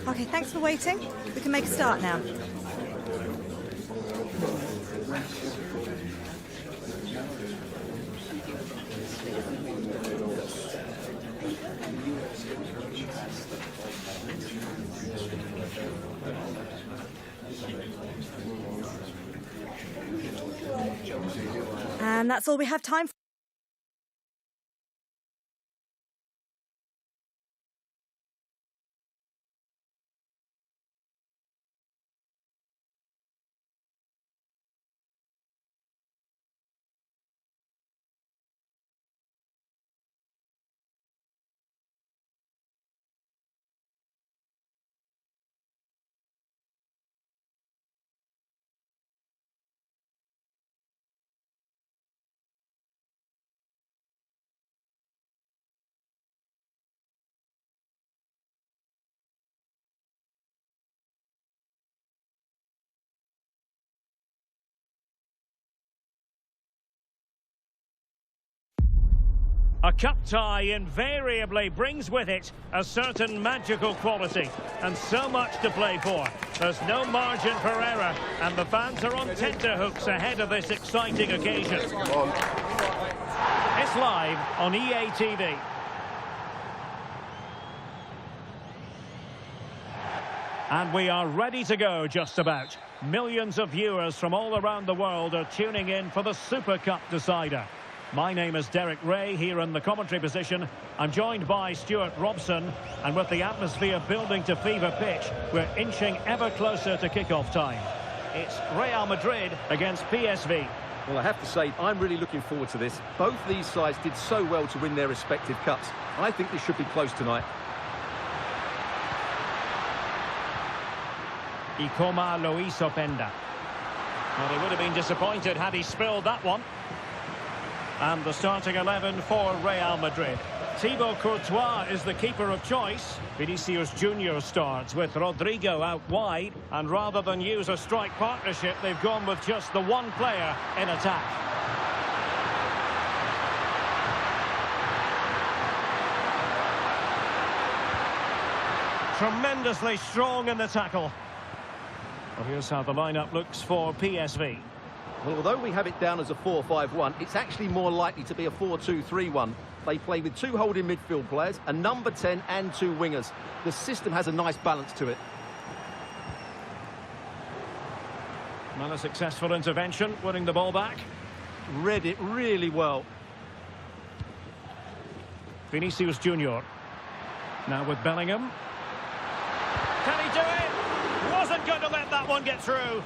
Okay, thanks for waiting. We can make a start now. And that's all we have time for. A cup tie invariably brings with it a certain magical quality and so much to play for. There's no margin for error and the fans are on tenterhooks ahead of this exciting occasion. It's live on EA TV. And we are ready to go just about. Millions of viewers from all around the world are tuning in for the Super Cup decider. My name is Derek Ray, here in the commentary position. I'm joined by Stuart Robson, and with the atmosphere building to fever pitch, we're inching ever closer to kick-off time. It's Real Madrid against PSV. Well, I have to say, I'm really looking forward to this. Both these sides did so well to win their respective cups. I think this should be close tonight. Ikoma Luis Openda. Well, he would have been disappointed had he spilled that one. And the starting 11 for Real Madrid. Thibaut Courtois is the keeper of choice. Vinicius Junior starts with Rodrigo out wide. And rather than use a strike partnership, they've gone with just the one player in attack. Tremendously strong in the tackle. Well, here's how the lineup looks for PSV. Well, although we have it down as a 4-5-1, it's actually more likely to be a 4-2-3-1. They play with two holding midfield players, a number 10 and two wingers. The system has a nice balance to it. Not a successful intervention, winning the ball back. Read it really well. Vinicius Junior. Now with Bellingham. Can he do it? Wasn't going to let that one get through.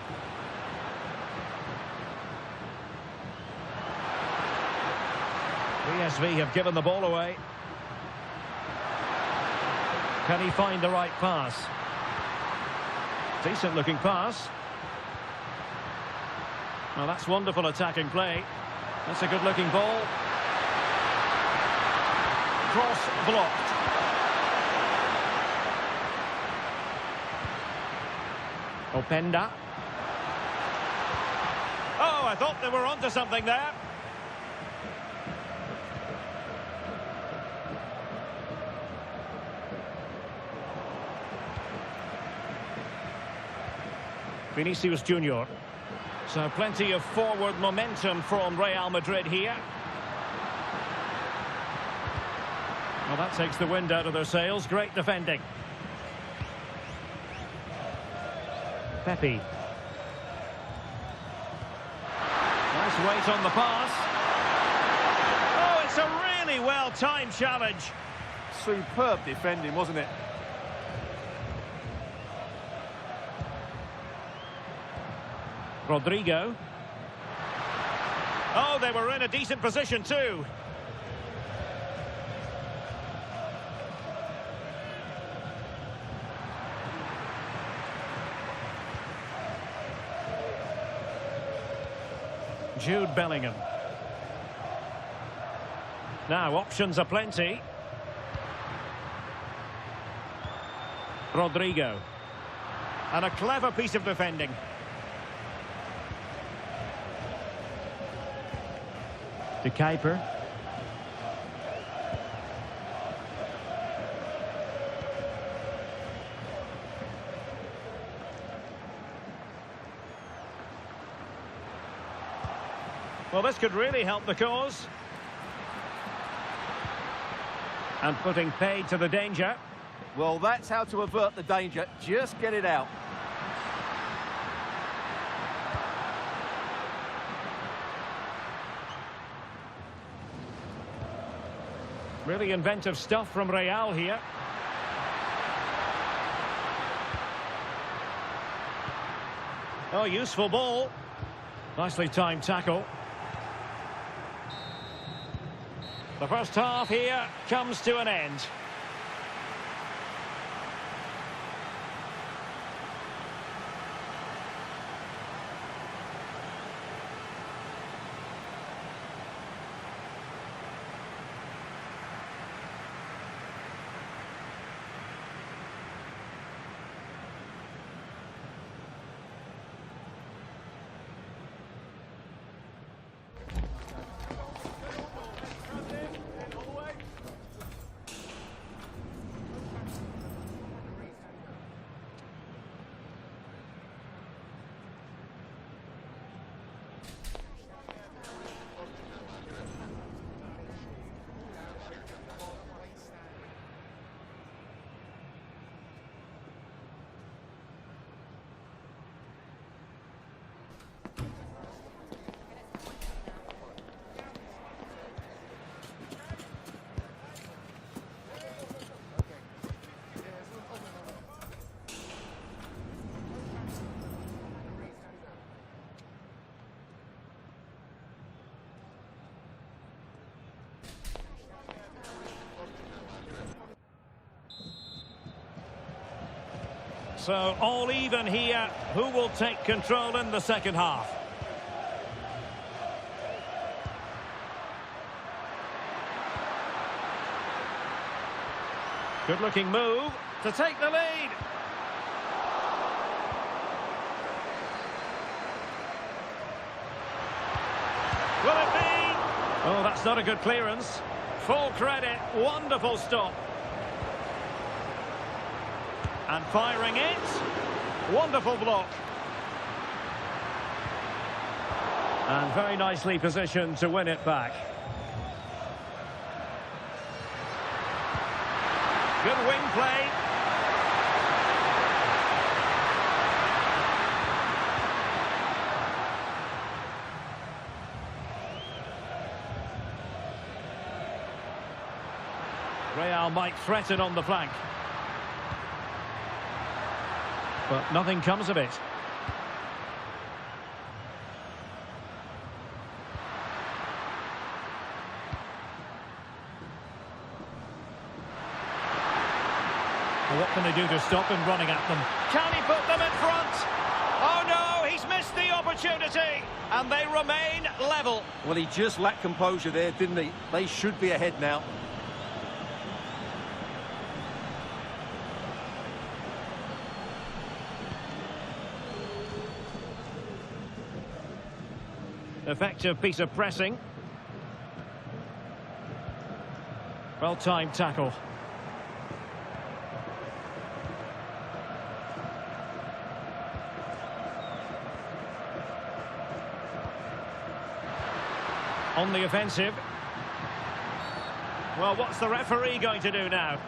PSV have given the ball away. Can he find the right pass? Decent looking pass. Well, that's wonderful attacking play. That's a good looking ball. Cross blocked. Openda. Oh, I thought they were onto something there. Vinicius Junior. So plenty of forward momentum from Real Madrid here. Well, that takes the wind out of their sails. Great defending. Pepe. Nice weight on the pass. Oh, it's a really well-timed challenge. Superb defending, wasn't it? Rodrigo. Oh, they were in a decent position too. Jude Bellingham. Now, options are plenty. Rodrigo. And a clever piece of defending. De Kuiper. Well, this could really help the cause. And putting paid to the danger. Well, that's how to avert the danger. Just get it out. Really inventive stuff from Real here. Oh, useful ball. Nicely timed tackle. The first half here comes to an end. So all even here. Who will take control in the second half? Good looking move to take the lead. Will it be? Oh, that's not a good clearance. Full credit. Wonderful stop. And firing it. Wonderful block. And very nicely positioned to win it back. Good wing play. Real might threaten on the flank. But nothing comes of it. Well, what can they do to stop him running at them? Can he put them in front? Oh no, he's missed the opportunity. And they remain level. Well, he just lacked composure there, didn't he? They should be ahead now. Effective piece of pressing. Well-timed tackle. On the offensive. Well, what's the referee going to do now?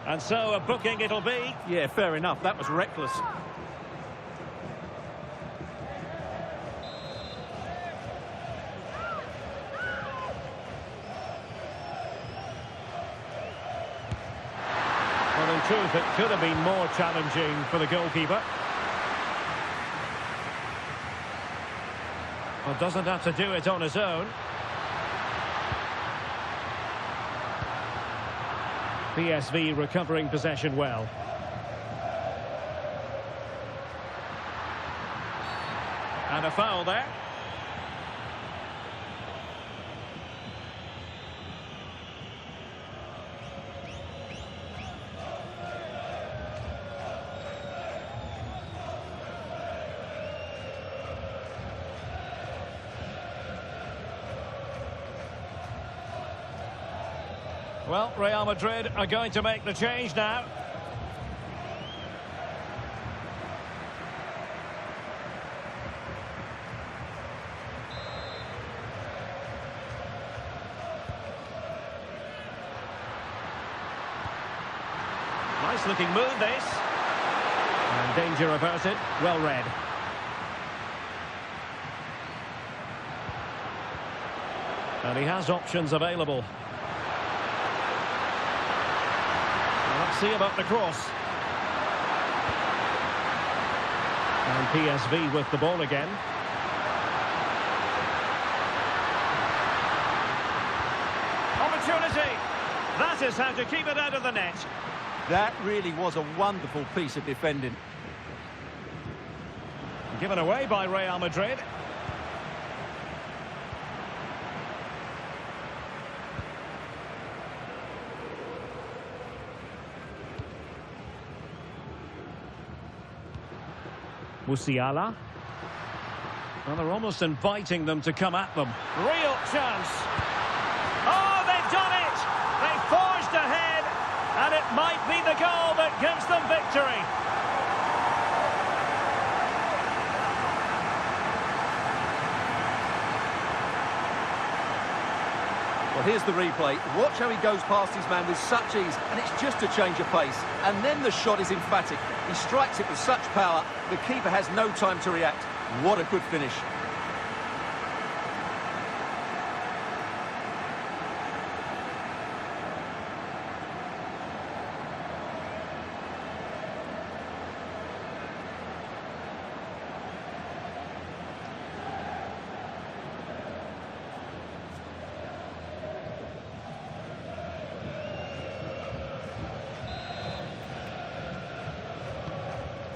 And so a booking it'll be. Yeah, fair enough. That was reckless. Well, in truth, it could have been more challenging for the goalkeeper. Well, doesn't have to do it on his own. PSV recovering possession well. And a foul there. Well, Real Madrid are going to make the change now. Nice looking move, this. And danger averted. Well read. And he has options available. Let's see about the cross. And PSV with the ball again. Opportunity. That is how to keep it out of the net. That really was a wonderful piece of defending. Given away by Real Madrid. Musiala. Well, they're almost inviting them to come at them. Real chance. Oh, they've done it! They forged ahead, and it might be the goal that gives them victory. Well, here's the replay. Watch how he goes past his man with such ease, and it's just a change of pace. And then the shot is emphatic. He strikes it with such power, the keeper has no time to react. What a good finish.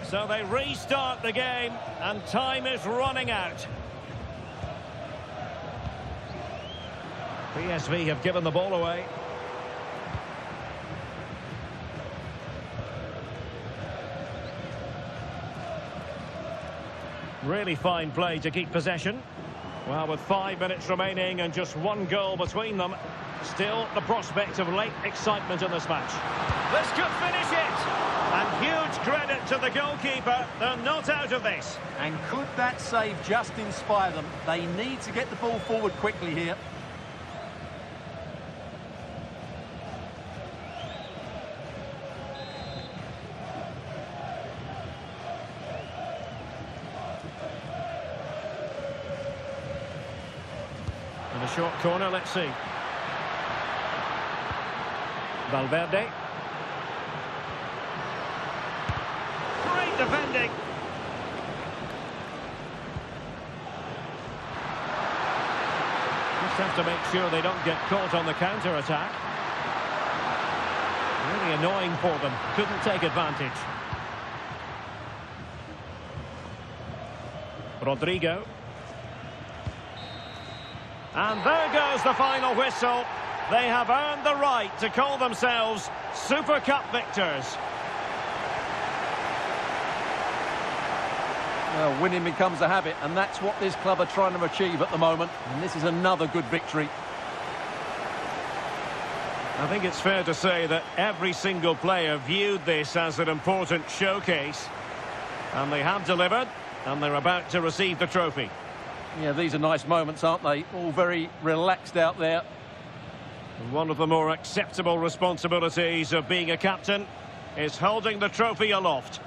So they restart the game, and time is running out. PSV have given the ball away. Really fine play to keep possession. Well, with 5 minutes remaining and just one goal between them, still the prospect of late excitement in this match. This could finish it! And huge credit to the goalkeeper. They're not out of this. And could that save just inspire them? They need to get the ball forward quickly here. In a short corner, let's see. Valverde. Great defending. Just have to make sure they don't get caught on the counter-attack. Really annoying for them. Couldn't take advantage. Rodrigo. And there goes the final whistle. They have earned the right to call themselves Super Cup victors. Well, winning becomes a habit, and that's what this club are trying to achieve at the moment. And this is another good victory. I think it's fair to say that every single player viewed this as an important showcase. And they have delivered, and they're about to receive the trophy. Yeah, these are nice moments, aren't they? All very relaxed out there. One of the more acceptable responsibilities of being a captain is holding the trophy aloft.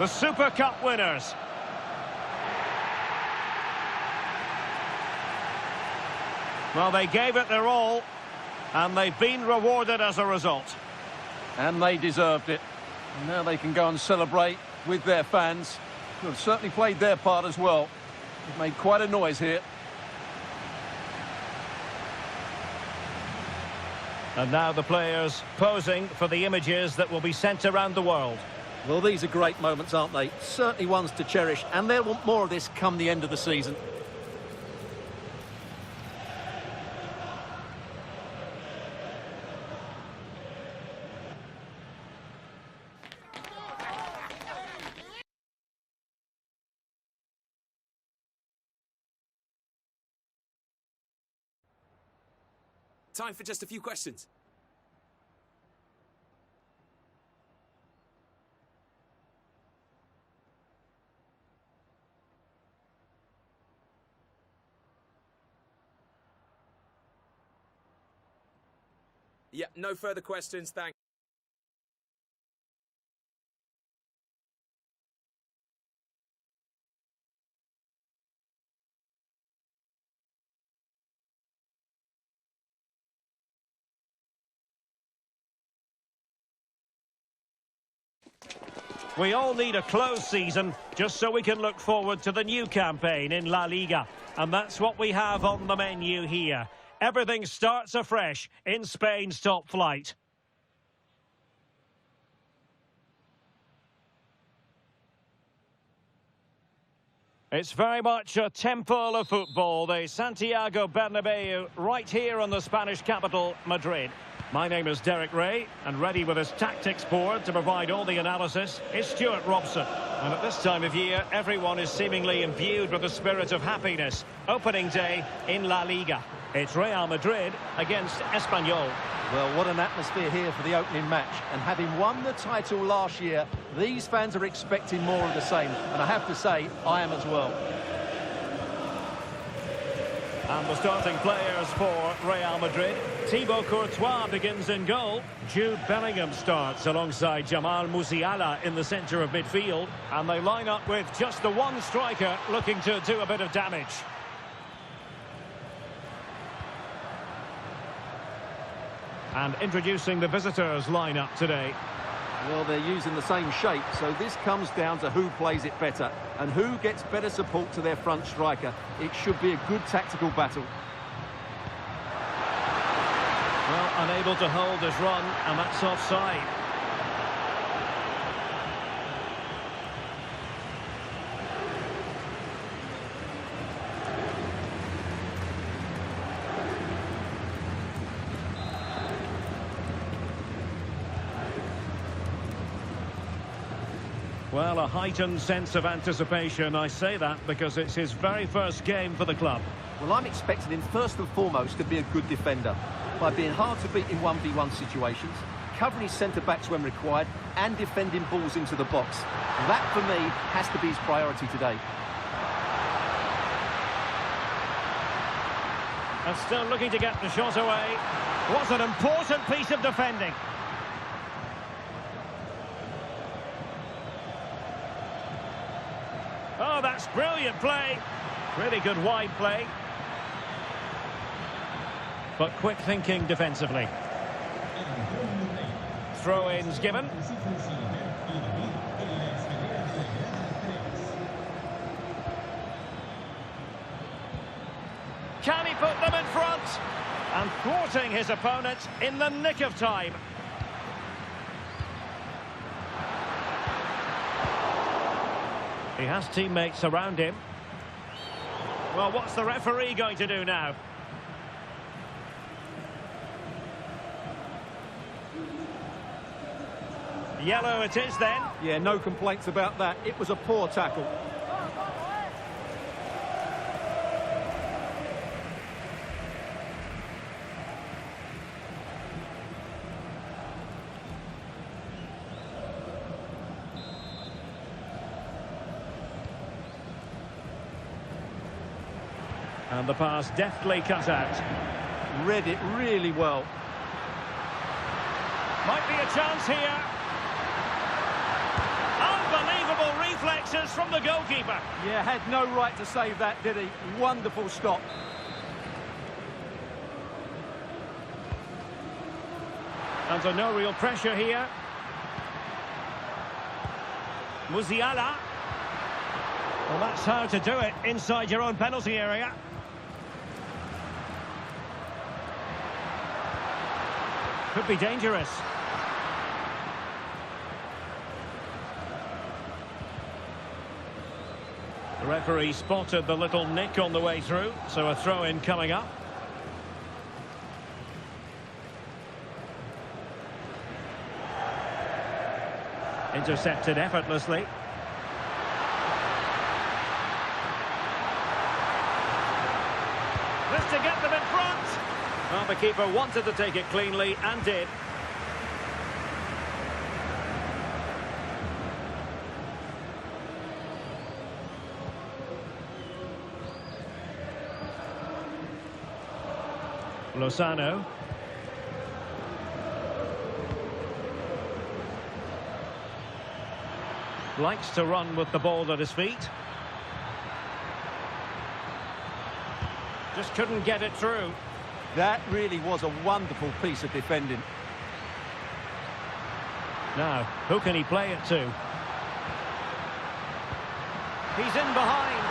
The Super Cup winners. Well, they gave it their all, and they've been rewarded as a result. And they deserved it. And now they can go and celebrate with their fans, who have certainly played their part as well. They've made quite a noise here. And now the players posing for the images that will be sent around the world. Well, these are great moments, aren't they? Certainly ones to cherish, and they'll want more of this come the end of the season. Time for just a few questions. Yeah, no further questions, thanks. We all need a close season just so we can look forward to the new campaign in La Liga. And that's what we have on the menu here. Everything starts afresh in Spain's top flight. It's very much a temple of football, the Santiago Bernabeu, right here on the Spanish capital, Madrid. My name is Derek Ray, and ready with his tactics board to provide all the analysis is Stuart Robson. And at this time of year, everyone is seemingly imbued with the spirit of happiness. Opening day in La Liga. It's Real Madrid against Espanyol. Well, what an atmosphere here for the opening match. And having won the title last year, these fans are expecting more of the same. And I have to say, I am as well. And the starting players for Real Madrid. Thibaut Courtois begins in goal. Jude Bellingham starts alongside Jamal Musiala in the centre of midfield. And they line up with just the one striker looking to do a bit of damage. And introducing the visitors lineup today. Well, they're using the same shape, so this comes down to who plays it better and who gets better support to their front striker. It should be a good tactical battle. Well, unable to hold his run, and that's offside. Well, a heightened sense of anticipation. I say that because it's his very first game for the club. Well, I'm expecting him first and foremost to be a good defender by being hard to beat in 1v1 situations, covering his centre-backs when required, and defending balls into the box. That, for me, has to be his priority today. And still looking to get the shot away. What an important piece of defending. Oh, that's brilliant play. Really good wide play. But quick thinking defensively. Throw-ins given. Can he put them in front? And thwarting his opponent in the nick of time. He has teammates around him. Well, what's the referee going to do now? Yellow it is then. Yeah, no complaints about that. It was a poor tackle. And the pass deftly cut out. Read it really well. Might be a chance here. Unbelievable reflexes from the goalkeeper. Yeah, had no right to save that, did he? Wonderful stop. Under no real pressure here. Musiala. Well, that's how to do it inside your own penalty area. Could be dangerous. The referee spotted the little nick on the way through, so a throw-in coming up. Intercepted effortlessly. This to get them in front. Well, the keeper wanted to take it cleanly and did. Lozano. Likes to run with the ball at his feet. Just couldn't get it through. That really was a wonderful piece of defending. Now, who can he play it to? He's in behind.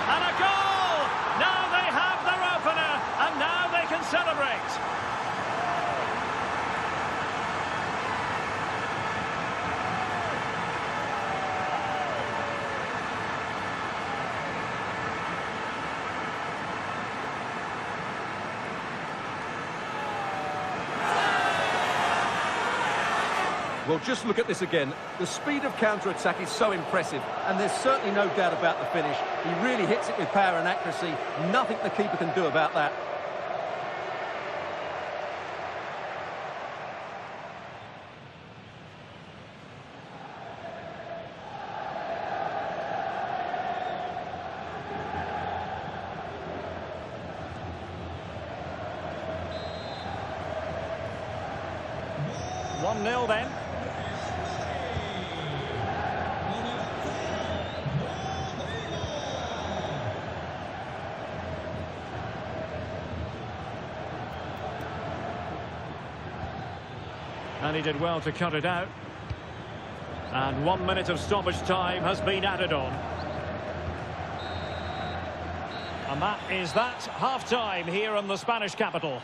And a goal! Now they have their opener, and now they can celebrate. Well, just look at this again. The speed of counter-attack is so impressive, and there's certainly no doubt about the finish. He really hits it with power and accuracy. Nothing the keeper can do about that. One 0 then. And he did well to cut it out. And 1 minute of stoppage time has been added on. And that is that half-time here in the Spanish capital.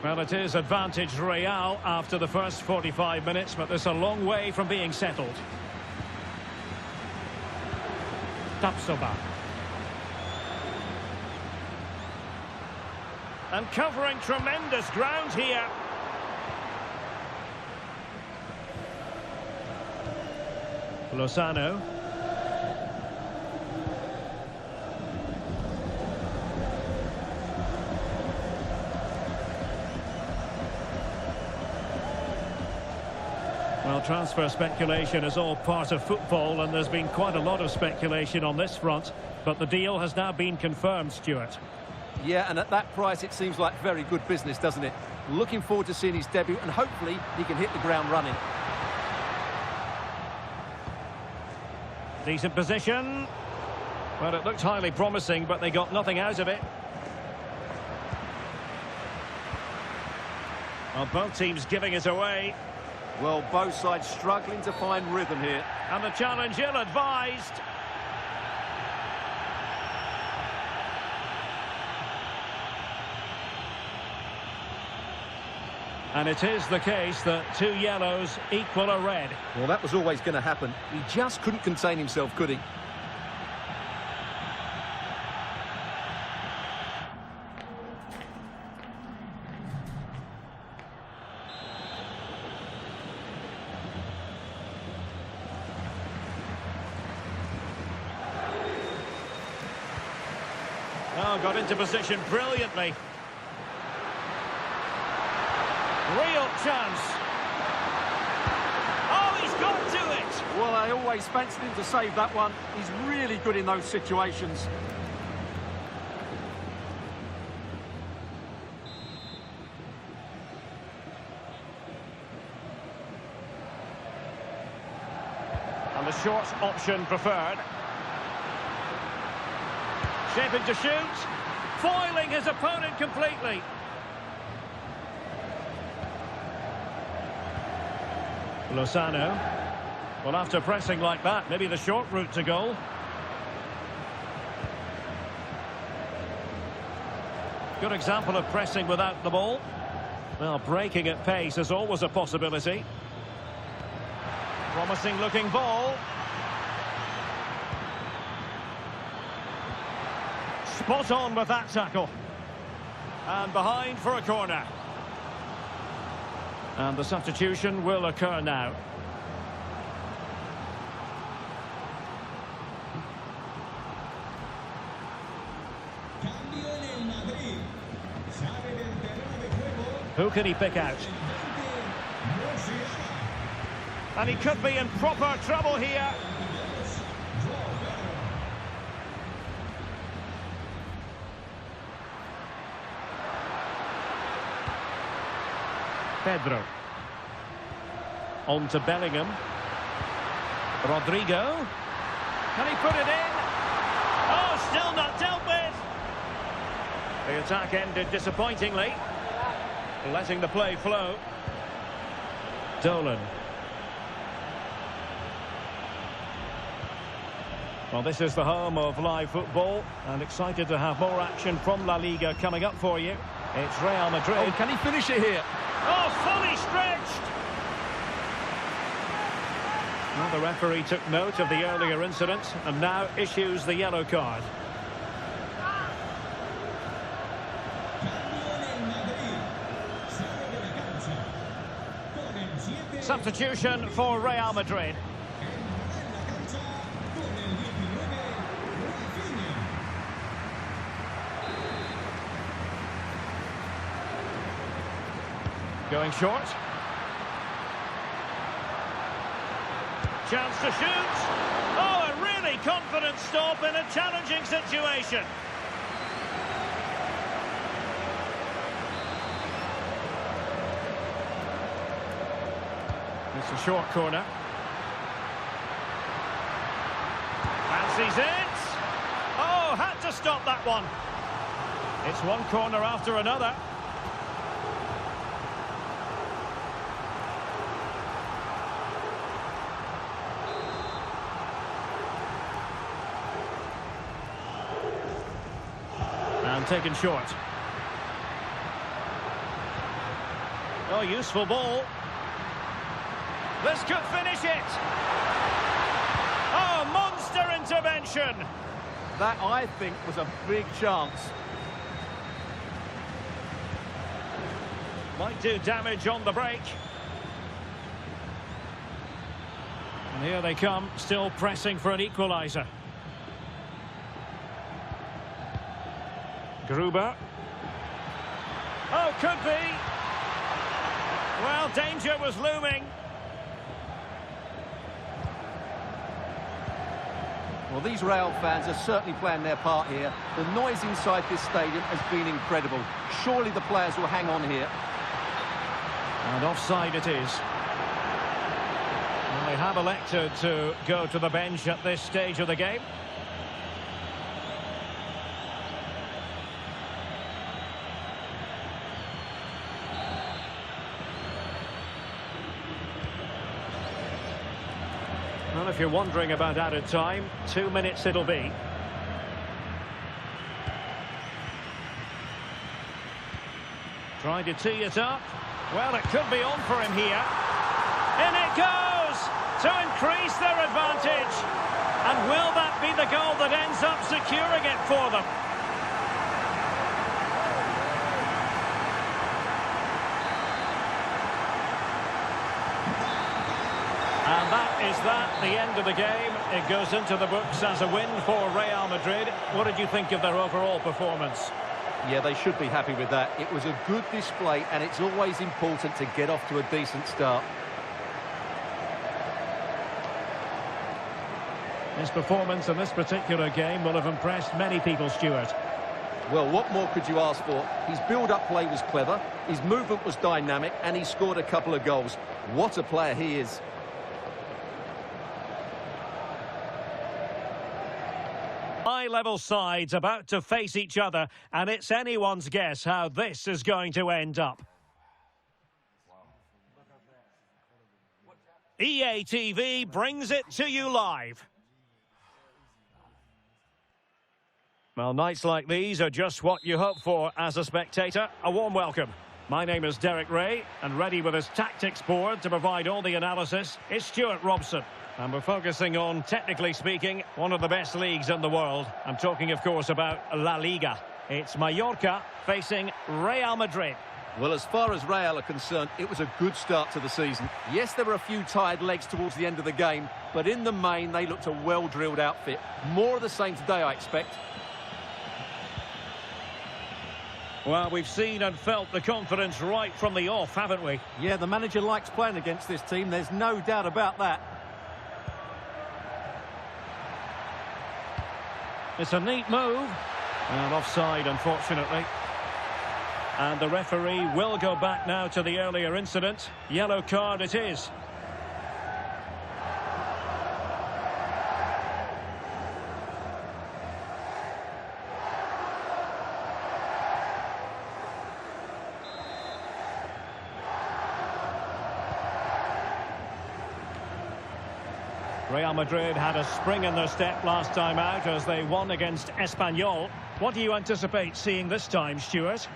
Well, it is advantage Real after the first 45 minutes, but there's a long way from being settled. Tapsoba. And covering tremendous ground here. Lozano. Well, transfer speculation is all part of football, and there's been quite a lot of speculation on this front, but the deal has now been confirmed, Stuart. Yeah, and at that price it seems like very good business, doesn't it? Looking forward to seeing his debut, and hopefully he can hit the ground running. Decent position. Well, it looked highly promising, but they got nothing out of it. Well, both teams giving it away. Well, both sides struggling to find rhythm here. And the challenge ill-advised. And it is the case that 2 yellows equal a red. Well, that was always going to happen. He just couldn't contain himself, could he? Oh, got into position brilliantly. Real chance. Oh, he's got to it. Well, I always fancied him to save that one. He's really good in those situations. And the short option preferred. Shaping to shoot. Foiling his opponent completely. Lozano. Well, after pressing like that, maybe the short route to goal. Good example of pressing without the ball. Well, breaking at pace is always a possibility. Promising looking ball. Spot on with that tackle. And behind for a corner. And the substitution will occur now. Who can he pick out? And he could be in proper trouble here. Pedro. On to Bellingham. Rodrigo. Can he put it in? Oh, still not dealt with. The attack ended disappointingly. Letting the play flow. Dolan. Well, this is the home of live football, and excited to have more action from La Liga coming up for you. It's Real Madrid. Oh, can he finish it here? Oh, fully stretched! Well, the referee took note of the earlier incident and now issues the yellow card. Substitution for Real Madrid. Going short. Chance to shoot. Oh, a really confident stop in a challenging situation. It's a short corner. Fancies it. Oh, had to stop that one. It's one corner after another. And taken short. Oh, useful ball. This could finish it. Oh, monster intervention. That, I think, was a big chance. Might do damage on the break. And here they come, still pressing for an equaliser. Gruber. Oh, could be. Well, danger was looming. Well, these Real fans are certainly playing their part here. The noise inside this stadium has been incredible. Surely the players will hang on here. And offside it is. Well, they have elected to go to the bench at this stage of the game. Well, if you're wondering about added time, 2 minutes it'll be. Trying to tee it up. Well, it could be on for him here. In it goes to increase their advantage. And will that be the goal that ends up securing it for them? And That is the end of the game. It goes into the books as a win for Real Madrid. What did you think of their overall performance? Yeah, they should be happy with that. It was a good display, and it's always important to get off to a decent start. His performance in this particular game will have impressed many people, Stuart. Well, what more could you ask for? His build-up play was clever, his movement was dynamic, and he scored a couple of goals. What a player he is. High-level sides about to face each other, and it's anyone's guess how this is going to end up. EA TV brings it to you live. Well, nights like these are just what you hope for as a spectator. A warm welcome. My name is Derek Ray, and ready with his tactics board to provide all the analysis is Stuart Robson. And we're focusing on, technically speaking, one of the best leagues in the world. I'm talking, of course, about La Liga. It's Mallorca facing Real Madrid. Well, as far as Real are concerned, it was a good start to the season. Yes, there were a few tired legs towards the end of the game, but in the main, they looked a well-drilled outfit. More of the same today, I expect. Well, we've seen and felt the confidence right from the off, haven't we? Yeah, the manager likes playing against this team. There's no doubt about that. It's a neat move. And offside, unfortunately. And the referee will go back now to the earlier incident. Yellow card it is. Real Madrid had a spring in their step last time out as they won against Espanyol. What do you anticipate seeing this time, Stuart?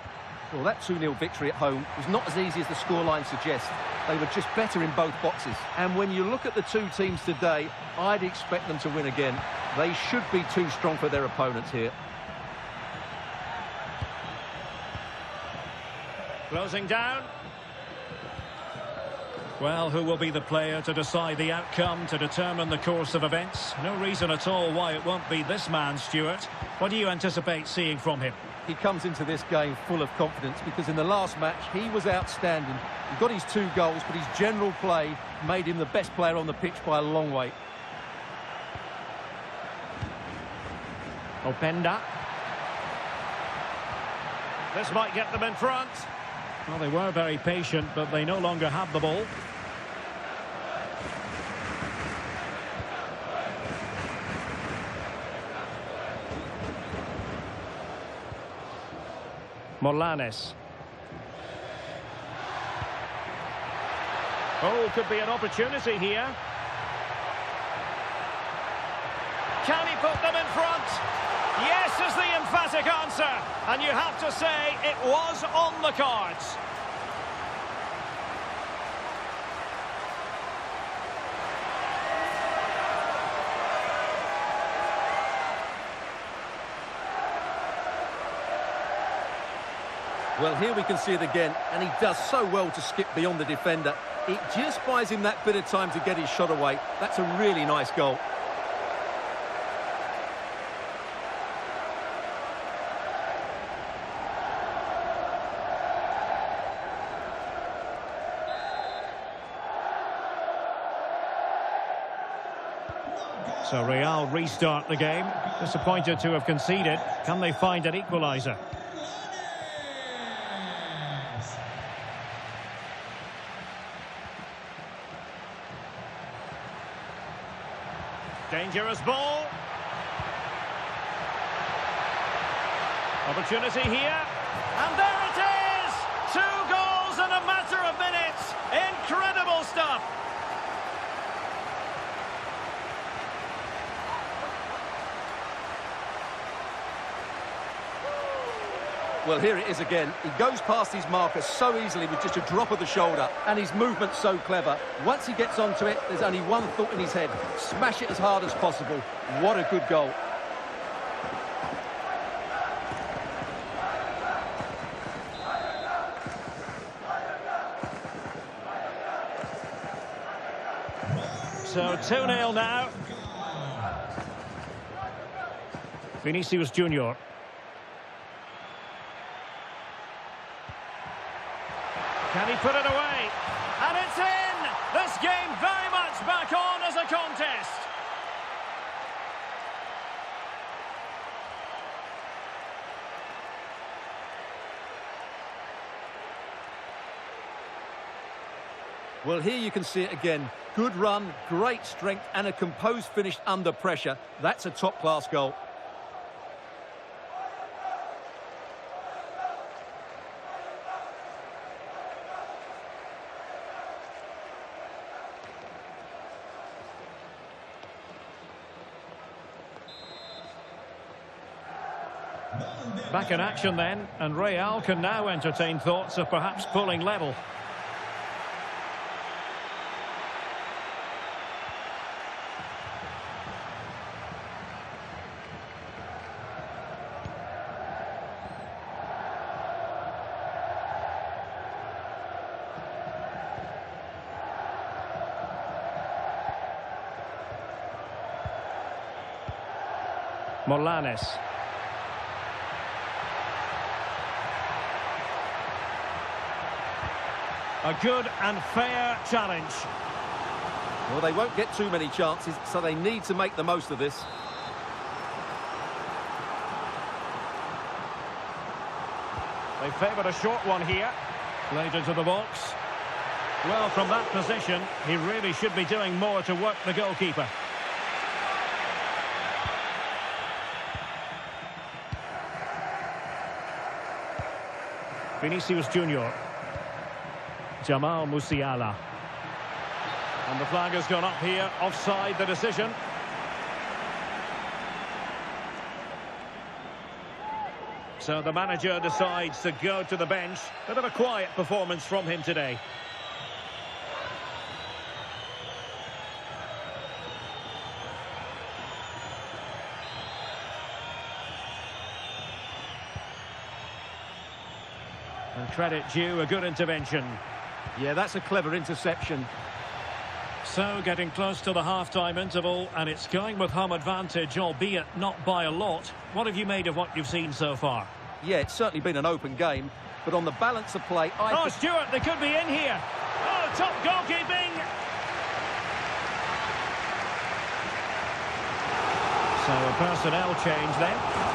Well, that 2-0 victory at home was not as easy as the scoreline suggests. They were just better in both boxes. And when you look at the two teams today, I'd expect them to win again. They should be too strong for their opponents here. Closing down. Well, who will be the player to decide the outcome, to determine the course of events? No reason at all why it won't be this man, Stuart. What do you anticipate seeing from him? He comes into this game full of confidence because in the last match, he was outstanding. He got his 2 goals, but his general play made him the best player on the pitch by a long way. Openda. This might get them in front. Well, they were very patient, but they no longer have the ball. Morlanes. Oh, could be an opportunity here. Can he put them in front? Yes is the emphatic answer. And you have to say it was on the cards. Well, here we can see it again, and he does so well to skip beyond the defender. It just buys him that bit of time to get his shot away. That's a really nice goal. So Real restart the game. Disappointed to have conceded. Can they find an equaliser? Dangerous ball. Opportunity here. And there it is! 2 goals in a matter of minutes. Incredible stuff. Well, here it is again. He goes past his marker so easily with just a drop of the shoulder, and his movement's so clever. Once he gets onto it, there's only one thought in his head. Smash it as hard as possible. What a good goal. So 2-0 now. Vinicius Junior. Can he put it away? And it's in! This game very much back on as a contest. Well, here you can see it again. Good run, great strength, and a composed finish under pressure. That's a top-class goal. Back in action then, and Real can now entertain thoughts of perhaps pulling level. Morlanes. A good and fair challenge. Well, they won't get too many chances, so they need to make the most of this. They favoured a short one here. Played into the box. Well, from that position, he really should be doing more to work the goalkeeper. Vinicius Junior. Jamal Musiala. And the flag has gone up here. Offside the decision. So the manager decides to go to the bench. Bit of a quiet performance from him today. And credit due, a good intervention. Yeah, that's a clever interception. So getting close to the half-time interval, and it's going with home advantage, albeit not by a lot. What have you made of what you've seen so far? Yeah, it's certainly been an open game, but on the balance of play, Oh, Stewart, they could be in here. Oh, top goalkeeping. So a personnel change then.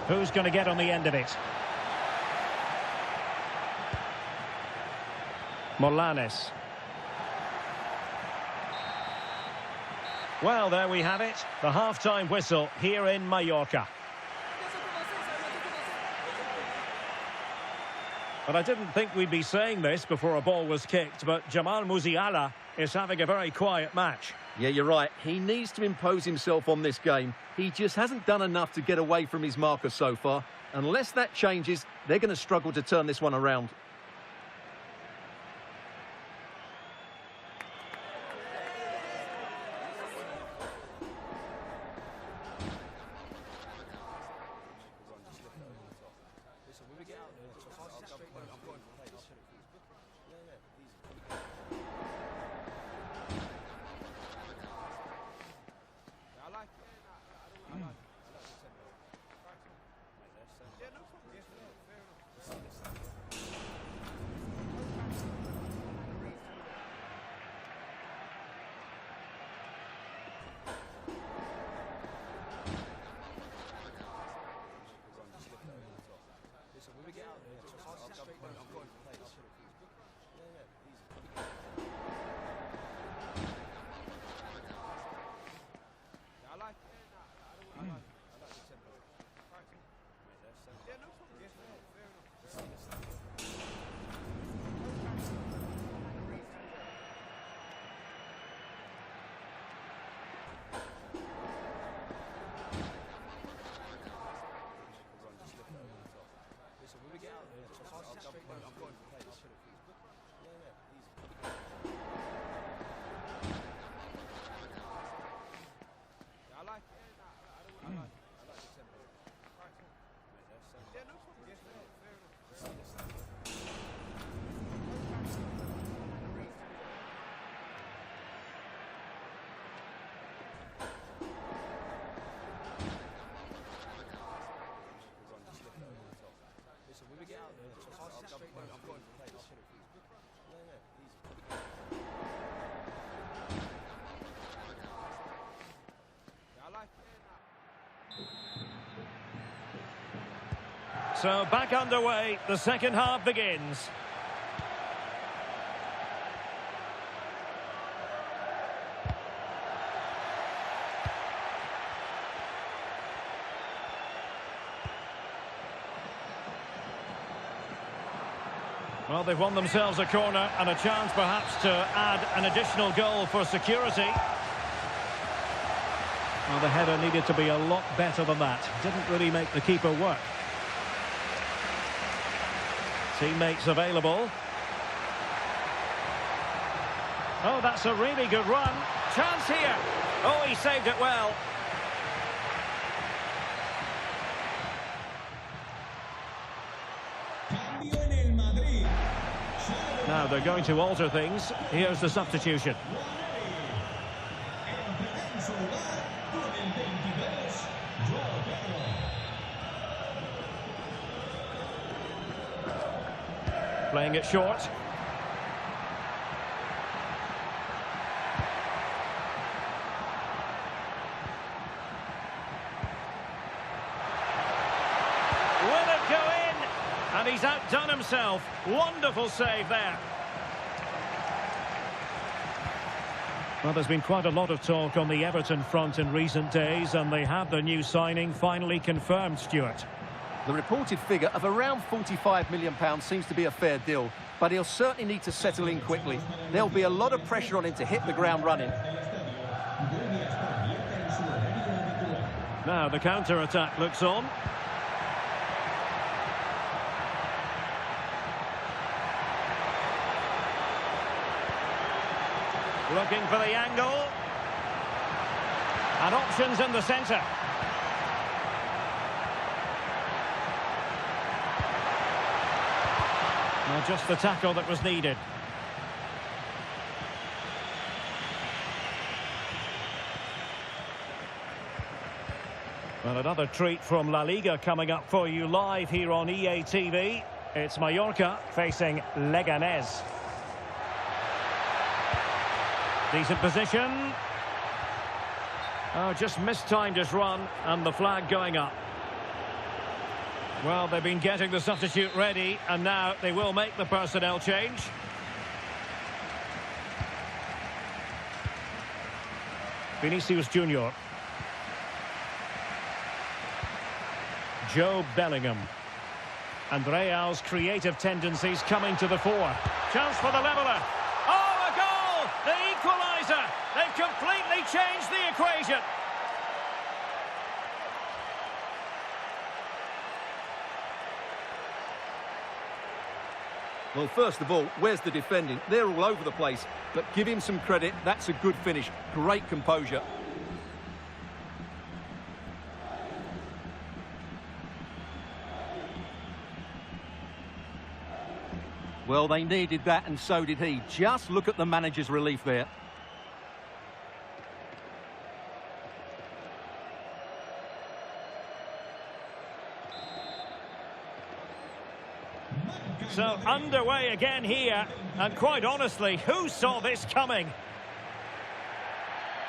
Who's going to get on the end of it? Morlanes. Well, there we have it. The half-time whistle here in Mallorca. But I didn't think we'd be saying this before a ball was kicked, but Jamal Musiala is having a very quiet match. Yeah, you're right. He needs to impose himself on this game. He just hasn't done enough to get away from his marker so far. Unless that changes, they're going to struggle to turn this one around. So back underway, the second half begins. Well, they've won themselves a corner and a chance perhaps to add an additional goal for security. Well, the header needed to be a lot better than that. Didn't really make the keeper work. Teammates available. Oh, that's a really good run. Chance here. Oh, he saved it well. Now they're going to alter things. Here's the substitution. Playing it short. Will it go in? And he's outdone himself. Wonderful save there. Well, there's been quite a lot of talk on the Everton front in recent days, and they have the new signing finally confirmed, Stuart. The reported figure of around £45 million seems to be a fair deal, but he'll certainly need to settle in quickly. There'll be a lot of pressure on him to hit the ground running. Now the counter-attack looks on. Looking for the angle. And options in the centre. Well, just the tackle that was needed. Well, another treat from La Liga coming up for you live here on EA TV. It's Mallorca facing Leganés. Decent position. Oh, just mistimed his run, and the flag going up. Well, they've been getting the substitute ready, and now they will make the personnel change. Vinicius Junior. Joe Bellingham. And Real's creative tendencies coming to the fore. Chance for the leveller. Oh, a goal! The equaliser! They've completely changed the equation. Well, first of all, where's the defending? They're all over the place, but give him some credit. That's a good finish. Great composure. Well, they needed that, and so did he. Just look at the manager's relief there. So underway again here, and quite honestly, who saw this coming?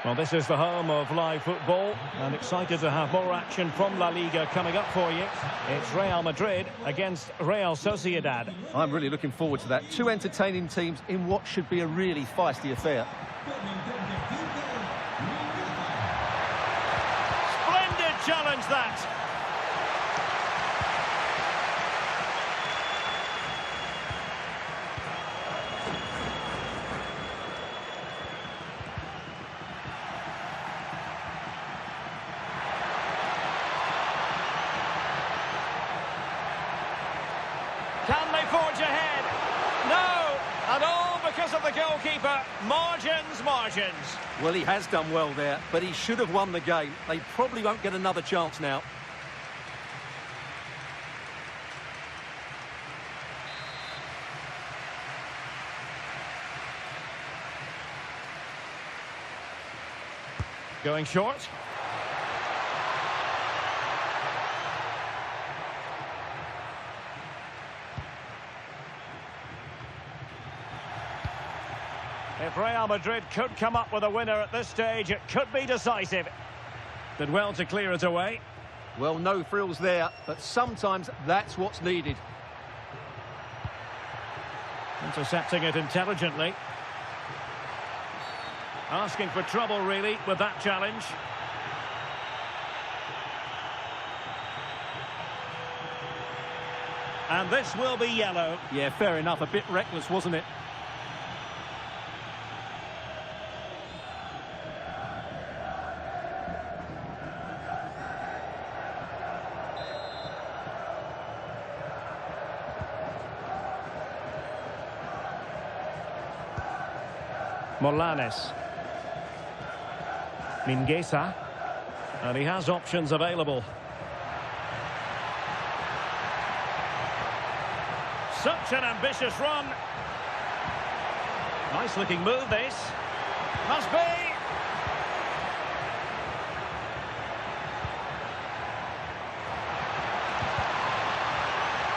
Well, this is the home of live football, and excited to have more action from La Liga coming up for you. It's Real Madrid against Real Sociedad. I'm really looking forward to that. Two entertaining teams in what should be a really feisty affair. Splendid challenge that. Can they forge ahead? No! And all because of the goalkeeper. Margins, margins. Well, he has done well there, but he should have won the game. They probably won't get another chance now. Going short. If Real Madrid could come up with a winner at this stage, it could be decisive. Did well to clear it away. Well, no frills there, but sometimes that's what's needed. Intercepting it intelligently. Asking for trouble, really, with that challenge. And this will be yellow. Yeah, fair enough. A bit reckless, wasn't it? Morlanes. Mingueza. And he has options available. Such an ambitious run. Nice looking move, this. Must be.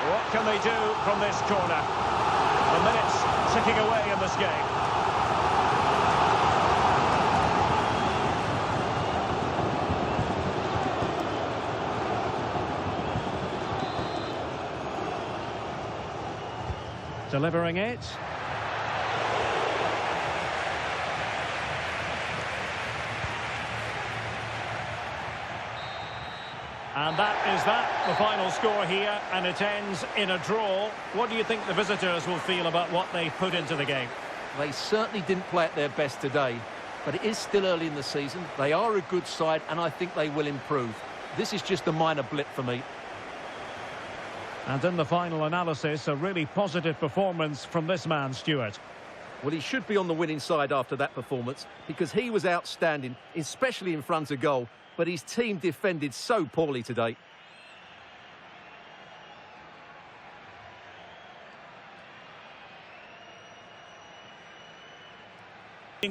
What can they do from this corner? The minutes ticking away in this game. Delivering it. And the final score here, and it ends in a draw. What do you think the visitors will feel about what they've put into the game? They certainly didn't play at their best today, but it is still early in the season. They are a good side, and I think they will improve. This is just a minor blip for me. And in the final analysis, a really positive performance from this man, Stuart. Well, he should be on the winning side after that performance because he was outstanding, especially in front of goal, but his team defended so poorly today.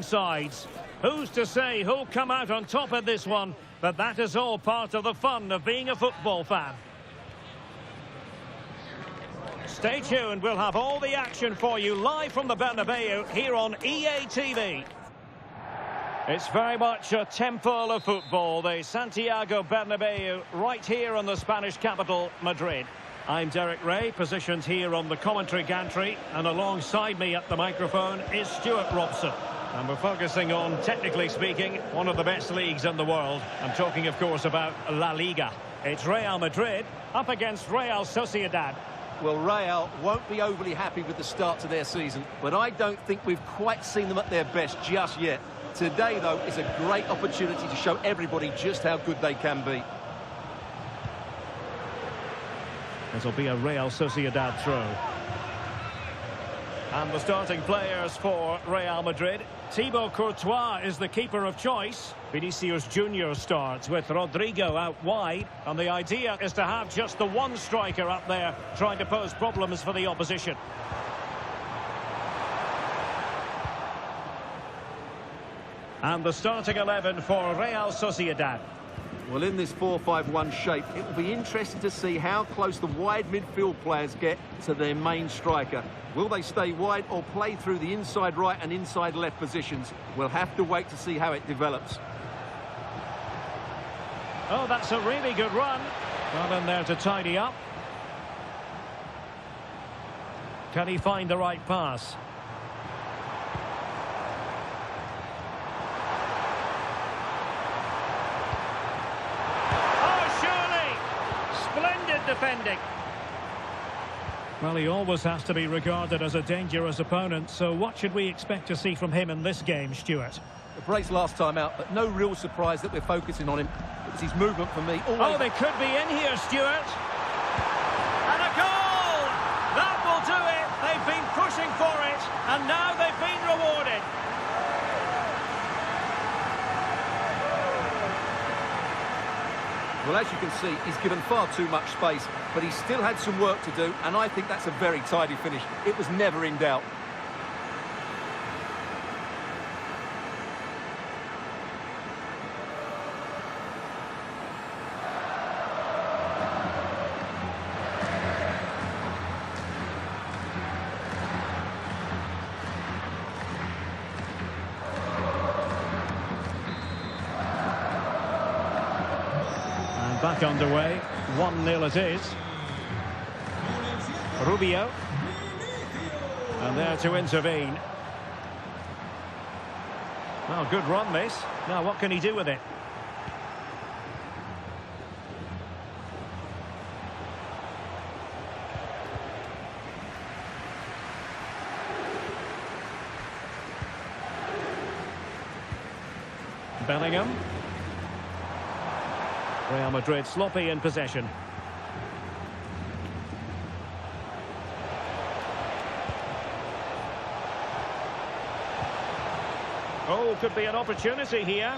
Sides. Who's to say who'll come out on top of this one? But that is all part of the fun of being a football fan. Stay tuned, we'll have all the action for you live from the Bernabeu here on EA TV. It's very much a temple of football, the Santiago Bernabeu, right here in the Spanish capital, Madrid. I'm Derek Ray, positioned here on the commentary gantry, and alongside me at the microphone is Stuart Robson. And we're focusing on, technically speaking, one of the best leagues in the world. I'm talking, of course, about La Liga. It's Real Madrid up against Real Sociedad. Well, Real won't be overly happy with the start to their season, but I don't think we've quite seen them at their best just yet. Today, though, is a great opportunity to show everybody just how good they can be. It'll be a Real Sociedad throw. And the starting players for Real Madrid. Thibaut Courtois is the keeper of choice. Vinicius Junior starts with Rodrigo out wide. And the idea is to have just the one striker up there trying to pose problems for the opposition. And the starting 11 for Real Sociedad. Well, in this 4-5-1 shape, it will be interesting to see how close the wide midfield players get to their main striker. Will they stay wide or play through the inside right and inside left positions? We'll have to wait to see how it develops. Oh, that's a really good run. Well in there to tidy up. Can he find the right pass? Defending. Well, he always has to be regarded as a dangerous opponent, so what should we expect to see from him in this game, Stuart? The brace last time out, but no real surprise that we're focusing on him. It was his movement for me. Oh, they could be in here, Stuart. And a goal! That will do it. They've been pushing for it, and now they've been rewarded. Well, as you can see, he's given far too much space, but he still had some work to do, and I think that's a very tidy finish. It was never in doubt. And back underway. 1-0 it is. Rubio. And there to intervene. Well, good run, this. Now, what can he do with it? Bellingham. Real Madrid sloppy in possession. Oh, could be an opportunity here.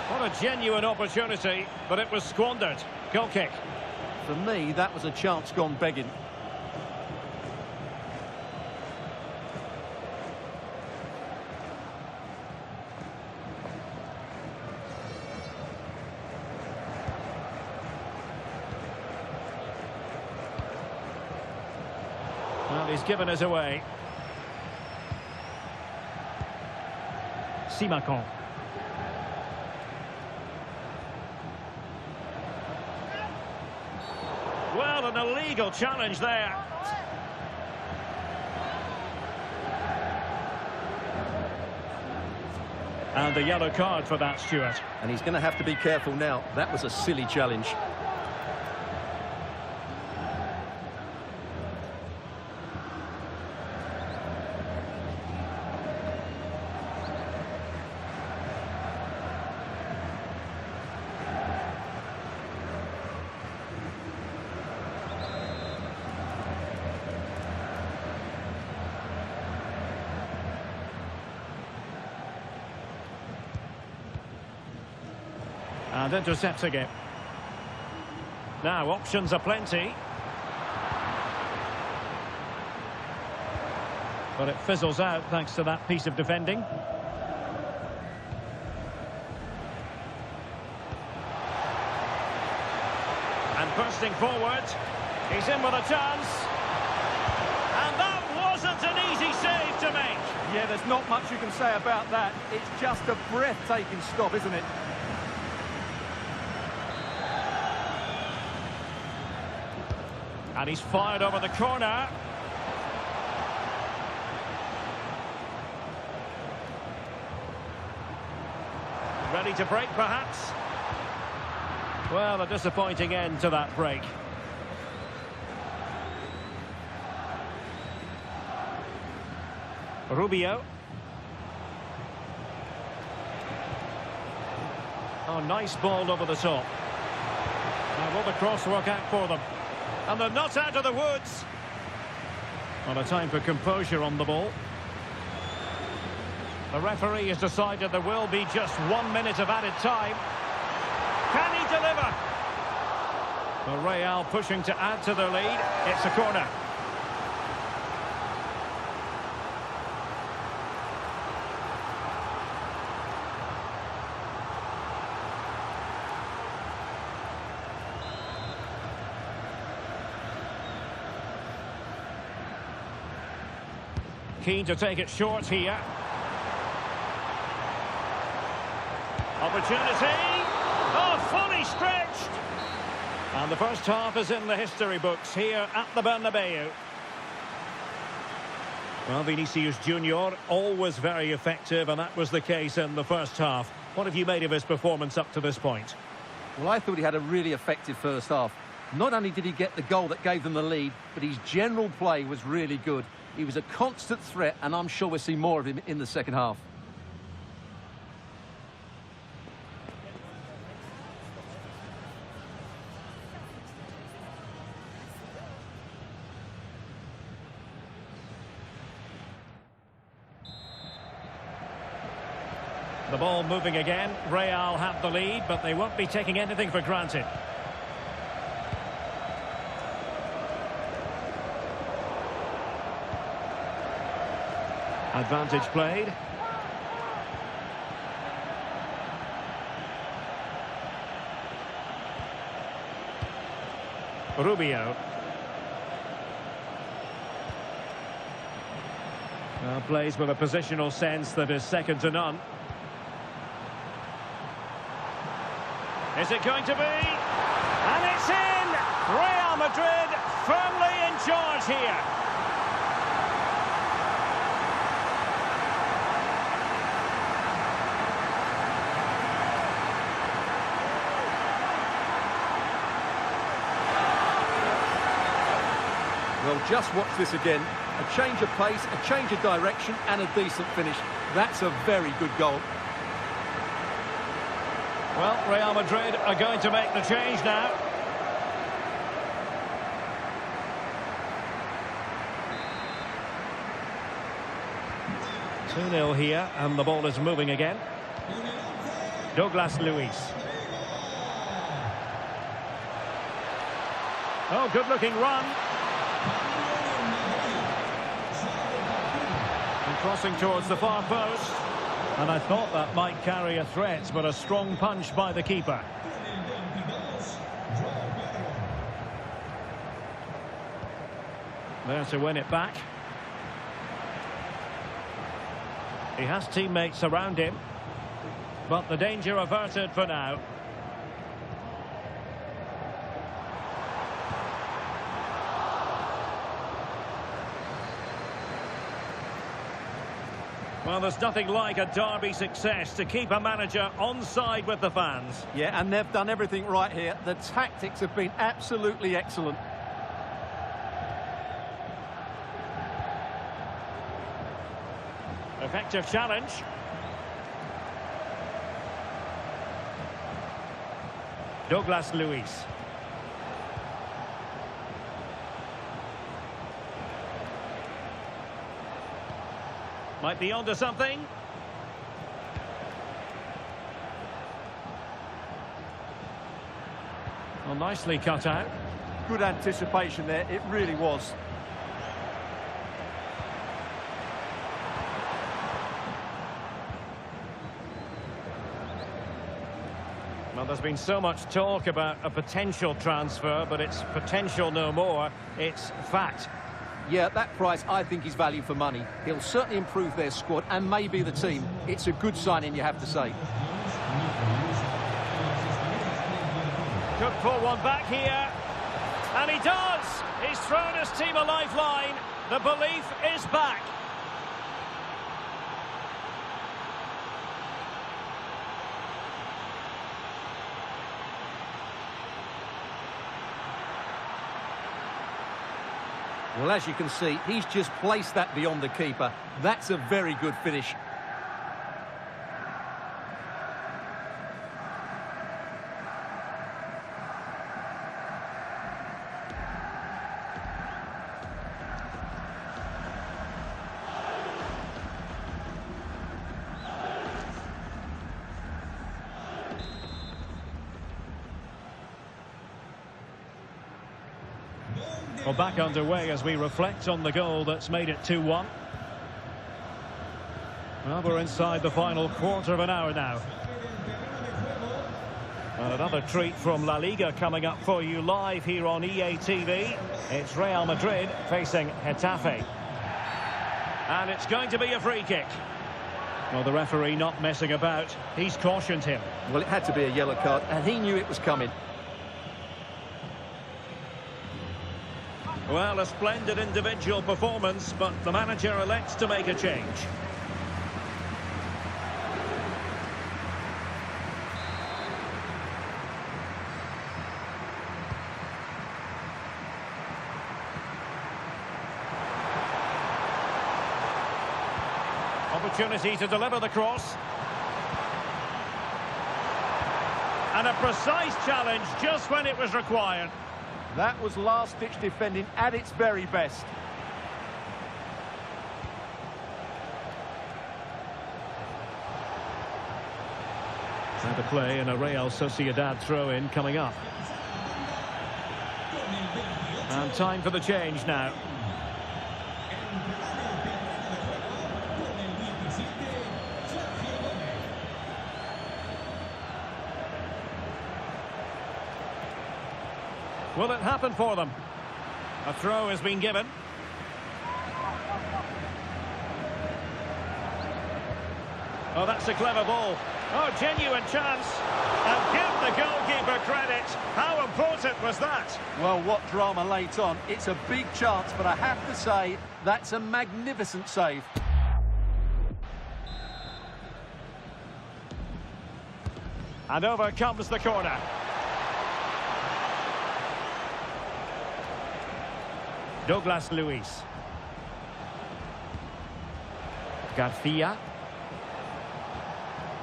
What a genuine opportunity, but it was squandered. Goal kick. For me, that was a chance gone begging. Well, he's given us away. Simakon. Well, an illegal challenge there. And the yellow card for that, Stuart. And he's going to have to be careful now. That was a silly challenge. And intercepting it. Now, options are plenty. But it fizzles out thanks to that piece of defending. And bursting forward. He's in with a chance. And that wasn't an easy save to make. Yeah, there's not much you can say about that. It's just a breathtaking stop, isn't it? And he's fired over the corner. Ready to break, perhaps? Well, a disappointing end to that break. Rubio. Oh, nice ball over the top. Now, will the cross work out for them? And they're not out of the woods. Well, a time for composure on the ball. The referee has decided there will be just 1 minute of added time. Can he deliver? The Real pushing to add to their lead. It's a corner. Keen to take it short here. Opportunity. Oh, fully stretched. And the first half is in the history books here at the Bernabeu. Well, Vinicius Junior, always very effective, and that was the case in the first half. What have you made of his performance up to this point? Well, I thought he had a really effective first half. Not only did he get the goal that gave them the lead, but his general play was really good. He was a constant threat, and I'm sure we'll see more of him in the second half. The ball moving again. Real have the lead, but they won't be taking anything for granted. Advantage played. Rubio. Well, plays with a positional sense that is second to none. Is it going to be? And it's in! Real Madrid firmly in charge here. Well, just watch this again. A change of pace, a change of direction, and a decent finish. That's a very good goal. Well, Real Madrid are going to make the change now. Two-nil here, and the ball is moving again. Douglas Luiz. Oh, good-looking run. And crossing towards the far post. And I thought that might carry a threat, but a strong punch by the keeper. There to win it back. He has teammates around him, but the danger averted for now. Well, there's nothing like a derby success to keep a manager on side with the fans. Yeah, and they've done everything right here. The tactics have been absolutely excellent. Effective challenge. Douglas Luiz. Might be onto something. Well, nicely cut out. Good anticipation there, it really was. Well, there's been so much talk about a potential transfer, but it's potential no more. It's fact. Yeah, that price I think is value for money. He'll certainly improve their squad and maybe the team. It's a good signing, you have to say. Could pull one back here. And he does! He's thrown his team a lifeline. The belief is back. Well, as you can see, he's just placed that beyond the keeper. That's a very good finish. Well, back underway as we reflect on the goal that's made it 2-1. Well, we're inside the final quarter of an hour now. And another treat from La Liga coming up for you live here on EA TV. It's Real Madrid facing Getafe. And it's going to be a free kick. Well, the referee not messing about. He's cautioned him. Well, it had to be a yellow card, and he knew it was coming. Well, a splendid individual performance, but the manager elects to make a change. Opportunity to deliver the cross. And a precise challenge just when it was required. That was last-ditch defending at its very best. Now to play and a Real Sociedad throw-in coming up. And time for the change now. Will it happen for them? A throw has been given. Oh, that's a clever ball. Oh, genuine chance. And give the goalkeeper credit. How important was that? Well, what drama late on. It's a big chance, but I have to say, that's a magnificent save. And over comes the corner. Douglas Luiz. Garcia.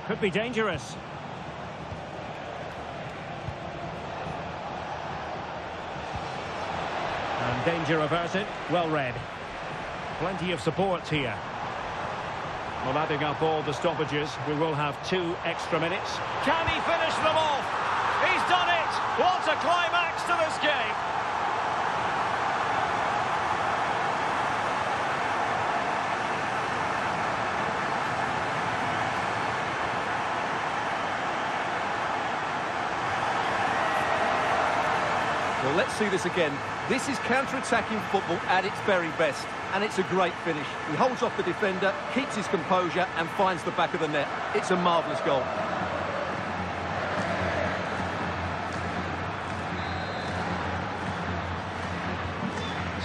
Could be dangerous. And danger averted. Well read. Plenty of support here. Well, adding up all the stoppages, we will have 2 extra minutes. Can he finish them off? He's done it! What a climax to this game! Well, let's see this again. This is counter-attacking football at its very best, and it's a great finish. He holds off the defender, keeps his composure, and finds the back of the net. It's a marvellous goal.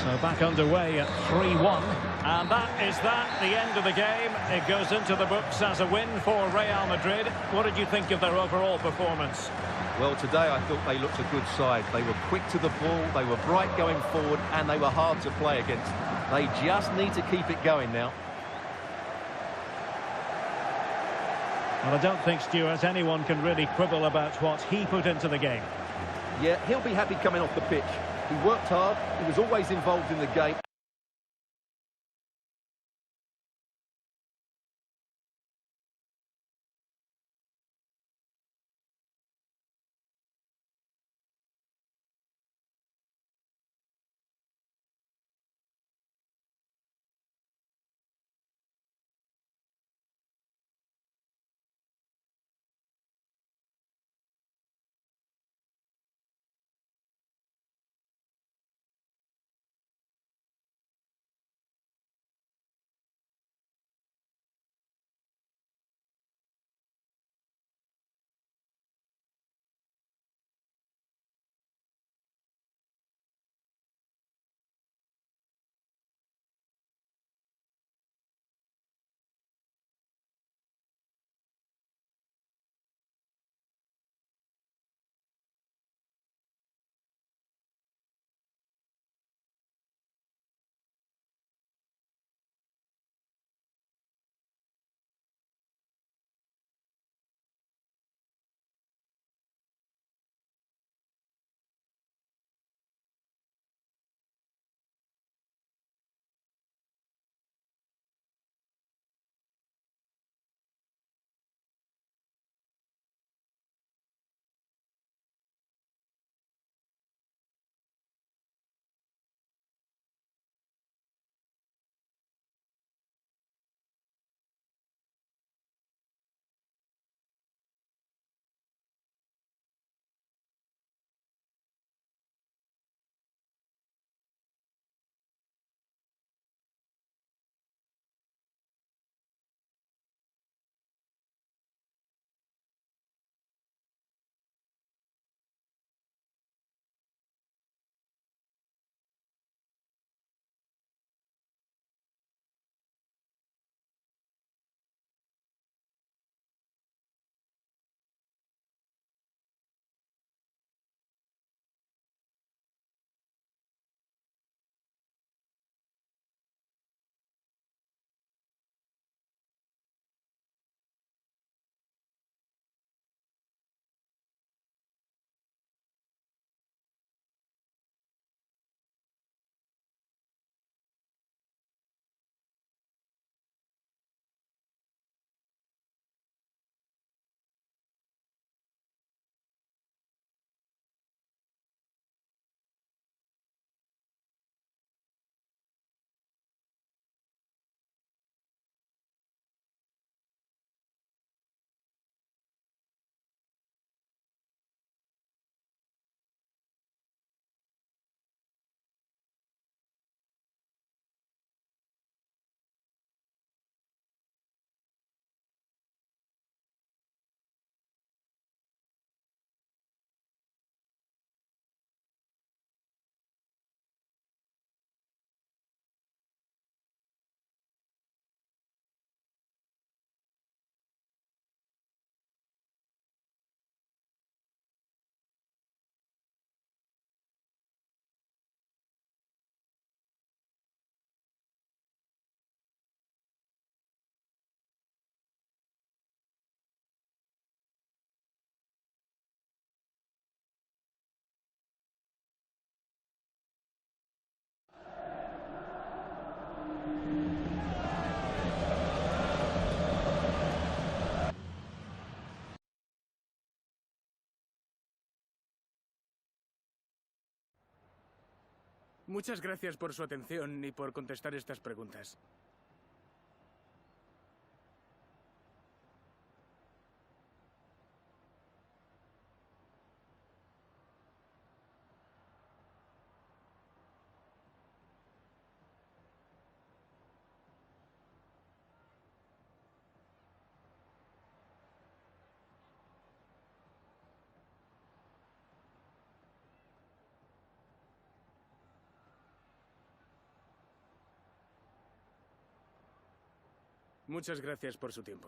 So back underway at 3-1, and that is the end of the game. It goes into the books as a win for Real Madrid. What did you think of their overall performance? Well, today I thought they looked a good side. They were quick to the ball, they were bright going forward, and they were hard to play against. They just need to keep it going now. Well, I don't think, Stuart, anyone can really quibble about what he put into the game. Yeah, he'll be happy coming off the pitch. He worked hard, he was always involved in the game. Muchas gracias por su atención y por contestar estas preguntas. Muchas gracias por su tiempo.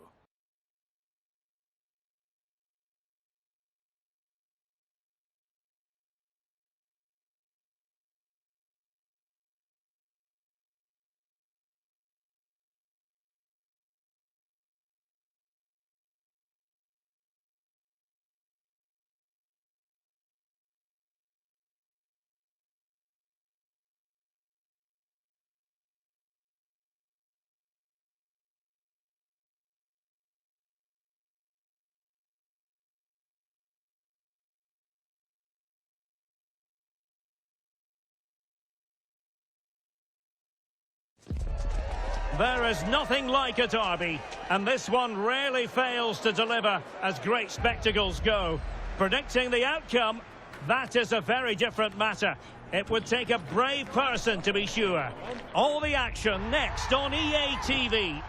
There is nothing like a derby, and this one rarely fails to deliver as great spectacles go. Predicting the outcome, that is a very different matter. It would take a brave person to be sure. All the action next on EA TV.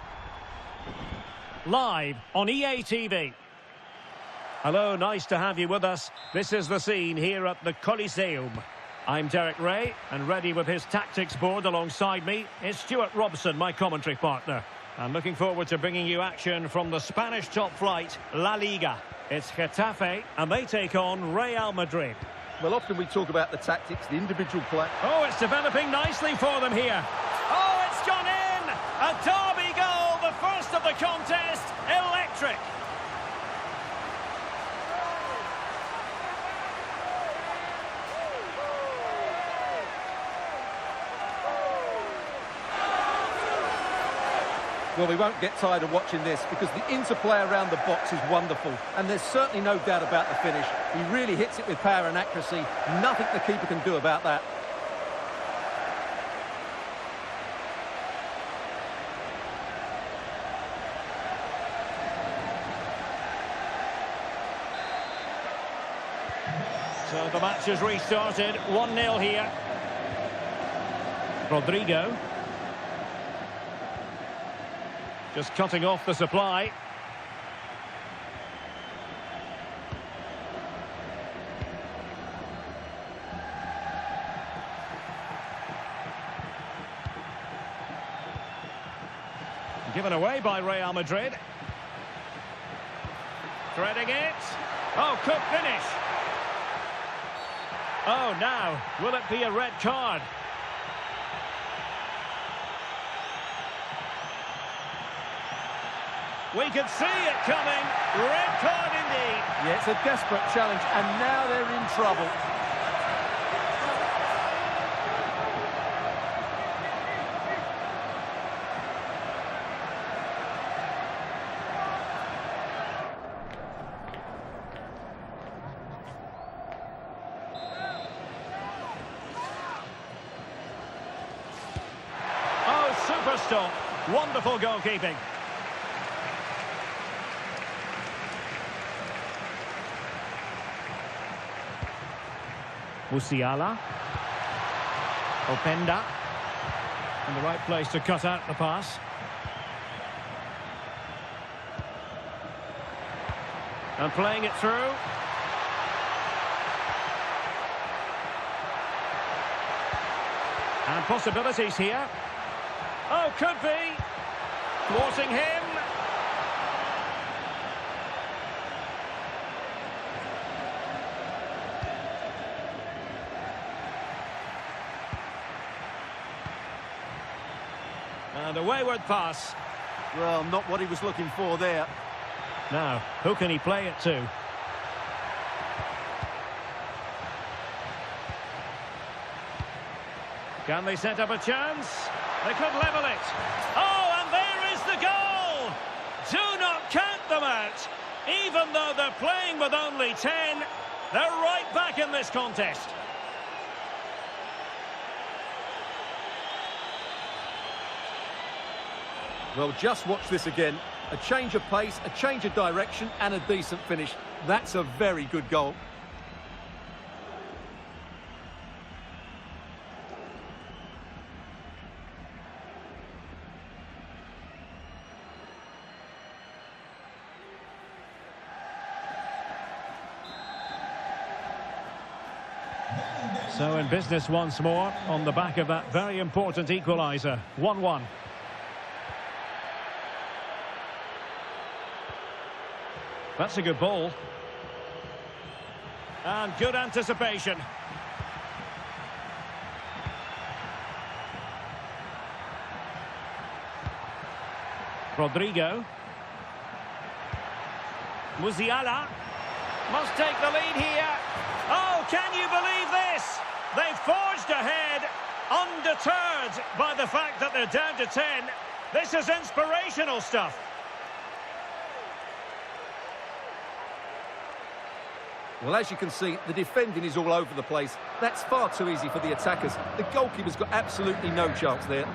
Live on EA TV. Hello, nice to have you with us. This is the scene here at the Coliseum. I'm Derek Ray, and ready with his tactics board alongside me is Stuart Robson, my commentary partner. I'm looking forward to bringing you action from the Spanish top flight, La Liga. It's Getafe, and they take on Real Madrid. Well, often we talk about the tactics, the individual play. Oh, it's developing nicely for them here. Oh, it's gone in! A derby goal, the first of the contest, electric. Well, we won't get tired of watching this because the interplay around the box is wonderful. And there's certainly no doubt about the finish. He really hits it with power and accuracy. Nothing the keeper can do about that. So the match has restarted. 1-0 here. Rodrigo. Just cutting off the supply. Given away by Real Madrid. Threading it. Oh, could finish. Oh, now, will it be a red card? We could see it coming. Red card indeed. Yeah, it's a desperate challenge, and now they're in trouble. Oh, super stop. Wonderful goalkeeping. Musiala. Openda. In the right place to cut out the pass. And playing it through. And possibilities here. Oh, could be. Thwarting him. And a wayward pass. Well, not what he was looking for there. Now, who can he play it to? Can they set up a chance? They could level it. Oh, and there is the goal! Do not count them out. Even though they're playing with only 10, they're right back in this contest. Well, just watch this again. A change of pace, a change of direction, and a decent finish. That's a very good goal. So in business once more on the back of that very important equaliser. 1-1. That's a good ball. And good anticipation. Rodrigo. Musiala must take the lead here. Oh, can you believe this? They've forged ahead, undeterred by the fact that they're down to 10. This is inspirational stuff. Well, as you can see, the defending is all over the place. That's far too easy for the attackers. The goalkeeper's got absolutely no chance there.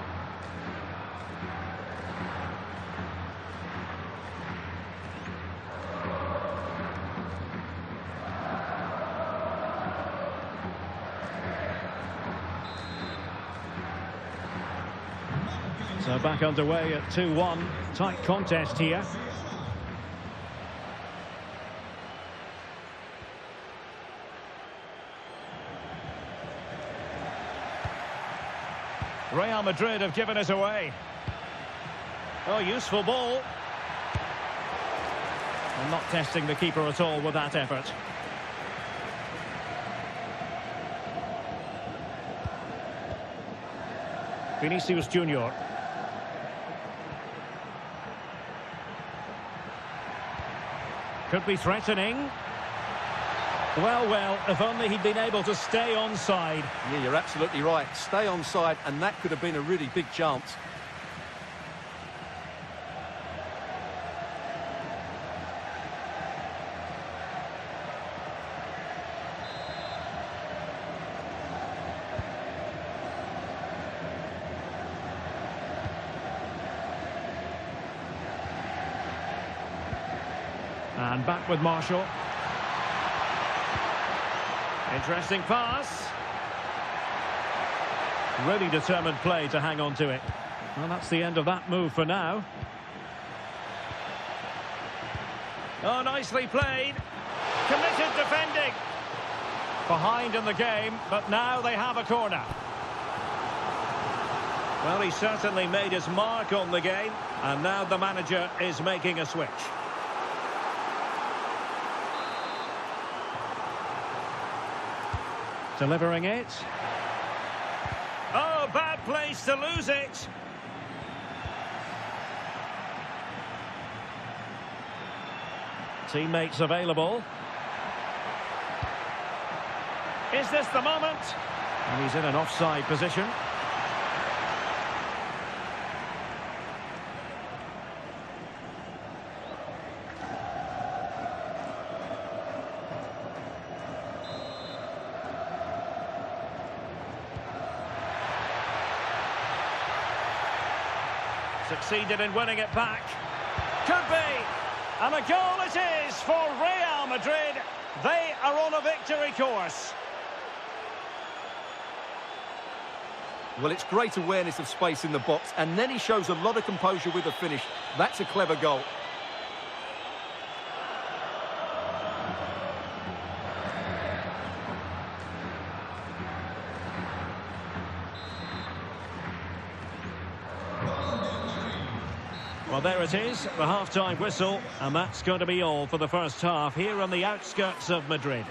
So back underway at 2-1. Tight contest here. Real Madrid have given us away. Oh, useful ball. And not testing the keeper at all with that effort. Vinicius Junior. Could be threatening. Well, if only he'd been able to stay onside. Yeah, you're absolutely right. Stay onside, and that could have been a really big chance. And back with Marshall. Interesting pass. Really determined play to hang on to it. Well, that's the end of that move for now. Oh, nicely played. Committed defending. Behind in the game, but now they have a corner. Well, he certainly made his mark on the game, and now the manager is making a switch. Delivering it. Oh, bad place to lose it. Teammates available. Is this the moment? And he's in an offside position. Succeeded in winning it back. Could be. And a goal it is for Real Madrid. They are on a victory course. Well, it's great awareness of space in the box, and then he shows a lot of composure with the finish. That's a clever goal. Well, there it is, the half-time whistle, and that's going to be all for the first half here on the outskirts of Madrid.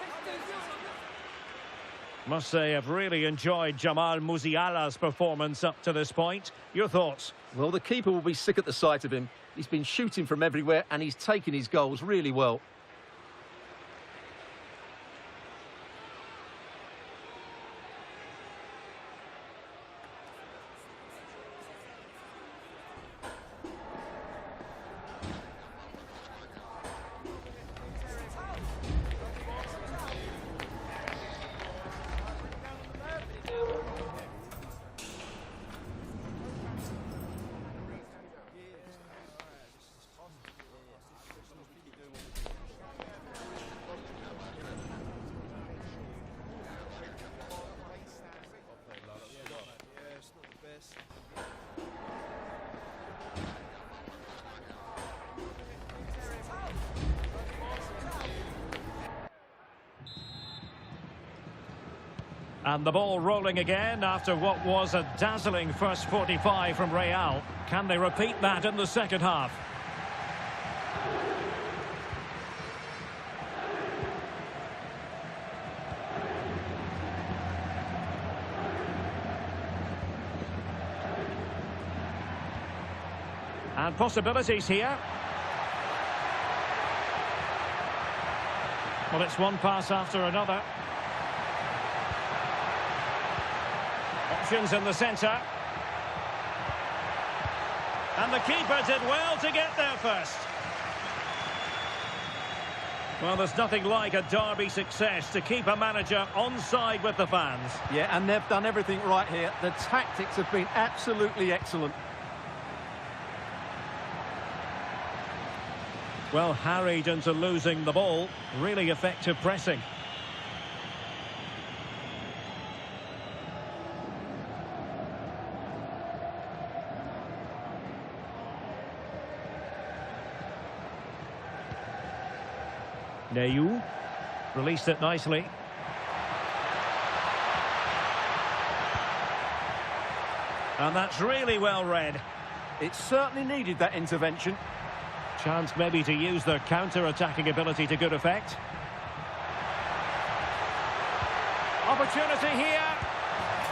Must say I've really enjoyed Jamal Musiala's performance up to this point. Your thoughts? Well, the keeper will be sick at the sight of him. He's been shooting from everywhere, and he's taken his goals really well. And the ball rolling again after what was a dazzling first 45 from Real. Can they repeat that in the second half? And possibilities here. Well, it's one pass after another. Options in the centre. And the keeper did well to get there first. Well, there's nothing like a derby success to keep a manager on side with the fans. Yeah, and they've done everything right here. The tactics have been absolutely excellent. Well, harried into losing the ball. Really effective pressing. Neyu released it nicely. And that's really well read. It certainly needed that intervention. Chance maybe to use their counter-attacking ability to good effect. Opportunity here.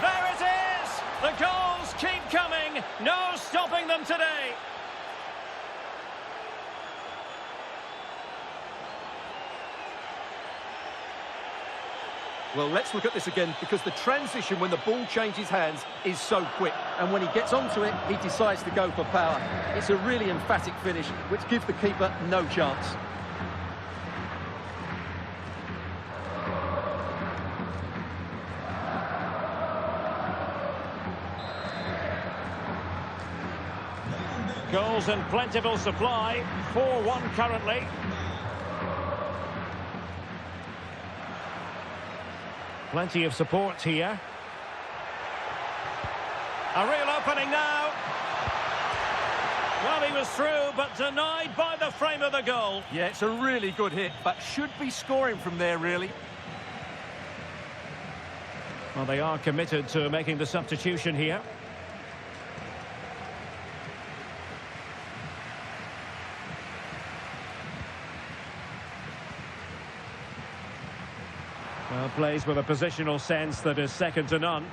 There it is! The goals keep coming. No stopping them today. Well, let's look at this again, because the transition when the ball changes hands is so quick. And when he gets onto it, he decides to go for power. It's a really emphatic finish, which gives the keeper no chance. Goals in plentiful supply. 4-1 currently. Plenty of support here. A real opening now. Well, he was through, but denied by the frame of the goal. Yeah, it's a really good hit, but should be scoring from there, really. Well, they are committed to making the substitution here. Well, plays with a positional sense that is second to none.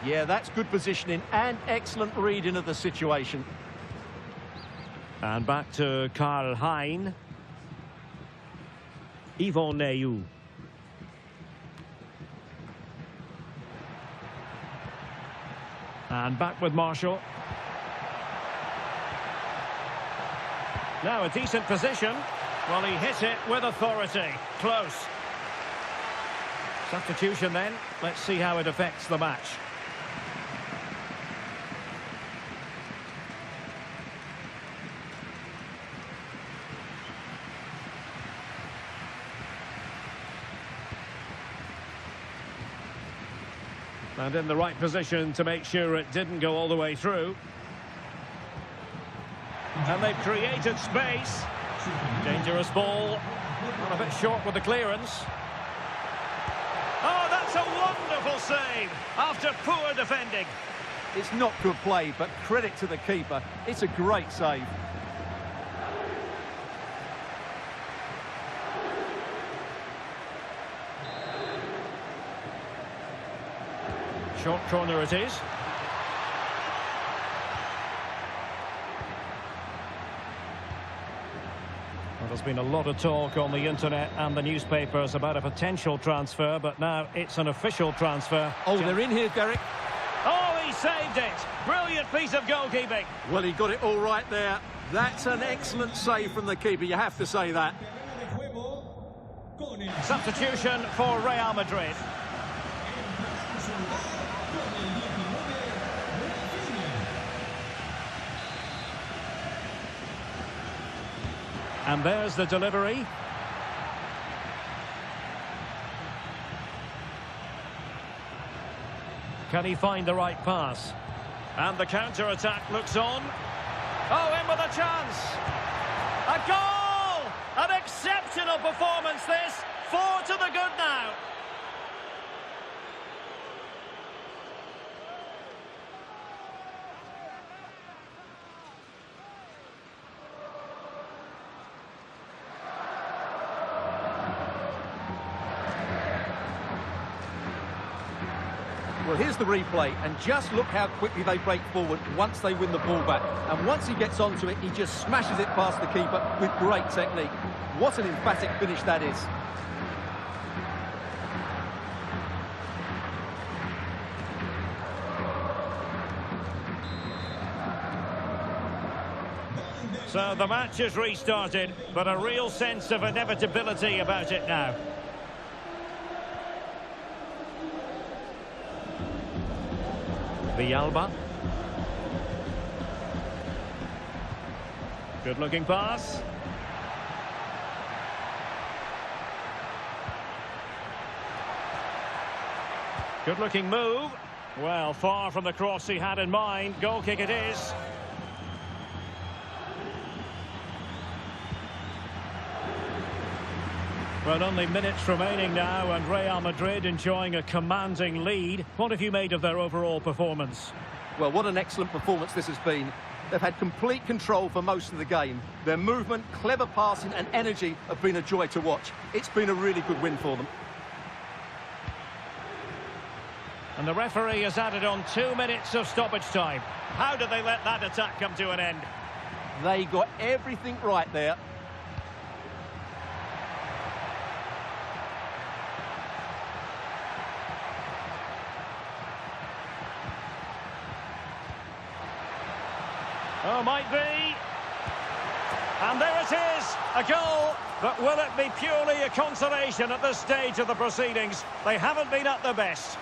Yeah, that's good positioning and excellent reading of the situation. And back to Karl Hein. Yvon Neyu. And back with Marshall. Now a decent position. Well, he hit it with authority. Close. Substitution then. Let's see how it affects the match. And in the right position to make sure it didn't go all the way through. And they've created space. Dangerous ball. Not a bit short with the clearance. Oh, that's a wonderful save after poor defending. It's not good play, but credit to the keeper. It's a great save. Short corner it is. Well, there's been a lot of talk on the internet and the newspapers about a potential transfer, but now it's an official transfer. Oh, they're in here, Derek. Oh, he saved it. Brilliant piece of goalkeeping. Well, he got it all right there. That's an excellent save from the keeper, you have to say that. Substitution for Real Madrid. And there's the delivery. Can he find the right pass? And the counter-attack looks on. Oh, in with a chance. A goal! An exceptional performance, this. 4 to the good now. Well, here's the replay, and just look how quickly they break forward once they win the ball back. And once he gets onto it, he just smashes it past the keeper with great technique. What an emphatic finish that is. So the match has restarted, but a real sense of inevitability about it now. Villalba. Good looking pass. Good looking move. Well, far from the cross he had in mind. Goal kick it is. Well, only minutes remaining now, and Real Madrid enjoying a commanding lead. What have you made of their overall performance? Well, what an excellent performance this has been. They've had complete control for most of the game. Their movement, clever passing and energy have been a joy to watch. It's been a really good win for them. And the referee has added on 2 minutes of stoppage time. How did they let that attack come to an end? They got everything right there. Oh, might be. And there it is, a goal. But will it be purely a consolation at this stage of the proceedings? They haven't been at their best.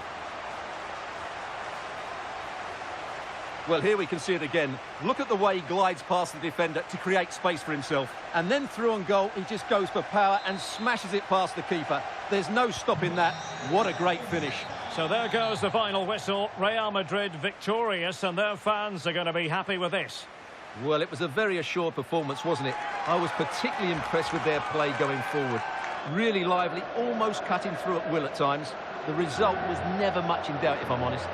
Well, here we can see it again. Look at the way he glides past the defender to create space for himself. And then through on goal, he just goes for power and smashes it past the keeper. There's no stopping that. What a great finish. So there goes the final whistle. Real Madrid victorious, and their fans are going to be happy with this. Well, it was a very assured performance, wasn't it? I was particularly impressed with their play going forward. Really lively, almost cutting through at will at times. The result was never much in doubt, if I'm honest.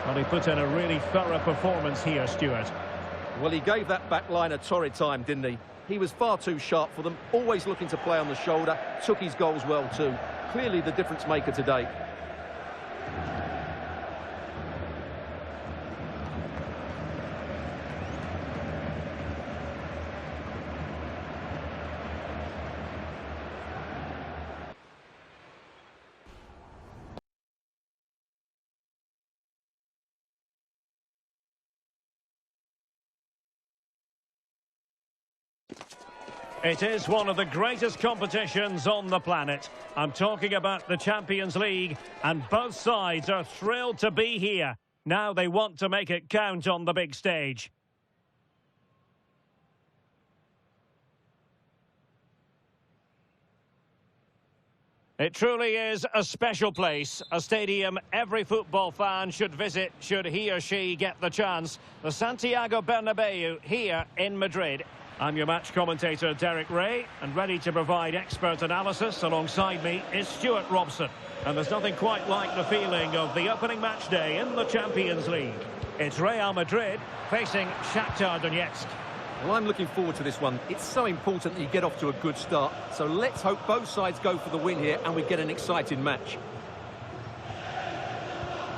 Well, he put in a really thorough performance here, Stuart. Well, he gave that back line a torrid time, didn't he? He was far too sharp for them, always looking to play on the shoulder, took his goals well too. Clearly the difference maker today. It is one of the greatest competitions on the planet. I'm talking about the Champions League, and both sides are thrilled to be here. Now they want to make it count on the big stage. It truly is a special place, a stadium every football fan should visit should he or she get the chance. The Santiago Bernabeu here in Madrid. I'm your match commentator, Derek Ray, and ready to provide expert analysis alongside me is Stuart Robson. And there's nothing quite like the feeling of the opening match day in the Champions League. It's Real Madrid facing Shakhtar Donetsk. Well, I'm looking forward to this one. It's so important that you get off to a good start. So let's hope both sides go for the win here and we get an exciting match.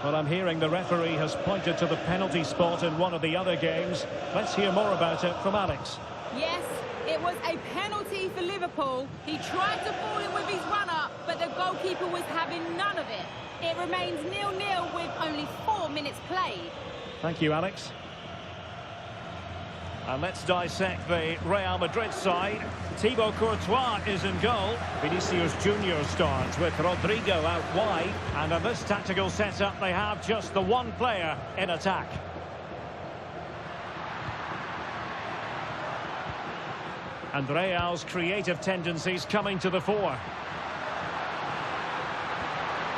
Well, I'm hearing the referee has pointed to the penalty spot in one of the other games. Let's hear more about it from Alex. Yes, it was a penalty for Liverpool. He tried to fall in with his run-up, but the goalkeeper was having none of it. It remains 0-0 with only 4 minutes played. Thank you, Alex. And let's dissect the Real Madrid side. Thibaut Courtois is in goal. Vinicius Junior starts with Rodrigo out wide. And in this tactical setup, they have just the one player in attack. And Real's creative tendencies coming to the fore.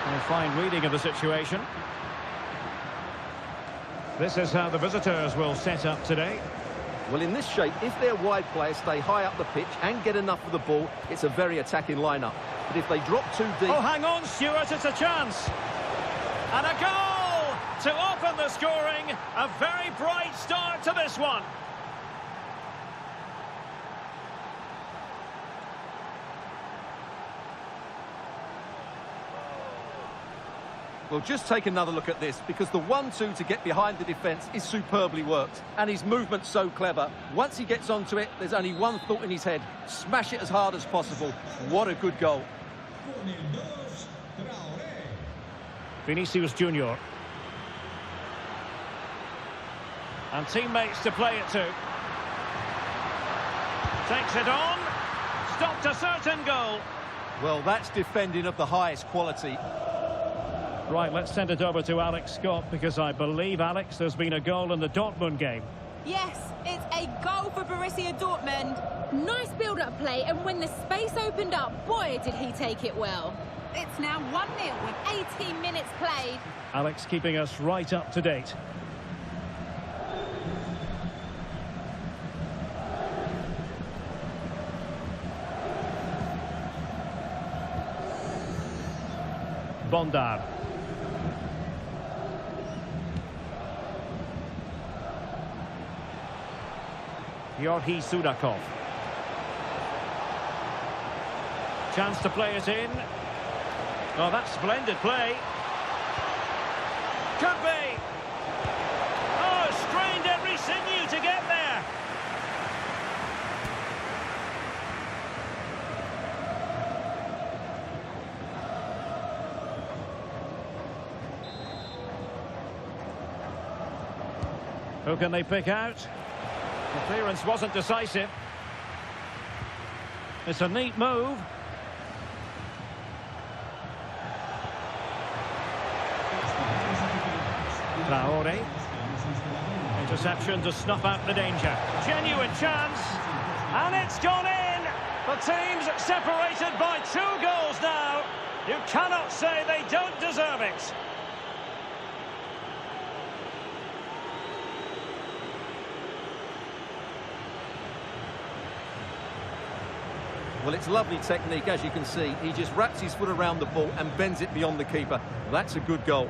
A fine reading of the situation. This is how the visitors will set up today. Well, in this shape, if their wide players stay high up the pitch and get enough of the ball, it's a very attacking lineup. But if they drop too deep... Oh, hang on, Stuart, it's a chance. And a goal to open the scoring. A very bright start to this one. Well, just take another look at this, because the 1-2 to get behind the defence is superbly worked. And his movement's so clever. Once he gets onto it, there's only one thought in his head. Smash it as hard as possible. What a good goal. Vinicius Junior. And teammates to play it to. Takes it on. Stopped a certain goal. Well, that's defending of the highest quality. Right, let's send it over to Alex Scott, because I believe, Alex, there's been a goal in the Dortmund game. Yes, it's a goal for Borussia Dortmund. Nice build-up play, and when the space opened up, boy, did he take it well. It's now 1-0 with 18 minutes played. Alex keeping us right up to date. Bondar. Yorhi Sudakov. Chance to play it in. Oh, that's splendid play. Could be. Oh, strained every sinew to get there. Who can they pick out? The clearance wasn't decisive. It's a neat move. Traore. Interception to snuff out the danger. Genuine chance. And it's gone in. The team's separated by 2 goals now. You cannot say they don't deserve it. Well, it's lovely technique, as you can see. He just wraps his foot around the ball and bends it beyond the keeper. That's a good goal.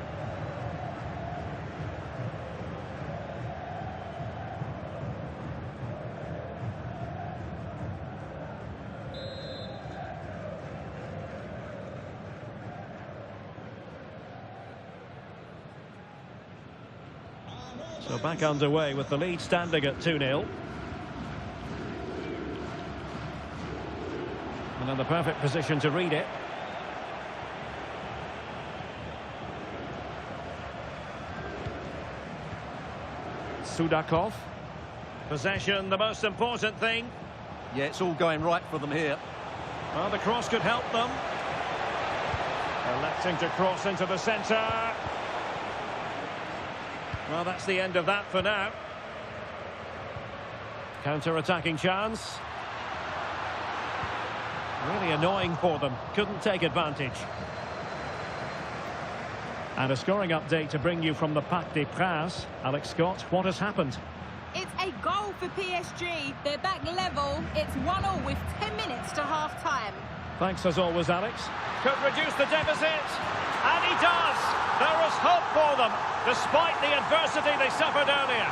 So back underway with the lead standing at 2-0. And in the perfect position to read it. Sudakov. Possession, the most important thing. Yeah, it's all going right for them here. Well, the cross could help them. Electing to cross into the centre. Well, that's the end of that for now. Counter-attacking chance. Really annoying for them. Couldn't take advantage. And a scoring update to bring you from the Parc des Princes. Alex Scott, what has happened? It's a goal for PSG. They're back level. It's 1-1 with 10 minutes to half-time. Thanks as always, Alex. Could reduce the deficit. And he does. There is hope for them, despite the adversity they suffered earlier.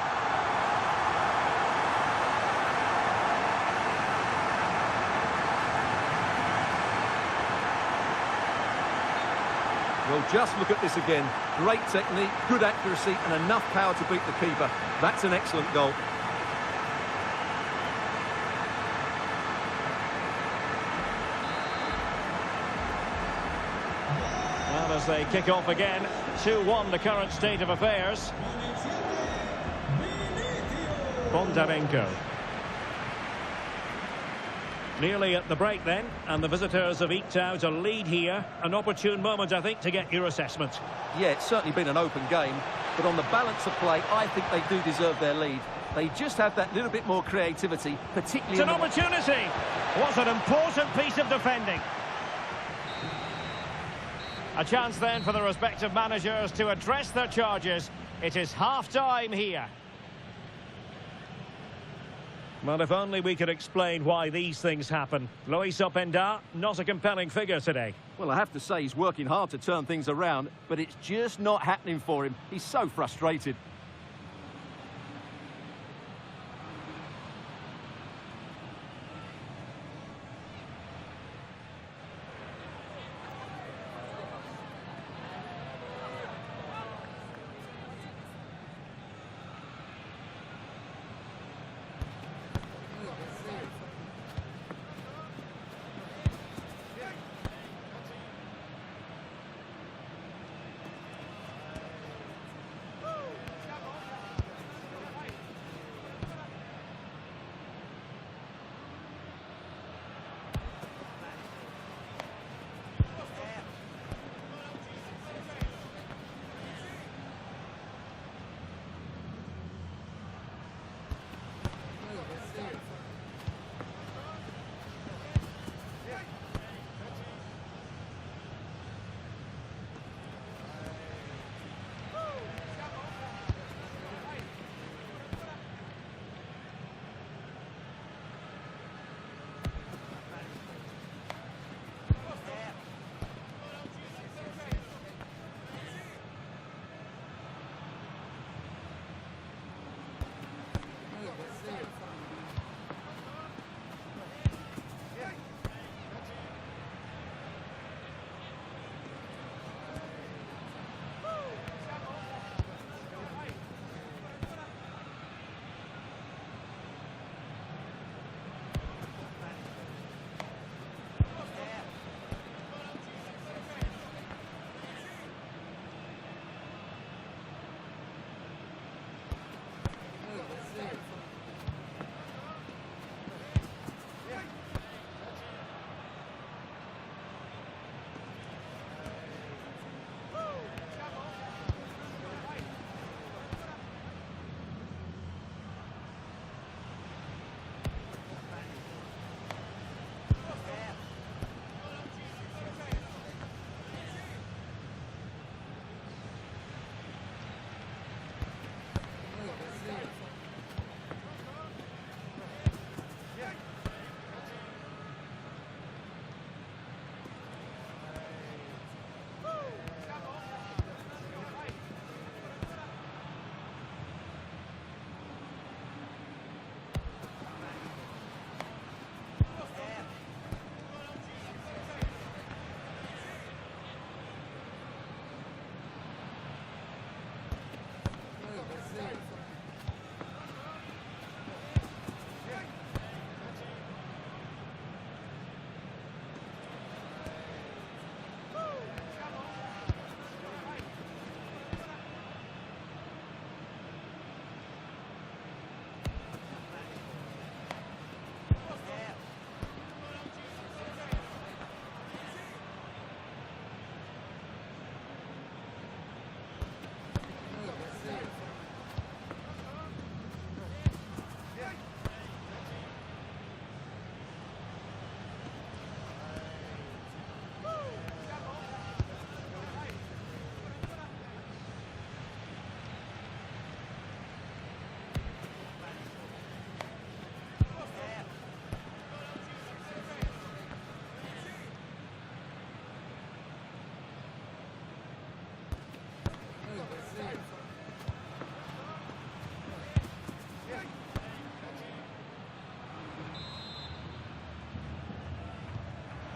Well, just look at this again. Great technique, good accuracy, and enough power to beat the keeper. That's an excellent goal. Well, as they kick off again, 2-1 the current state of affairs. Bondarenko. Nearly at the break then, and the visitors have eked out a lead here. An opportune moment, I think, to get your assessment. Yeah, it's certainly been an open game, but on the balance of play, I think they do deserve their lead. They just have that little bit more creativity, particularly... It's an opportunity! What an important piece of defending. A chance then for the respective managers to address their charges. It is half-time here. Well, if only we could explain why these things happen. Lois Openda, not a compelling figure today. Well, I have to say he's working hard to turn things around, but it's just not happening for him. He's so frustrated.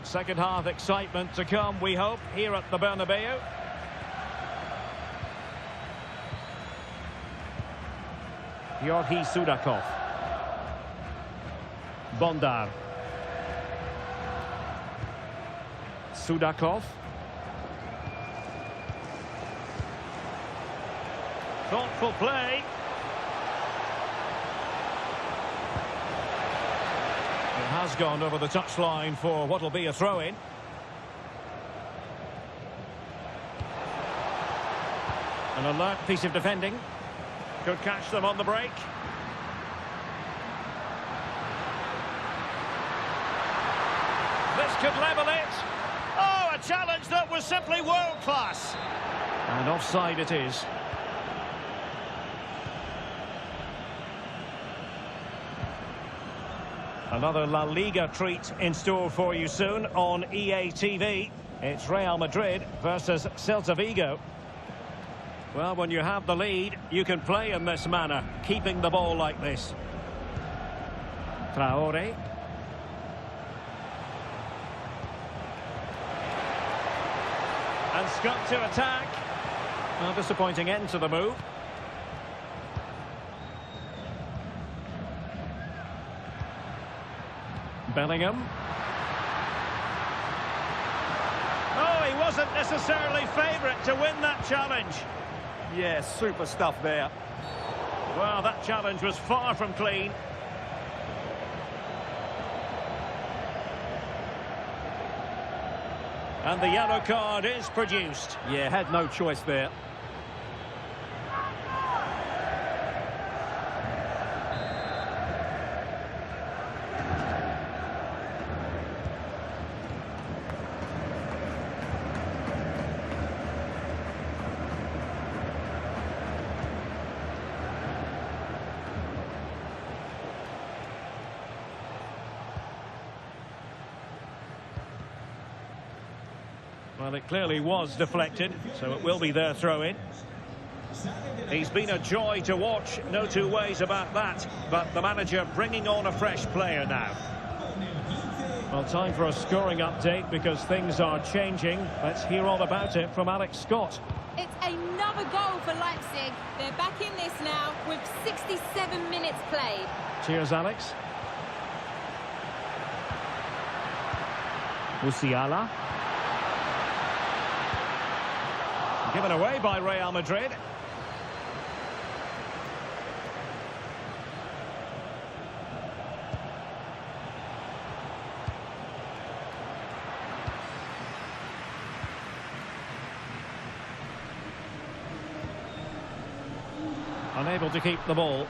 Second half excitement to come, we hope, here at the Bernabeu. Georgi Sudakov. Bondar. Sudakov. Thoughtful play. It has gone over the touchline for what will be a throw-in. An alert piece of defending. Could catch them on the break. This could level it. Oh, a challenge that was simply world-class. And offside it is. Another La Liga treat in store for you soon on EA TV. It's Real Madrid versus Celta Vigo. Well, when you have the lead, you can play in this manner, keeping the ball like this. Traore. And Scott to attack. A disappointing end to the move. Bellingham. Oh, he wasn't necessarily favourite to win that challenge. Yeah, super stuff there. Well, that challenge was far from clean. And the yellow card is produced. Yeah, had no choice there. Well, it clearly was deflected, so it will be their throw-in. He's been a joy to watch, no two ways about that. But the manager bringing on a fresh player now. Well, time for a scoring update because things are changing. Let's hear all about it from Alex Scott. It's another goal for Leipzig. They're back in this now with 67 minutes played. Cheers, Alex. Musiala. Given away by Real Madrid. Unable to keep the ball.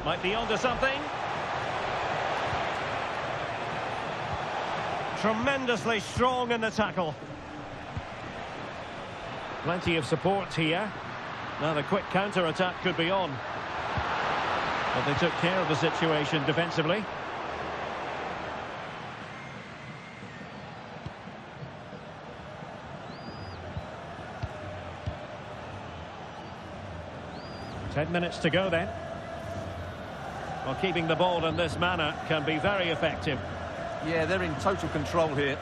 Might be onto something. Tremendously strong in the tackle. Plenty of support here. Now the quick counter-attack could be on. But they took care of the situation defensively. Ten minutes to go then. Well, keeping the ball in this manner can be very effective. Yeah, they're in total control here.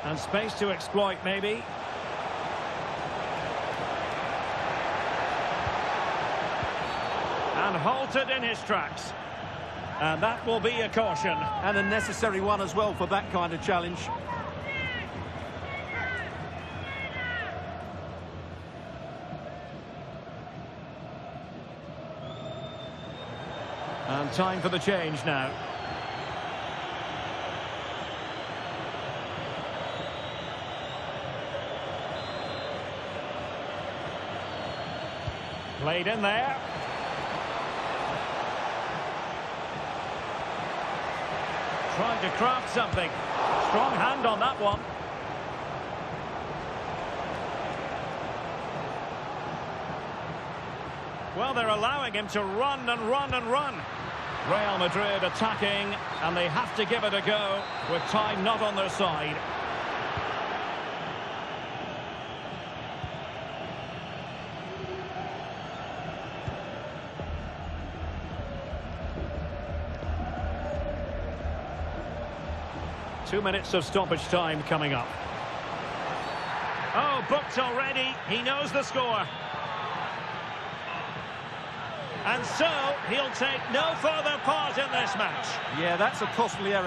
And space to exploit, maybe. And halted in his tracks. And that will be a caution. And a necessary one as well for that kind of challenge. And time for the change now. Played in there. Trying to craft something. Strong hand on that one. Well, they're allowing him to run and run and run. Real Madrid attacking, and they have to give it a go with time not on their side. 2 minutes of stoppage time coming up. Oh, booked already. He knows the score. And so, he'll take no further part in this match. Yeah, that's a costly error.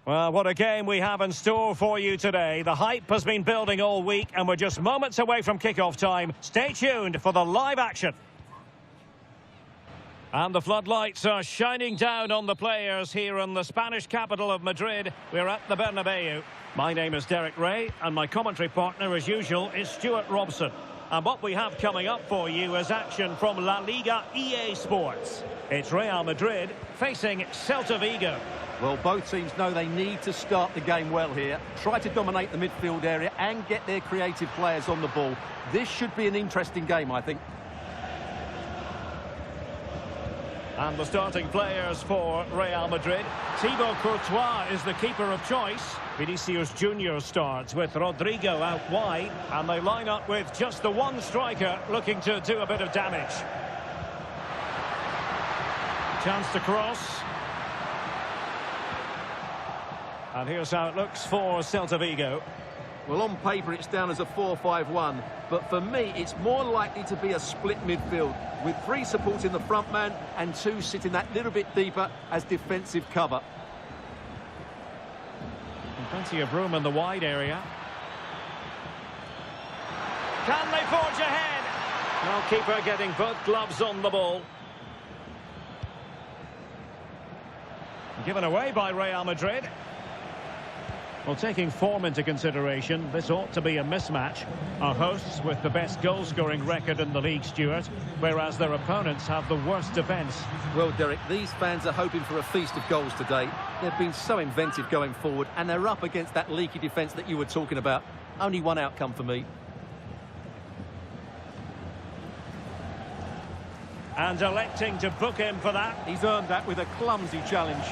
Well, what a game we have in store for you today. The hype has been building all week, and we're just moments away from kick-off time. Stay tuned for the live action. And the floodlights are shining down on the players here in the Spanish capital of Madrid. We're at the Bernabeu. My name is Derek Ray, and my commentary partner, as usual, is Stuart Robson. And what we have coming up for you is action from La Liga EA Sports. It's Real Madrid facing Celta Vigo. Well, both teams know they need to start the game well here. Try to dominate the midfield area and get their creative players on the ball. This should be an interesting game, I think. And the starting players for Real Madrid. Thibaut Courtois is the keeper of choice. Vinicius Junior starts with Rodrigo out wide. And they line up with just the one striker looking to do a bit of damage. Chance to cross. And here's how it looks for Celta Vigo. Well, on paper, it's down as a 4-5-1. But for me, it's more likely to be a split midfield, with 3 supporting the front man and 2 sitting that little bit deeper as defensive cover. And plenty of room in the wide area. Can they forge ahead? Well, keeper getting both gloves on the ball. Given away by Real Madrid. Well, taking form into consideration, this ought to be a mismatch. Our hosts with the best goal-scoring record in the league, Stuart, whereas their opponents have the worst defence. Well, Derek, these fans are hoping for a feast of goals today. They've been so inventive going forward, and they're up against that leaky defence that you were talking about. Only one outcome for me. And electing to book him for that. He's earned that with a clumsy challenge.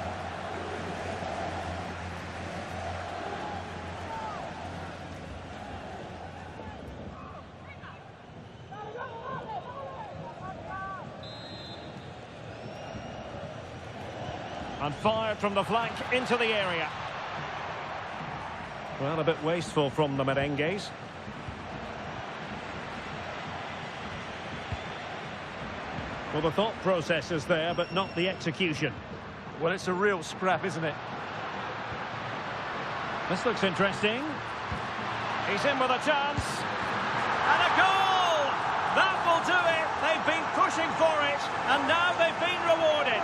And fired from the flank into the area. Well, a bit wasteful from the merengues. Well, the thought process is there, but not the execution. Well, it's a real scrap, isn't it? This looks interesting. He's in with a chance. And a goal! That will do it. They've been pushing for it, and now they've been rewarded.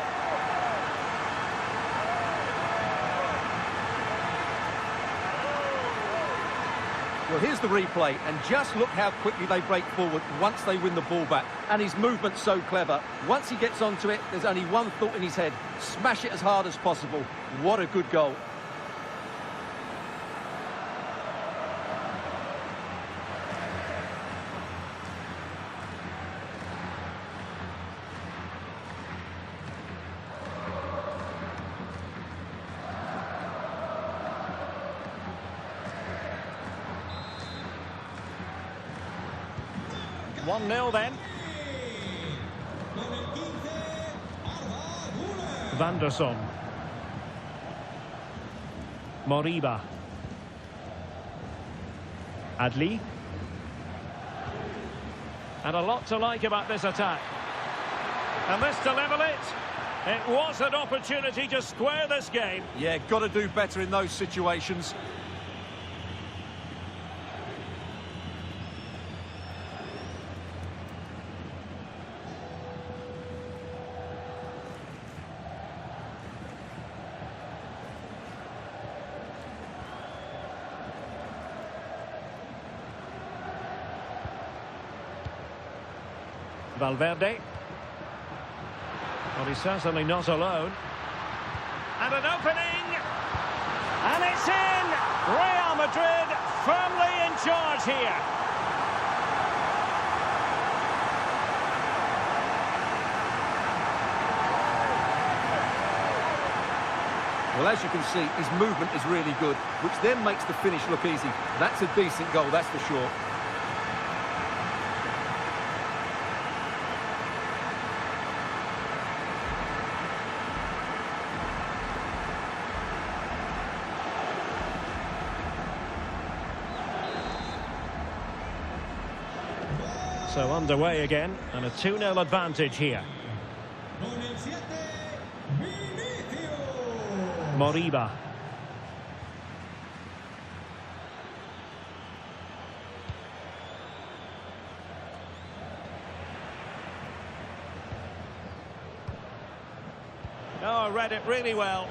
Well, here's the replay, and just look how quickly they break forward once they win the ball back. And his movement's so clever. Once he gets onto it, there's only one thought in his head. Smash it as hard as possible. What a good goal. One 1-0 then. Vanderson. Moriba. Adli. And a lot to like about this attack. And this to level it. It was an opportunity to square this game. Yeah, got to do better in those situations. Valverde. Well, he's certainly not alone. And an opening! And it's in! Real Madrid firmly in charge here. Well, as you can see, his movement is really good, which then makes the finish look easy. That's a decent goal, that's for sure. So underway again, and a 2-0 advantage here. Moriba. Oh, read it really well.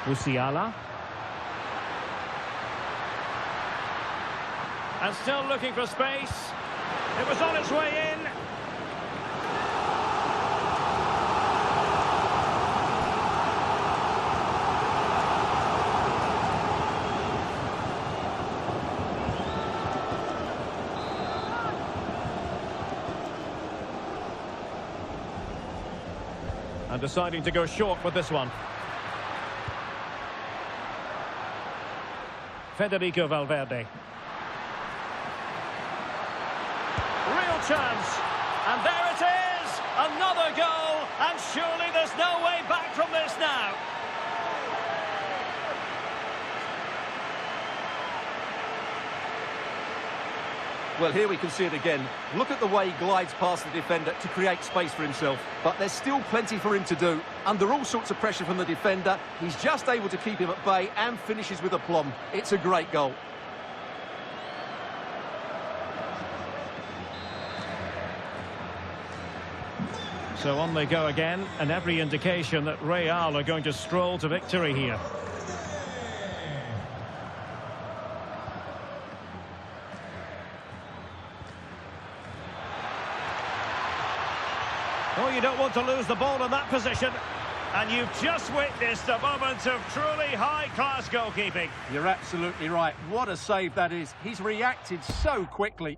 Musiala. And still looking for space. It was on its way in. And deciding to go short with this one. Federico Valverde. Real chance. And there it is! Another goal! And surely there's no way back from this now. Well, here we can see it again. Look at the way he glides past the defender to create space for himself. But there's still plenty for him to do. Under all sorts of pressure from the defender, he's just able to keep him at bay and finishes with aplomb. It's a great goal. So on they go again, and every indication that Real are going to stroll to victory here. Oh, you don't want to lose the ball in that position. And you've just witnessed a moment of truly high-class goalkeeping. You're absolutely right. What a save that is. He's reacted so quickly.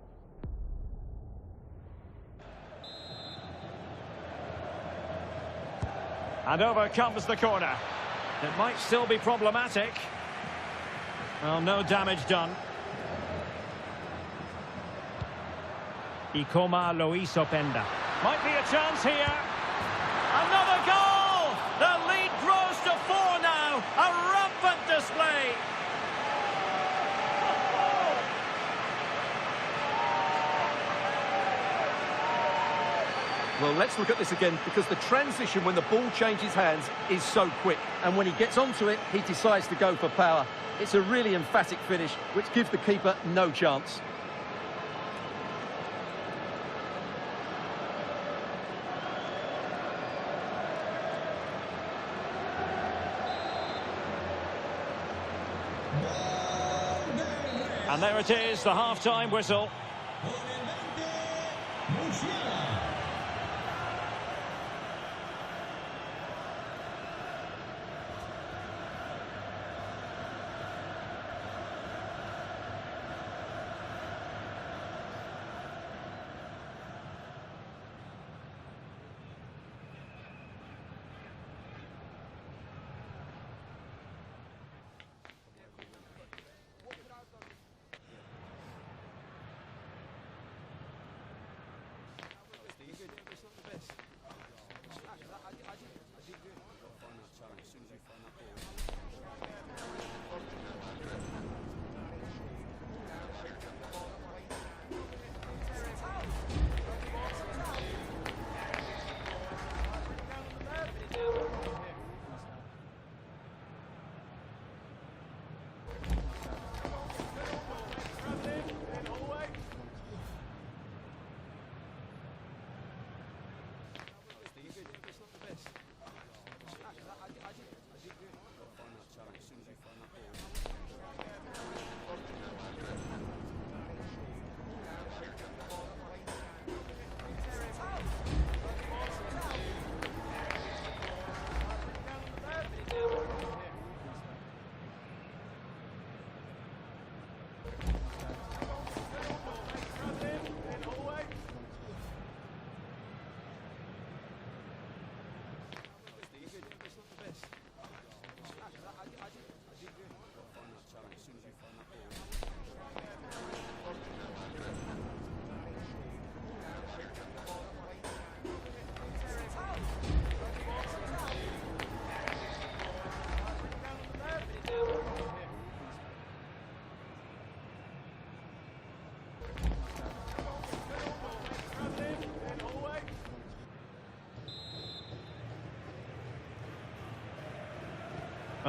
And over comes the corner. It might still be problematic. Well, no damage done. Ikoma Loiso Penda. Might be a chance here. Another goal! The lead grows to 4 now. A rampant display. Well, let's look at this again, because the transition when the ball changes hands is so quick. And when he gets onto it, he decides to go for power. It's a really emphatic finish, which gives the keeper no chance. And there it is, the half-time whistle.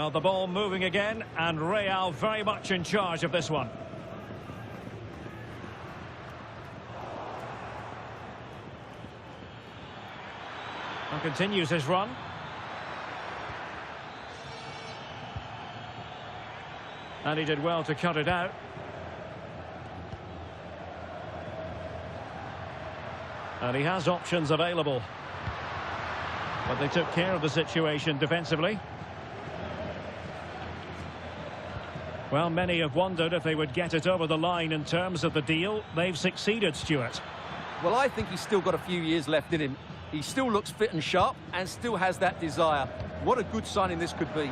Well, the ball moving again, and Real very much in charge of this one. And continues his run. And he did well to cut it out. And he has options available. But they took care of the situation defensively. Well, many have wondered if they would get it over the line in terms of the deal. They've succeeded, Stuart. Well, I think he's still got a few years left in him. He still looks fit and sharp and still has that desire. What a good signing this could be.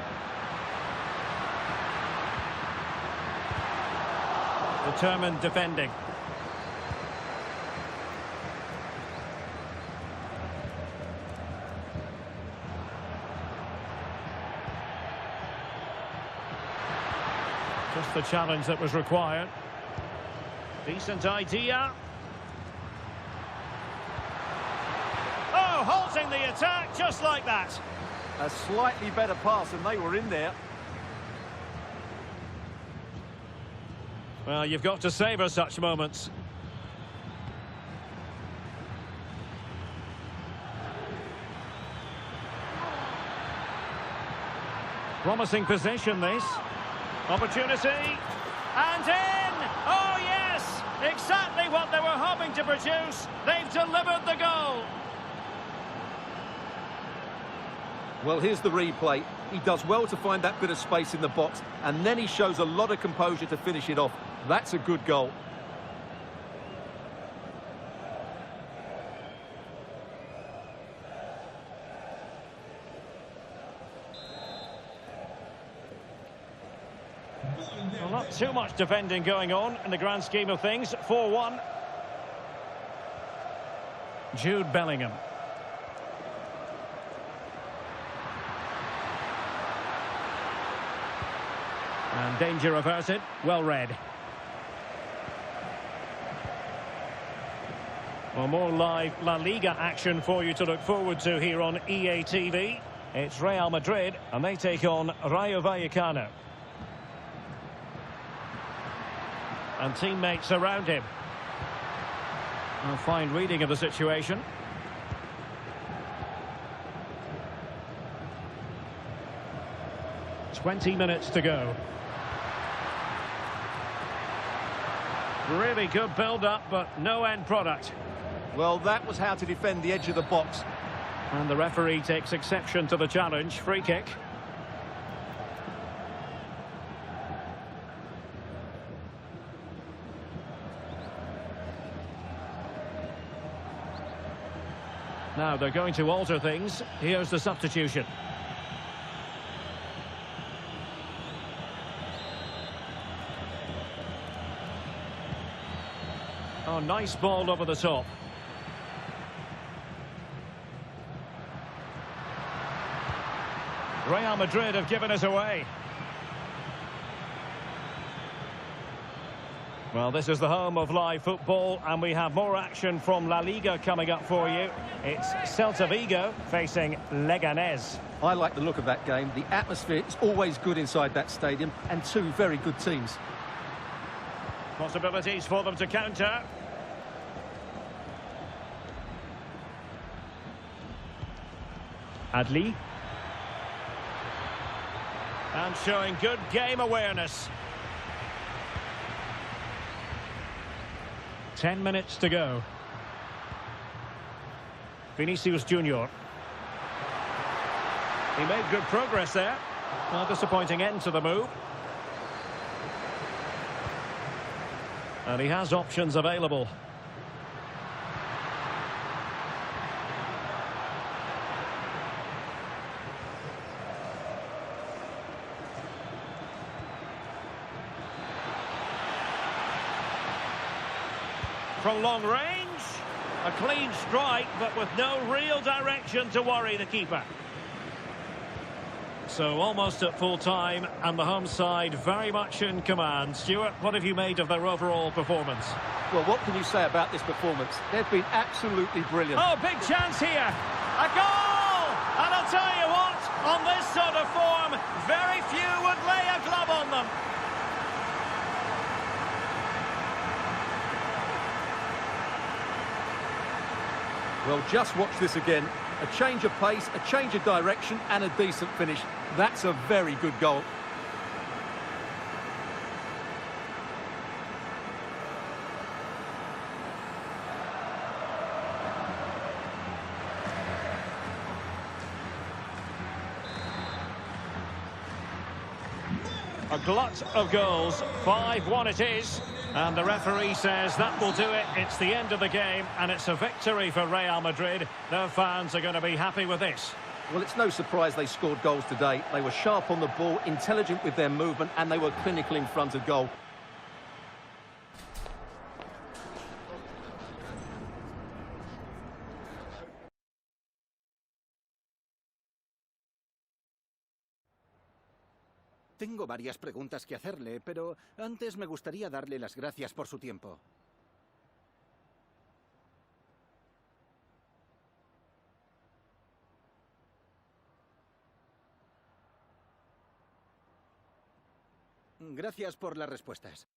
Determined defending. Just the challenge that was required. Decent idea. Oh, halting the attack just like that. A slightly better pass and they were in there. Well, you've got to savour such moments. Promising position, this. Opportunity. And in! Oh, yes! Exactly what they were hoping to produce. They've delivered the goal. Well, here's the replay. He does well to find that bit of space in the box, and then he shows a lot of composure to finish it off. That's a good goal. Well, not too much defending going on in the grand scheme of things. 4-1. Jude Bellingham. And danger averted. Well read. Well, more live La Liga action for you to look forward to here on EA TV. It's Real Madrid, and they take on Rayo Vallecano. And teammates around him. A fine reading of the situation. "20 minutes to go. Really good build-up, but no end product. Well, that was how to defend the edge of the box. And the referee takes exception to the challenge. Free kick. Now they're going to alter things. Here's the substitution. Oh, nice ball over the top. Real Madrid have given us away. Well, this is the home of live football, and we have more action from La Liga coming up for you. It's Celta Vigo facing Leganés. I like the look of that game. The atmosphere is always good inside that stadium, and two very good teams. Possibilities for them to counter. Adli. And showing good game awareness. 10 minutes to go. Vinicius Junior. He made good progress there. A disappointing end to the move. And he has options available. From long range, a clean strike, but with no real direction to worry the keeper. So almost at full time, and the home side very much in command. Stuart, what have you made of their overall performance? Well, what can you say about this performance? They've been absolutely brilliant. Oh, big chance here. A goal! And I'll tell you what, on this sort of form, Very few would lay a glove on them. Well, just watch this again. A change of pace, a change of direction, and a decent finish. That's a very good goal. A glut of goals, 5-1 it is, and the referee says that will do it. It's the end of the game, and it's a victory for Real Madrid. Their fans are going to be happy with this. Well, it's no surprise they scored goals today. They were sharp on the ball, intelligent with their movement, and they were clinical in front of goal. Tengo varias preguntas que hacerle, pero antes me gustaría darle las gracias por su tiempo. Gracias por las respuestas.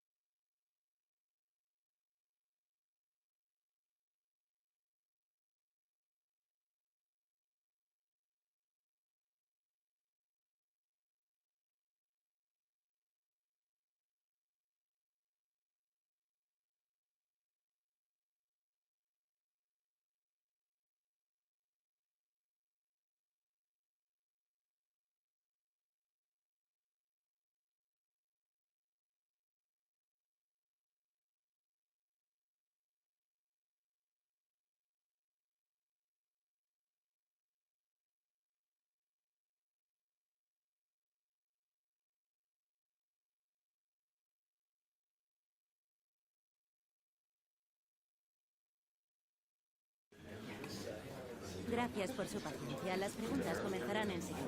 Gracias por su paciencia. Las preguntas comenzarán enseguida.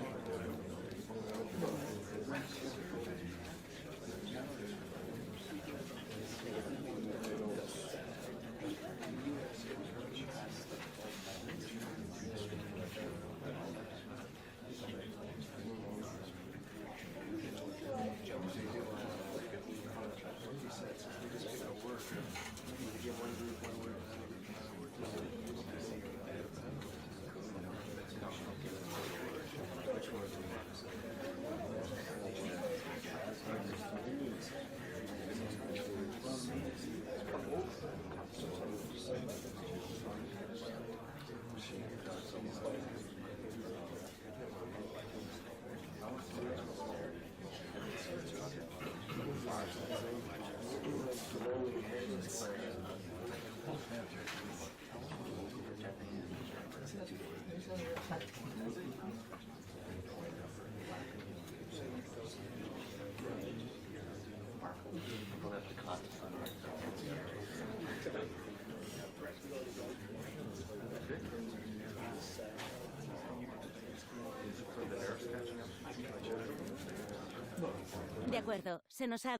De acuerdo, se nos ha...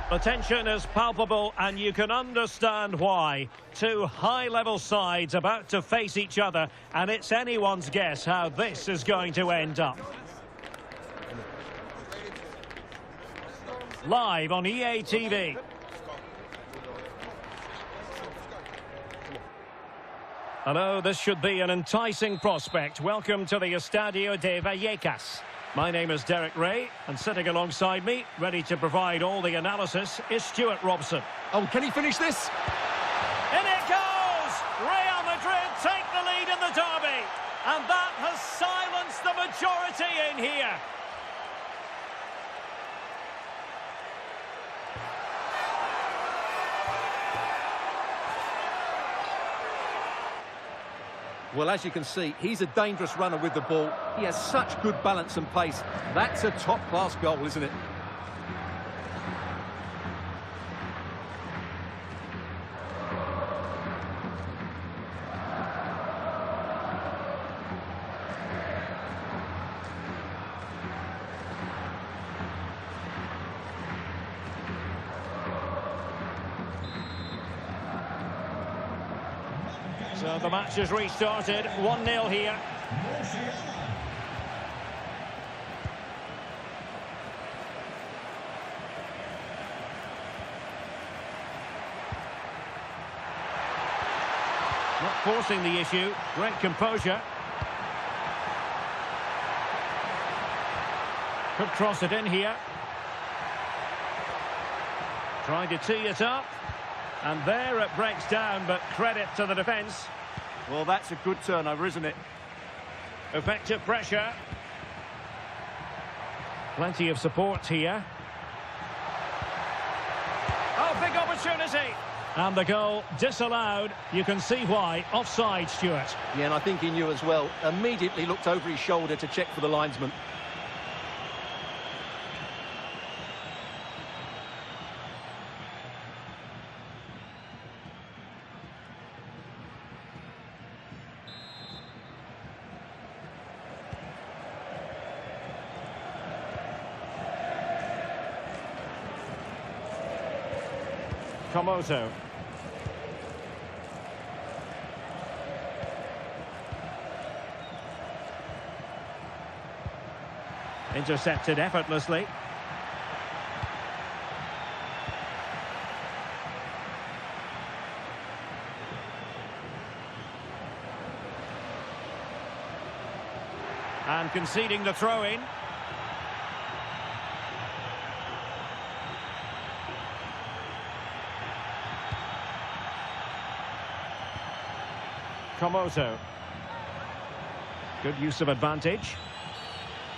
The tension is palpable, and you can understand why. Two high-level sides about to face each other, and it's anyone's guess how this is going to end up. Live on EA TV. Hello, this should be an enticing prospect. Welcome to the Estadio de Vallecas. My name is Derek Ray, and sitting alongside me, ready to provide all the analysis, is Stuart Robson. Oh, can he finish this? In it goes! Real Madrid take the lead in the derby, and that has silenced the majority in here. Well, as you can see, he's a dangerous runner with the ball. He has such good balance and pace. That's a top-class goal, isn't it? So the match has restarted, 1-0 here. Not forcing the issue, great composure. Could cross it in here. Trying to tee it up. And there it breaks down, but credit to the defence. Well, that's a good turnover, isn't it? Effective pressure. Plenty of support here. Oh, big opportunity. And the goal disallowed. You can see why. Offside, Stuart. Yeah, and I think he knew as well. Immediately looked over his shoulder to check for the linesman. Komoto. Intercepted effortlessly. And conceding the throw-in. Komoto. Good use of advantage.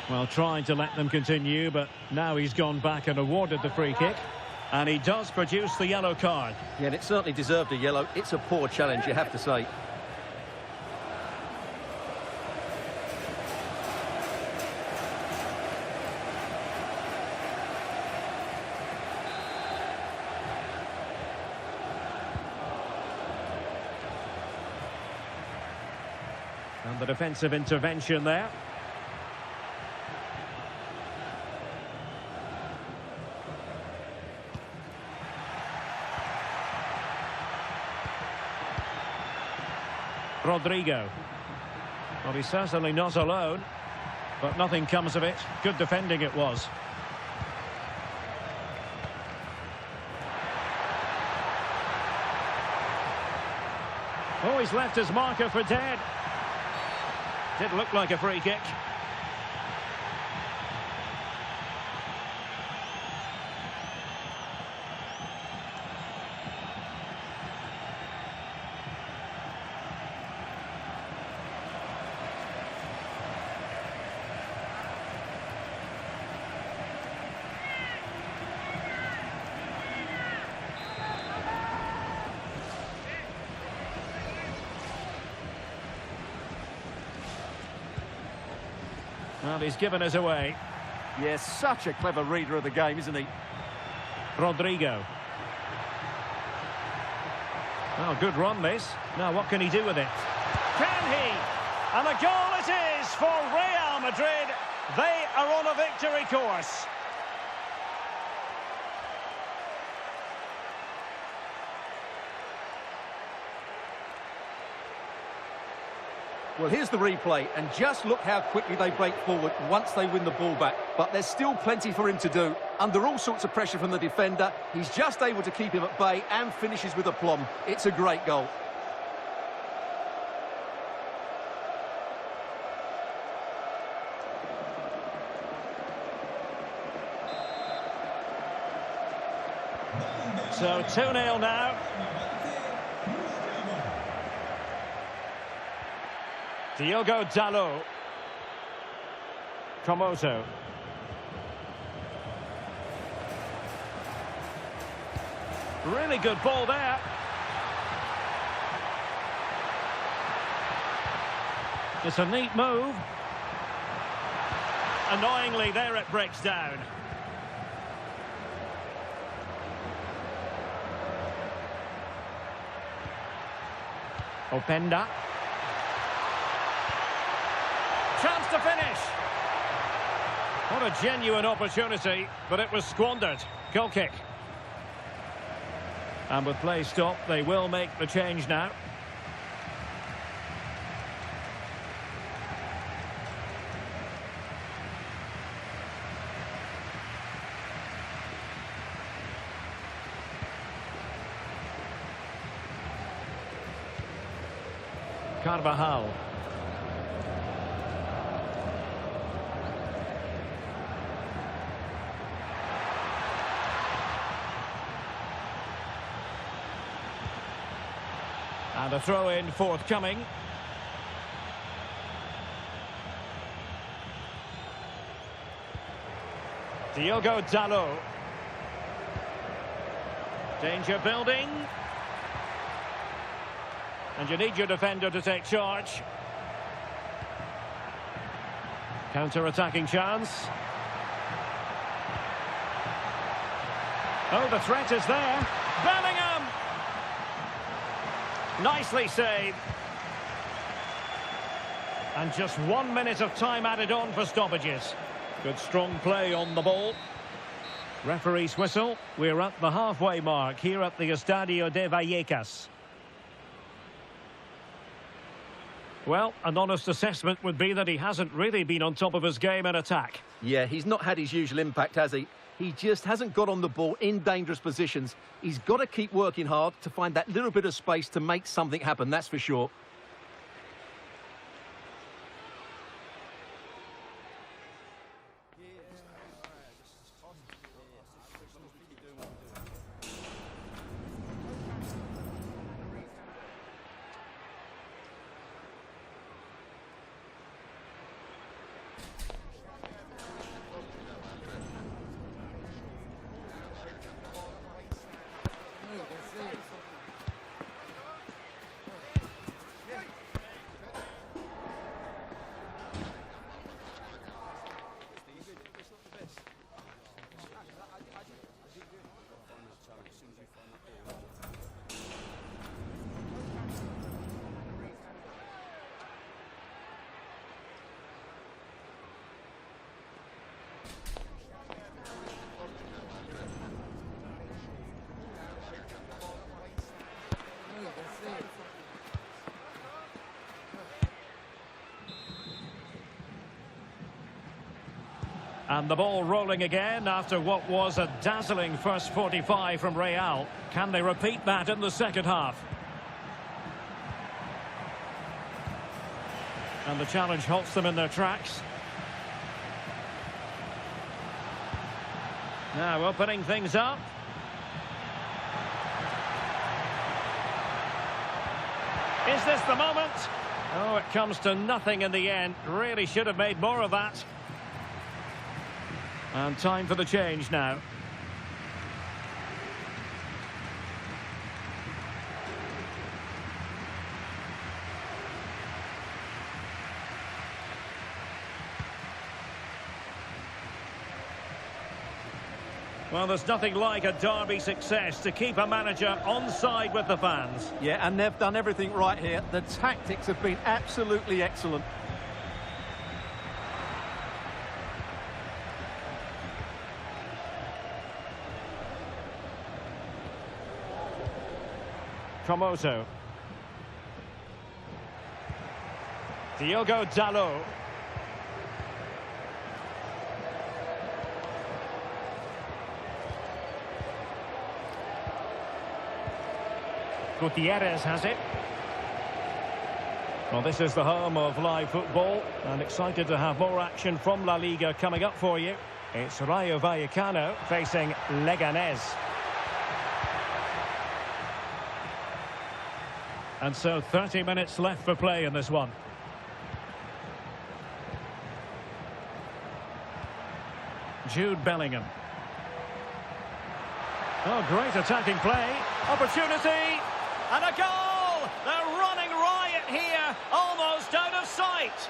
Well, trying to let them continue, but now he's gone back and awarded the free kick. And he does produce the yellow card. Yeah, and it certainly deserved a yellow. It's a poor challenge, you have to say. And the defensive intervention there. Rodrigo. Well, he's certainly not alone, but nothing comes of it. Good defending it was. Oh, he's left his marker for dead. Did look like a free kick. Well, he's given us away. Yes, such a clever reader of the game, isn't he? Rodrigo. Well, good run this. Now, what can he do with it? Can he? And a goal it is for Real Madrid. They are on a victory course. Well, here's the replay, and just look how quickly they break forward once they win the ball back. But there's still plenty for him to do. Under all sorts of pressure from the defender, he's just able to keep him at bay and finishes with aplomb. It's a great goal. So 2-0 now. Diogo Dalot. Promoto. Really good ball there. It's a neat move. Annoyingly, there it breaks down. Openda. Chance to finish. What a genuine opportunity, but it was squandered. Goal kick. And with play stopped, they will make the change now. Carvajal. And a throw-in forthcoming. Diogo Dalot. Danger building. And you need your defender to take charge. Counter-attacking chance. Oh, the threat is there. Bellingham! Nicely saved. And just 1 minute of time added on for stoppages. Good strong play on the ball. Referee's whistle. We're at the halfway mark here at the Estadio de Vallecas. Well, an honest assessment would be that he hasn't really been on top of his game in attack. Yeah, he's not had his usual impact, has he? He just hasn't got on the ball in dangerous positions. He's got to keep working hard to find that little bit of space to make something happen, that's for sure. And the ball rolling again after what was a dazzling first 45 from Real. Can they repeat that in the second half? And the challenge halts them in their tracks. Now opening things up. Is this the moment? Oh, it comes to nothing in the end. Really should have made more of that. And time for the change now. Well, there's nothing like a derby success to keep a manager on side with the fans. Yeah, and they've done everything right here. The tactics have been absolutely excellent. Promoto. Diogo Dalot. Gutierrez has it. Well, this is the home of live football, and excited to have more action from La Liga coming up for you. It's Rayo Vallecano facing Leganés. And so 30 minutes left for play in this one. Jude Bellingham. Oh, great attacking play. Opportunity. And a goal! They're running riot here, almost out of sight.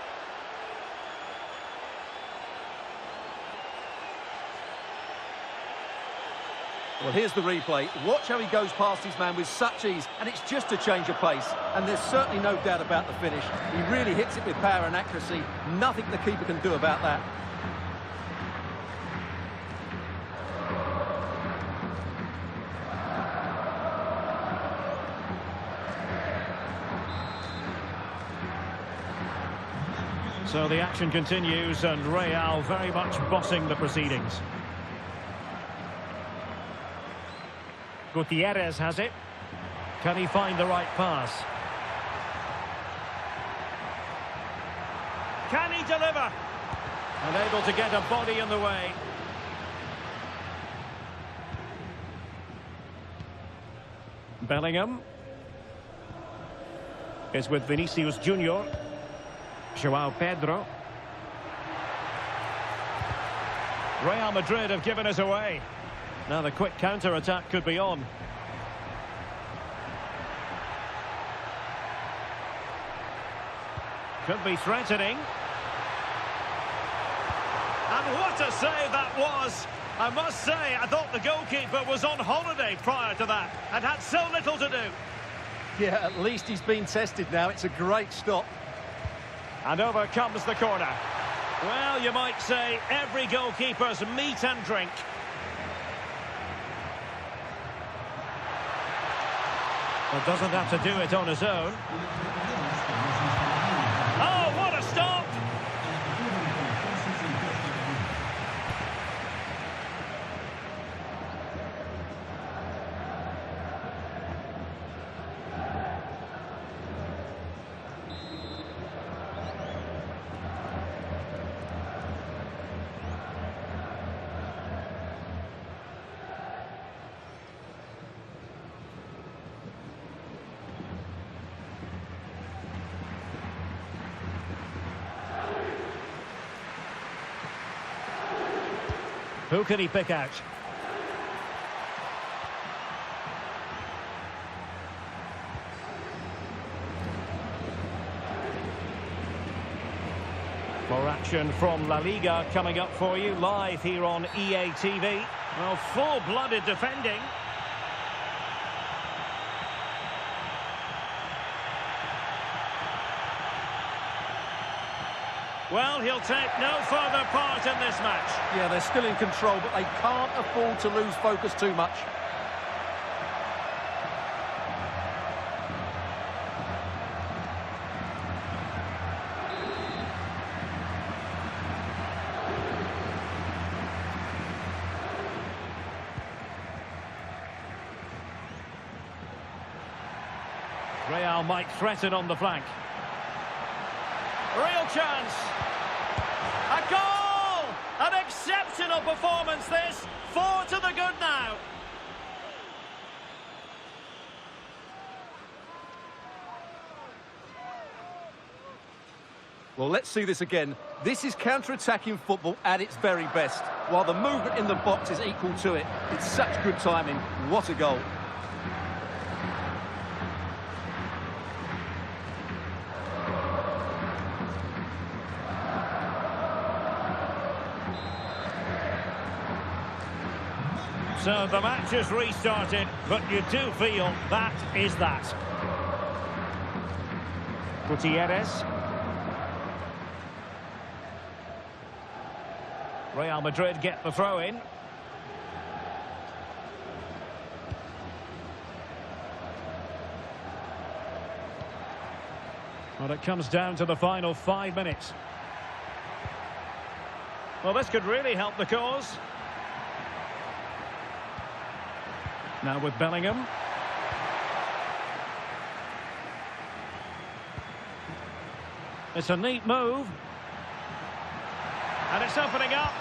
Well, here's the replay. Watch how he goes past his man with such ease, and it's just a change of pace. And there's certainly no doubt about the finish. He really hits it with power and accuracy. Nothing the keeper can do about that. So the action continues, and Real very much bossing the proceedings. Gutierrez has it. Can he find the right pass? Can he deliver? And able to get a body in the way. Bellingham is with Vinicius Junior. João Pedro. Real Madrid have given us away. Now the quick counter-attack could be on. Could be threatening. And what a save that was! I must say, I thought the goalkeeper was on holiday prior to that and had so little to do. Yeah, at least he's been tested now. It's a great stop. And over comes the corner. Well, you might say every goalkeeper's meat and drink. Well, doesn't have to do it on his own. Oh, what a stop! Who can he pick out? More action from La Liga coming up for you live here on EA TV. Well, full-blooded defending. Well, he'll take no further part in this match. Yeah, they're still in control, but they can't afford to lose focus too much. Real might threaten on the flank. Real chance. A goal! An exceptional performance this. 4 to the good now. Well, let's see this again. This is counter-attacking football at its very best. While the movement in the box is equal to it. It's such good timing. What a goal. So the match is restarted, but you do feel that is that. Gutierrez. Real Madrid get the throw in. Well, it comes down to the final 5 minutes. Well, this could really help the cause. Now with Bellingham. It's a neat move. And it's opening up.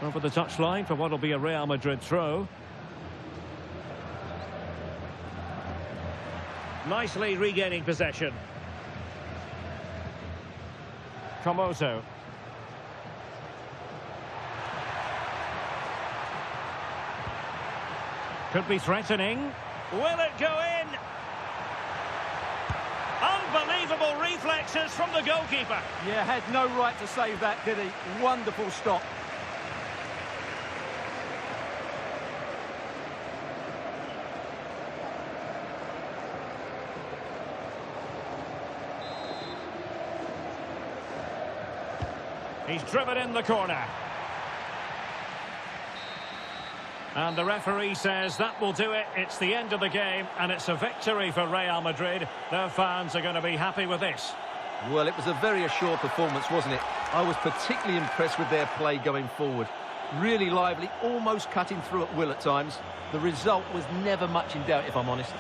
Over the touchline for what will be a Real Madrid throw. Nicely regaining possession. Comoso. Could be threatening. Will it go in? Unbelievable reflexes from the goalkeeper. Yeah, had no right to save that, did he? Wonderful stop. He's driven in the corner. And the referee says that will do it. It's the end of the game, and it's a victory for Real Madrid. Their fans are going to be happy with this. Well, it was a very assured performance, wasn't it? I was particularly impressed with their play going forward. Really lively, almost cutting through at will at times. The result was never much in doubt, if I'm honest.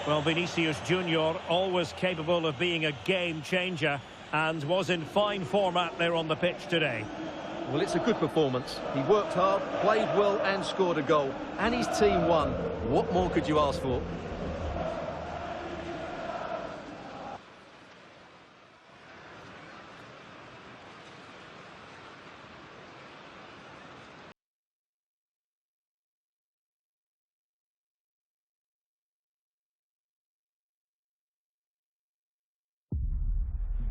Well, Vinicius Junior, always capable of being a game changer, and was in fine form out there on the pitch today. Well, it's a good performance. He worked hard, played well and scored a goal. And his team won. What more could you ask for?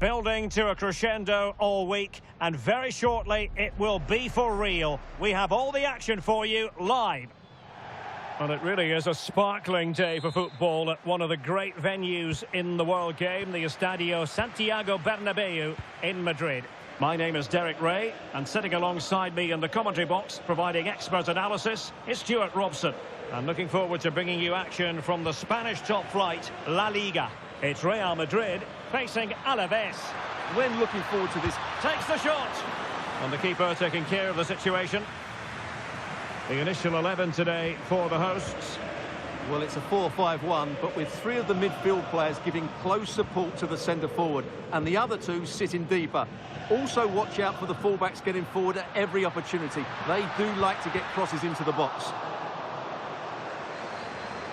Building to a crescendo all week, and very shortly it will be for real. We have all the action for you live. Well, it really is a sparkling day for football at one of the great venues in the world game, the Estadio Santiago Bernabeu in Madrid. My name is Derek Ray, and sitting alongside me in the commentary box, providing expert analysis, is Stuart Robson. And looking forward to bringing you action from the Spanish top flight, La Liga. It's Real Madrid facing Alaves. When looking forward to this, Takes the shot. And the keeper taking care of the situation. The initial 11 today for the hosts. well, it's a 4-5-1, but with three of the midfield players giving close support to the centre forward, and the other two sitting deeper. Also watch out for the fullbacks getting forward at every opportunity. They do like to get crosses into the box.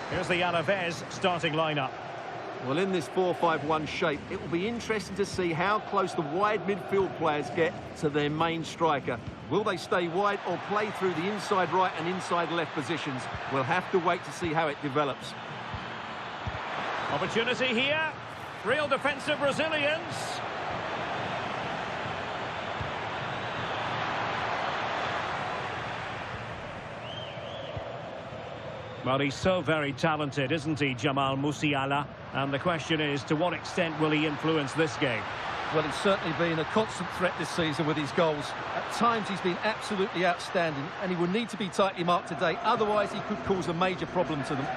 Here's the Alaves starting lineup. Well, in this 4-5-1 shape, it will be interesting to see how close the wide midfield players get to their main striker. Will they stay wide or play through the inside right and inside left positions? We'll have to wait to see how it develops. Opportunity here. Real defensive Brazilians. Well, he's so very talented, isn't he, Jamal Musiala? And the question is, to what extent will he influence this game? Well, he's certainly been a constant threat this season with his goals. At times, he's been absolutely outstanding, and he will need to be tightly marked today. Otherwise, he could cause a major problem to them.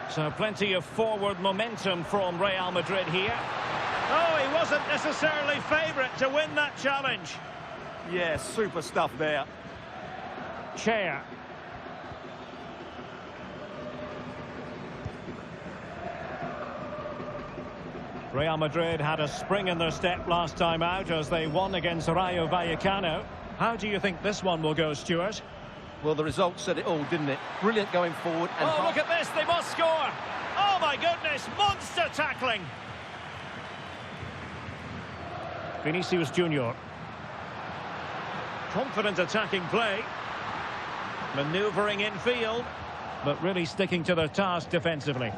So plenty of forward momentum from Real Madrid here. Oh, he wasn't necessarily favourite to win that challenge. Yeah, super stuff there. Chair. Real Madrid had a spring in their step last time out as they won against Rayo Vallecano. How do you think this one will go, Stuart? Well, the result said it all, didn't it? Brilliant going forward. And oh, look at this, they must score! Oh, my goodness, monster tackling! Vinicius Junior. Confident attacking play. Manoeuvring in field, but really sticking to their task defensively.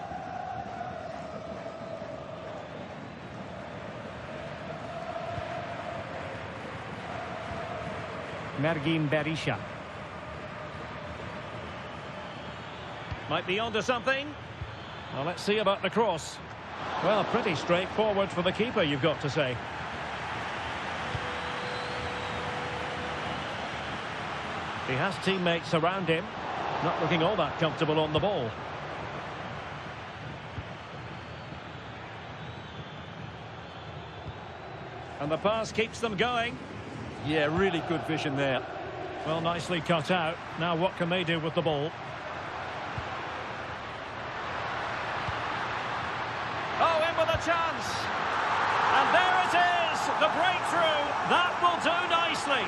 Mergin Berisha. Might be onto something. Well, let's see about the cross. Well, pretty straightforward for the keeper, you've got to say. He has teammates around him. Not looking all that comfortable on the ball. And the pass keeps them going. Yeah, really good vision there. Well, nicely cut out. Now what can they do with the ball? Oh, in with a chance. And there it is, the breakthrough. That will do nicely.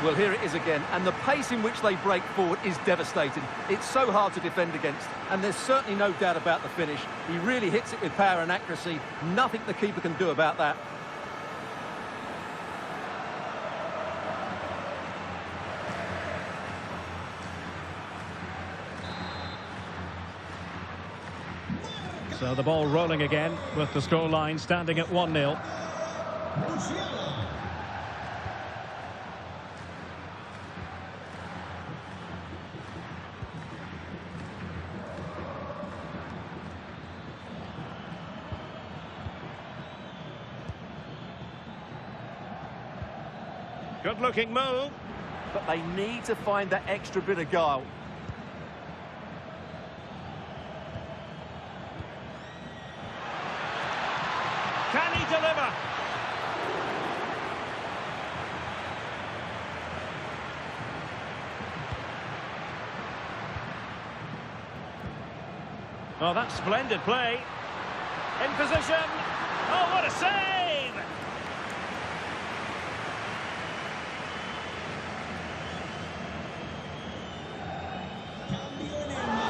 Well, here it is again, and the pace in which they break forward is devastating. It's so hard to defend against, and there's certainly no doubt about the finish. He really hits it with power and accuracy. Nothing the keeper can do about that. So the ball rolling again with the scoreline standing at 1-0. Good-looking move. But they need to find that extra bit of guile. Can he deliver? Oh, that's splendid play. In position. Oh, what a save!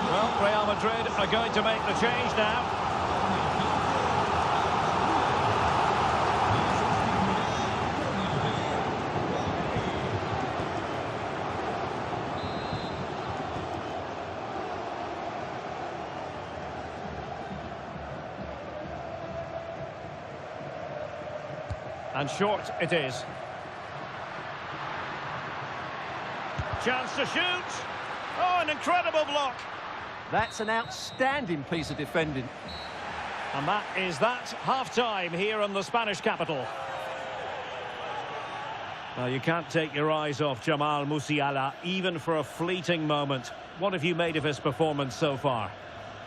Well, Real Madrid are going to make the change now. And short it is. Chance to shoot. Oh, an incredible block. That's an outstanding piece of defending. And that is that. Half-time here in the Spanish capital. Now, you can't take your eyes off Jamal Musiala, even for a fleeting moment. What have you made of his performance so far?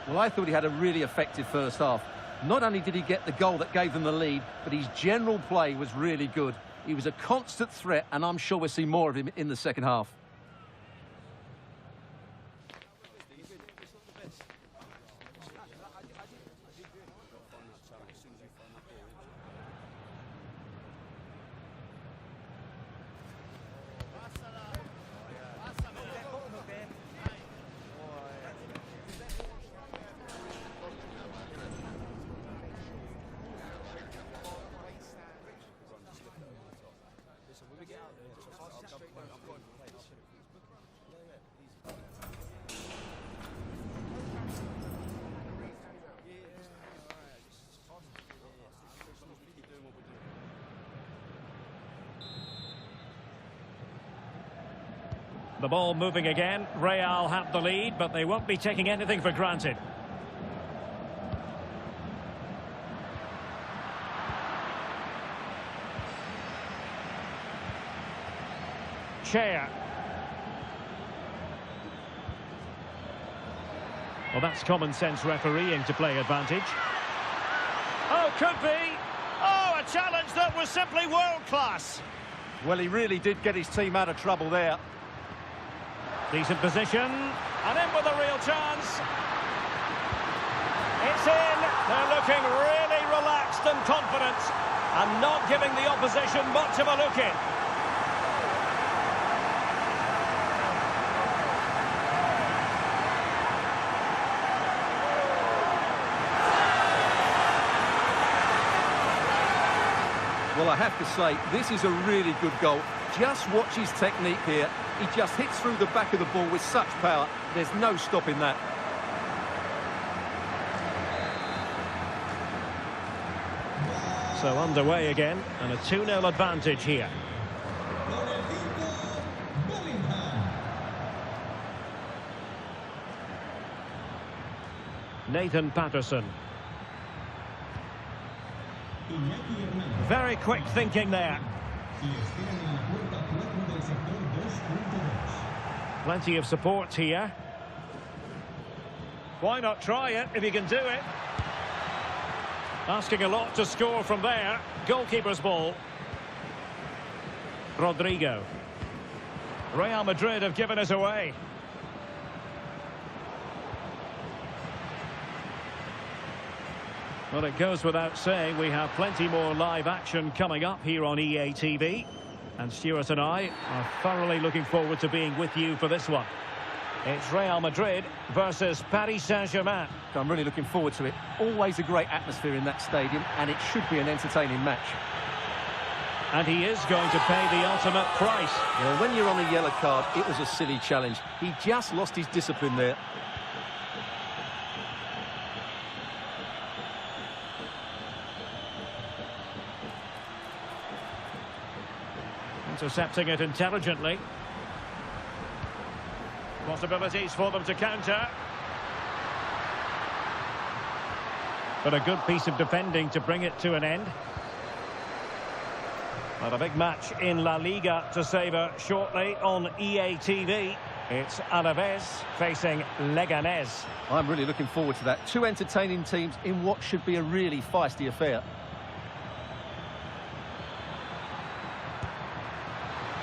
Well, I thought he had a really effective first half. Not only did he get the goal that gave them the lead, but his general play was really good. He was a constant threat, and I'm sure we'll see more of him in the second half. The ball moving again. Real have the lead, but they won't be taking anything for granted. Chair. Well, that's common sense refereeing to play advantage. Oh, could be. Oh, a challenge that was simply world class. Well, he really did get his team out of trouble there. Decent position, and in with a real chance. It's in. They're looking really relaxed and confident, and not giving the opposition much of a look in. Well, I have to say, this is a really good goal. Just watch his technique here. He just hits through the back of the ball with such power. There's no stopping that. So underway again, and a 2-0 advantage here. Nathan Patterson. Very quick thinking there. Plenty of support here. Why not try it if you can do it? Asking a lot to score from there. Goalkeeper's ball. Rodrigo. Real Madrid have given us away. Well, it goes without saying we have plenty more live action coming up here on EA TV. And Stuart and I are thoroughly looking forward to being with you for this one. It's Real Madrid versus Paris Saint-Germain. I'm really looking forward to it. Always a great atmosphere in that stadium, and it should be an entertaining match. And he is going to pay the ultimate price. Well, when you're on a yellow card, it was a silly challenge. He just lost his discipline there. Intercepting it intelligently. Possibilities for them to counter. But a good piece of defending to bring it to an end. Well, a big match in La Liga to savour shortly on EA TV. It's Alaves facing Leganés. I'm really looking forward to that. Two entertaining teams in what should be a really feisty affair.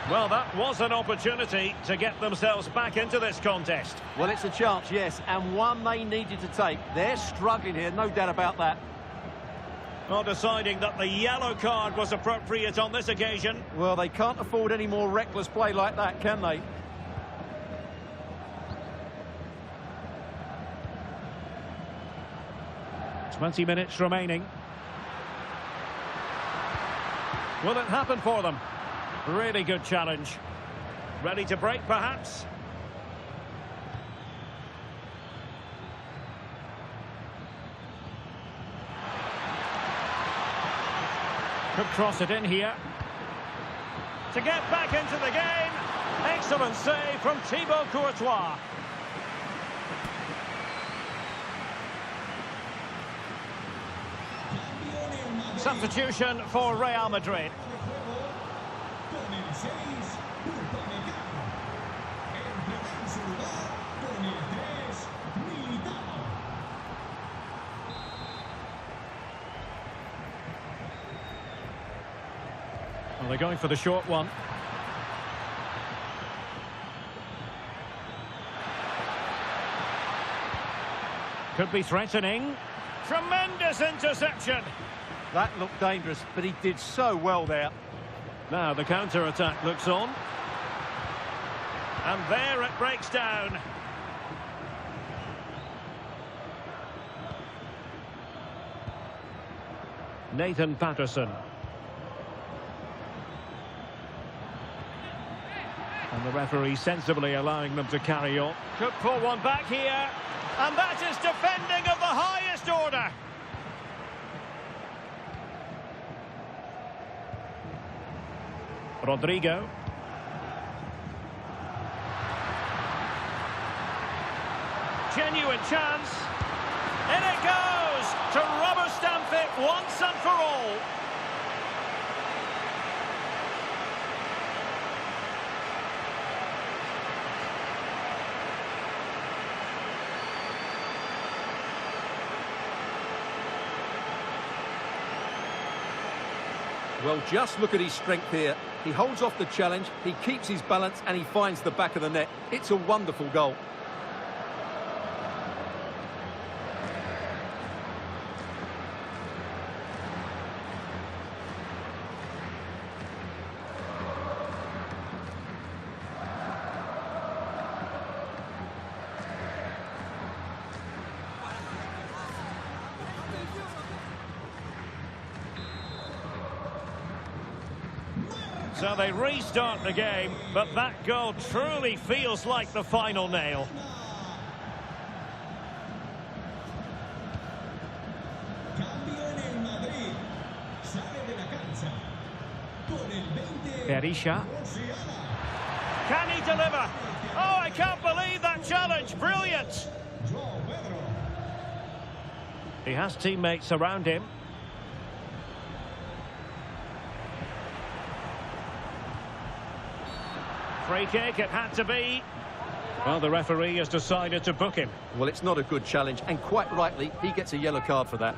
Well, that was an opportunity to get themselves back into this contest. Well, it's a chance, yes, and one they needed to take. They're struggling here, no doubt about that. Well, deciding that the yellow card was appropriate on this occasion. Well, they can't afford any more reckless play like that, can they? "20 minutes remaining. Will it happen for them? Really good challenge. Ready to break, perhaps? Could cross it in here. To get back into the game. Excellent save from Thibaut Courtois. Substitution for Real Madrid. Well, they're going for the short one. Could be threatening. Tremendous interception. That looked dangerous, but he did so well there. Now the counter-attack looks on. And there it breaks down. Nathan Patterson. And the referee sensibly allowing them to carry on. Could pull one back here. And that is defending of the highest order. Rodrigo. Genuine chance. In it goes to rubber stamp it once and for all. Well, just look at his strength here. He holds off the challenge, he keeps his balance, and he finds the back of the net. It's a wonderful goal. So they restart the game, but that goal truly feels like the final nail. Berisha. Can he deliver? Oh, I can't believe that challenge. Brilliant. He has teammates around him. Free kick, it had to be. Well, the referee has decided to book him. Well, it's not a good challenge, and quite rightly, he gets a yellow card for that.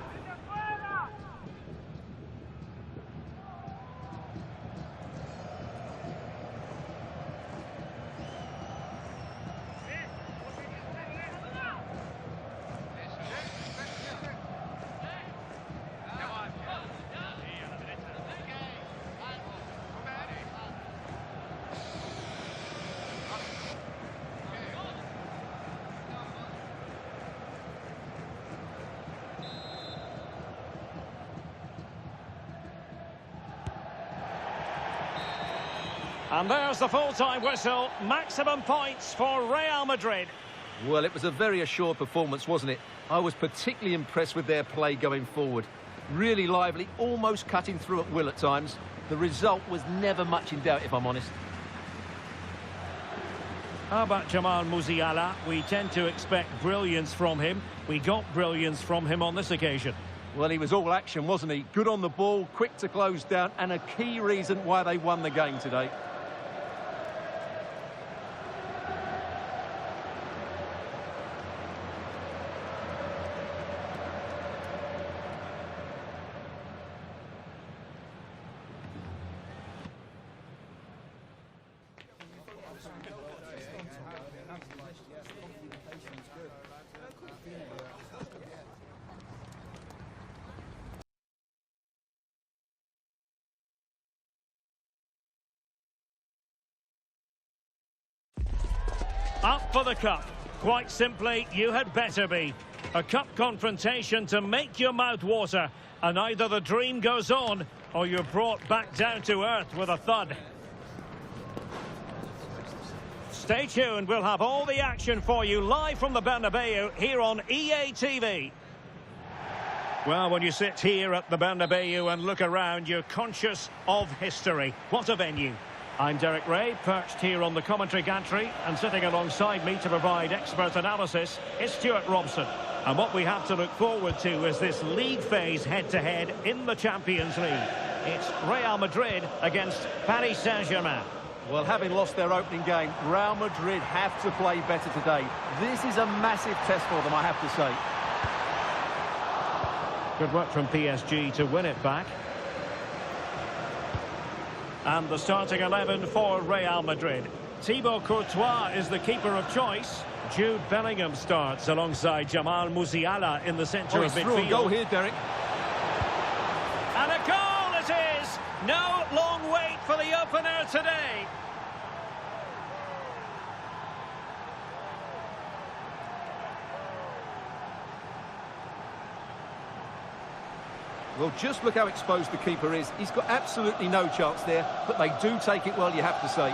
And there's the full-time whistle. Maximum points for Real Madrid. Well, it was a very assured performance, wasn't it? I was particularly impressed with their play going forward. Really lively, almost cutting through at will at times. The result was never much in doubt, if I'm honest. How about Jamal Musiala? We tend to expect brilliance from him. We got brilliance from him on this occasion. Well, he was all action, wasn't he? Good on the ball, quick to close down, and a key reason why they won the game today. Up for the cup. Quite simply, you had better be. A cup confrontation to make your mouth water, and either the dream goes on or you're brought back down to earth with a thud. Stay tuned, we'll have all the action for you live from the Bernabeu here on EA TV. Well, when you sit here at the Bernabeu and look around, you're conscious of history. What a venue. I'm Derek Ray, perched here on the commentary gantry, and sitting alongside me to provide expert analysis is Stuart Robson. And what we have to look forward to is this league phase head-to-head in the Champions League. It's Real Madrid against Paris Saint-Germain. Well, having lost their opening game, Real Madrid have to play better today. This is a massive test for them, I have to say. Good work from PSG to win it back. And the starting 11 for Real Madrid. Thibaut Courtois is the keeper of choice. Jude Bellingham starts alongside Jamal Musiala in the centre of midfield. A goal here, Derek. And a goal it is! No long wait for the opener today. Well, just look how exposed the keeper is. He's got absolutely no chance there, but they do take it well, you have to say.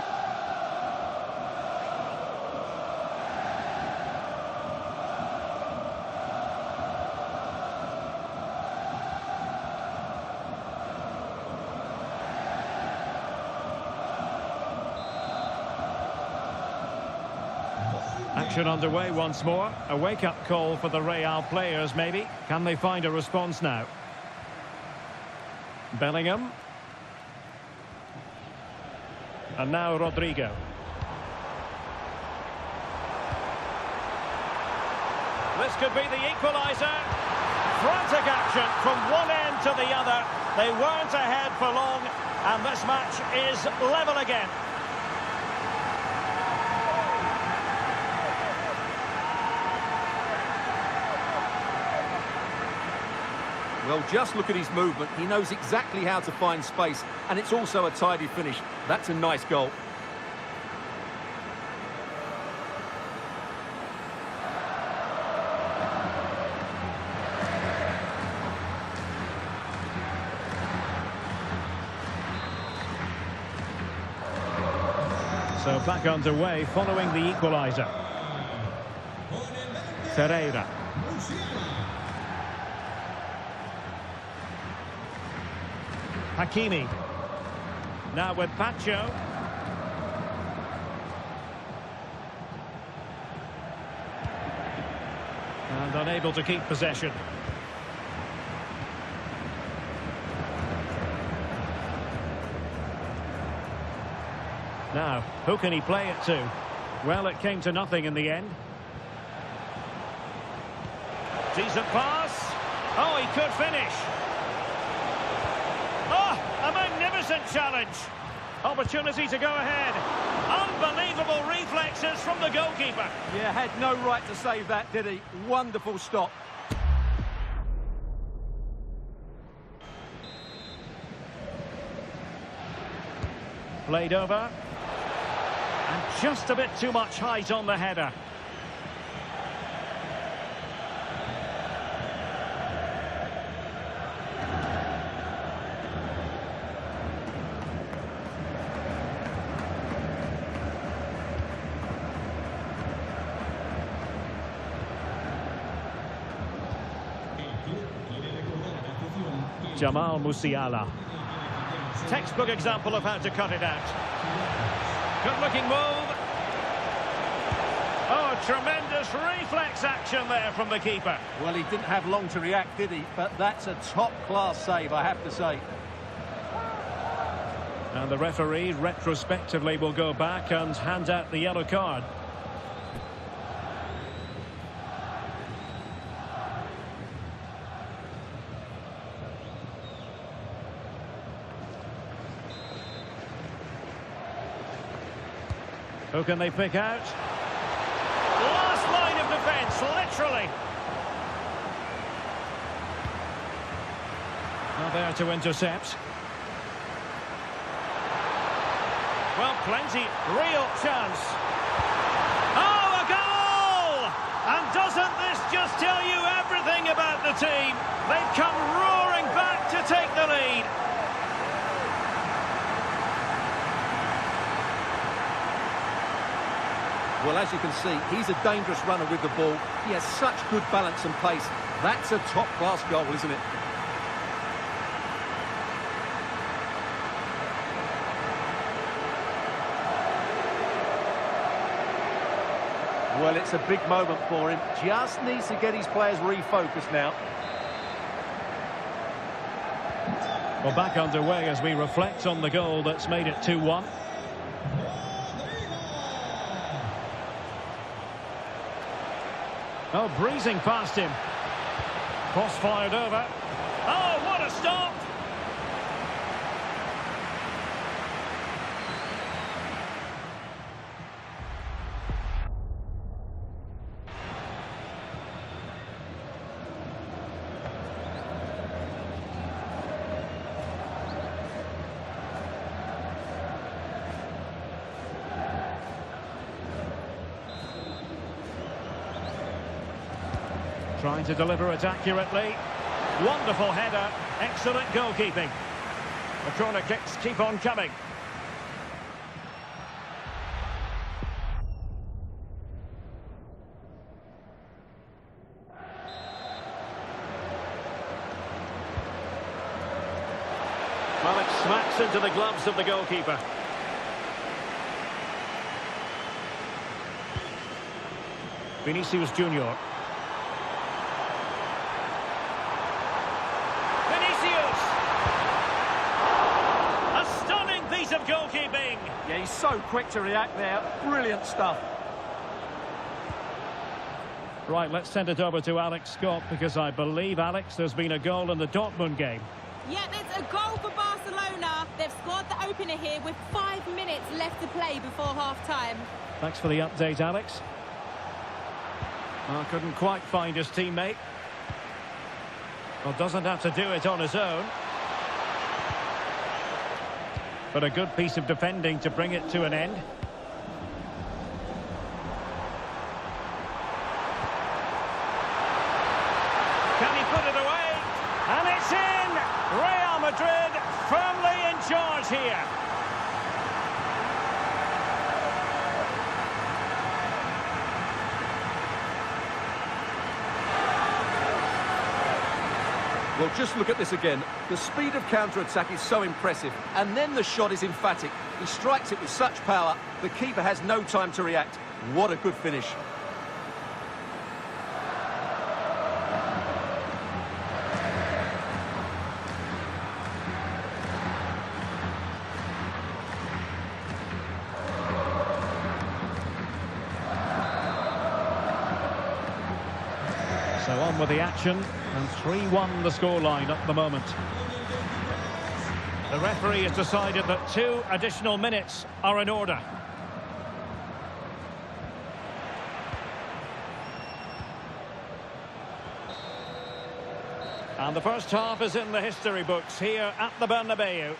Action underway once more. A wake-up call for the Real players, maybe. Can they find a response now? Bellingham. And now Rodrigo. This could be the equaliser. Frantic action from one end to the other. They weren't ahead for long, and this match is level again. Well, just look at his movement. He knows exactly how to find space, and it's also a tidy finish. That's a nice goal. So back underway following the equaliser. Ferreira. Hakimi. Now with Pacho. And unable to keep possession. Now, who can he play it to? Well, it came to nothing in the end. Decent pass. Oh, he could finish. Oh, a magnificent challenge. Opportunity to go ahead. Unbelievable reflexes from the goalkeeper. Yeah, had no right to save that, did he? Wonderful stop. Played over. And just a bit too much height on the header. Jamal Musiala. Textbook example of how to cut it out. Good looking move. Oh, tremendous reflex action there from the keeper. Well, he didn't have long to react, did he? But that's a top-class save, I have to say. And the referee retrospectively will go back and hand out the yellow card. Who can they pick out? Last line of defence, literally. Now there to intercept. Well, plenty, real chance. Oh, a goal! And doesn't this just tell you everything about the team? They've come roaring back to take the lead. Well, as you can see, he's a dangerous runner with the ball. He has such good balance and pace. That's a top-class goal, isn't it? Well, it's a big moment for him. Just needs to get his players refocused now. Well, back underway as we reflect on the goal that's made it 2-1. Oh, breezing past him. Cross fired over. Oh, what a stop! Trying to deliver it accurately. Wonderful header. Excellent goalkeeping. The corner kicks keep on coming. Well, it smacks into the gloves of the goalkeeper. Vinicius Junior. Of goalkeeping. Yeah, he's so quick to react there. Brilliant stuff. Right, let's send it over to Alex Scott, because I believe, Alex, there's been a goal in the Dortmund game. Yeah, there's a goal for Barcelona. They've scored the opener here with 5 minutes left to play before half-time. Thanks for the update, Alex. Well, couldn't quite find his teammate. Well, doesn't have to do it on his own. But a good piece of defending to bring it to an end. Can he put it away? And it's in! Real Madrid firmly in charge here. Well, just look at this again. The speed of counter-attack is so impressive, and then the shot is emphatic. He strikes it with such power, the keeper has no time to react. What a good finish. So on with the action, and 3-1 the scoreline at the moment. The referee has decided that 2 additional minutes are in order. And the first half is in the history books here at the Bernabeu.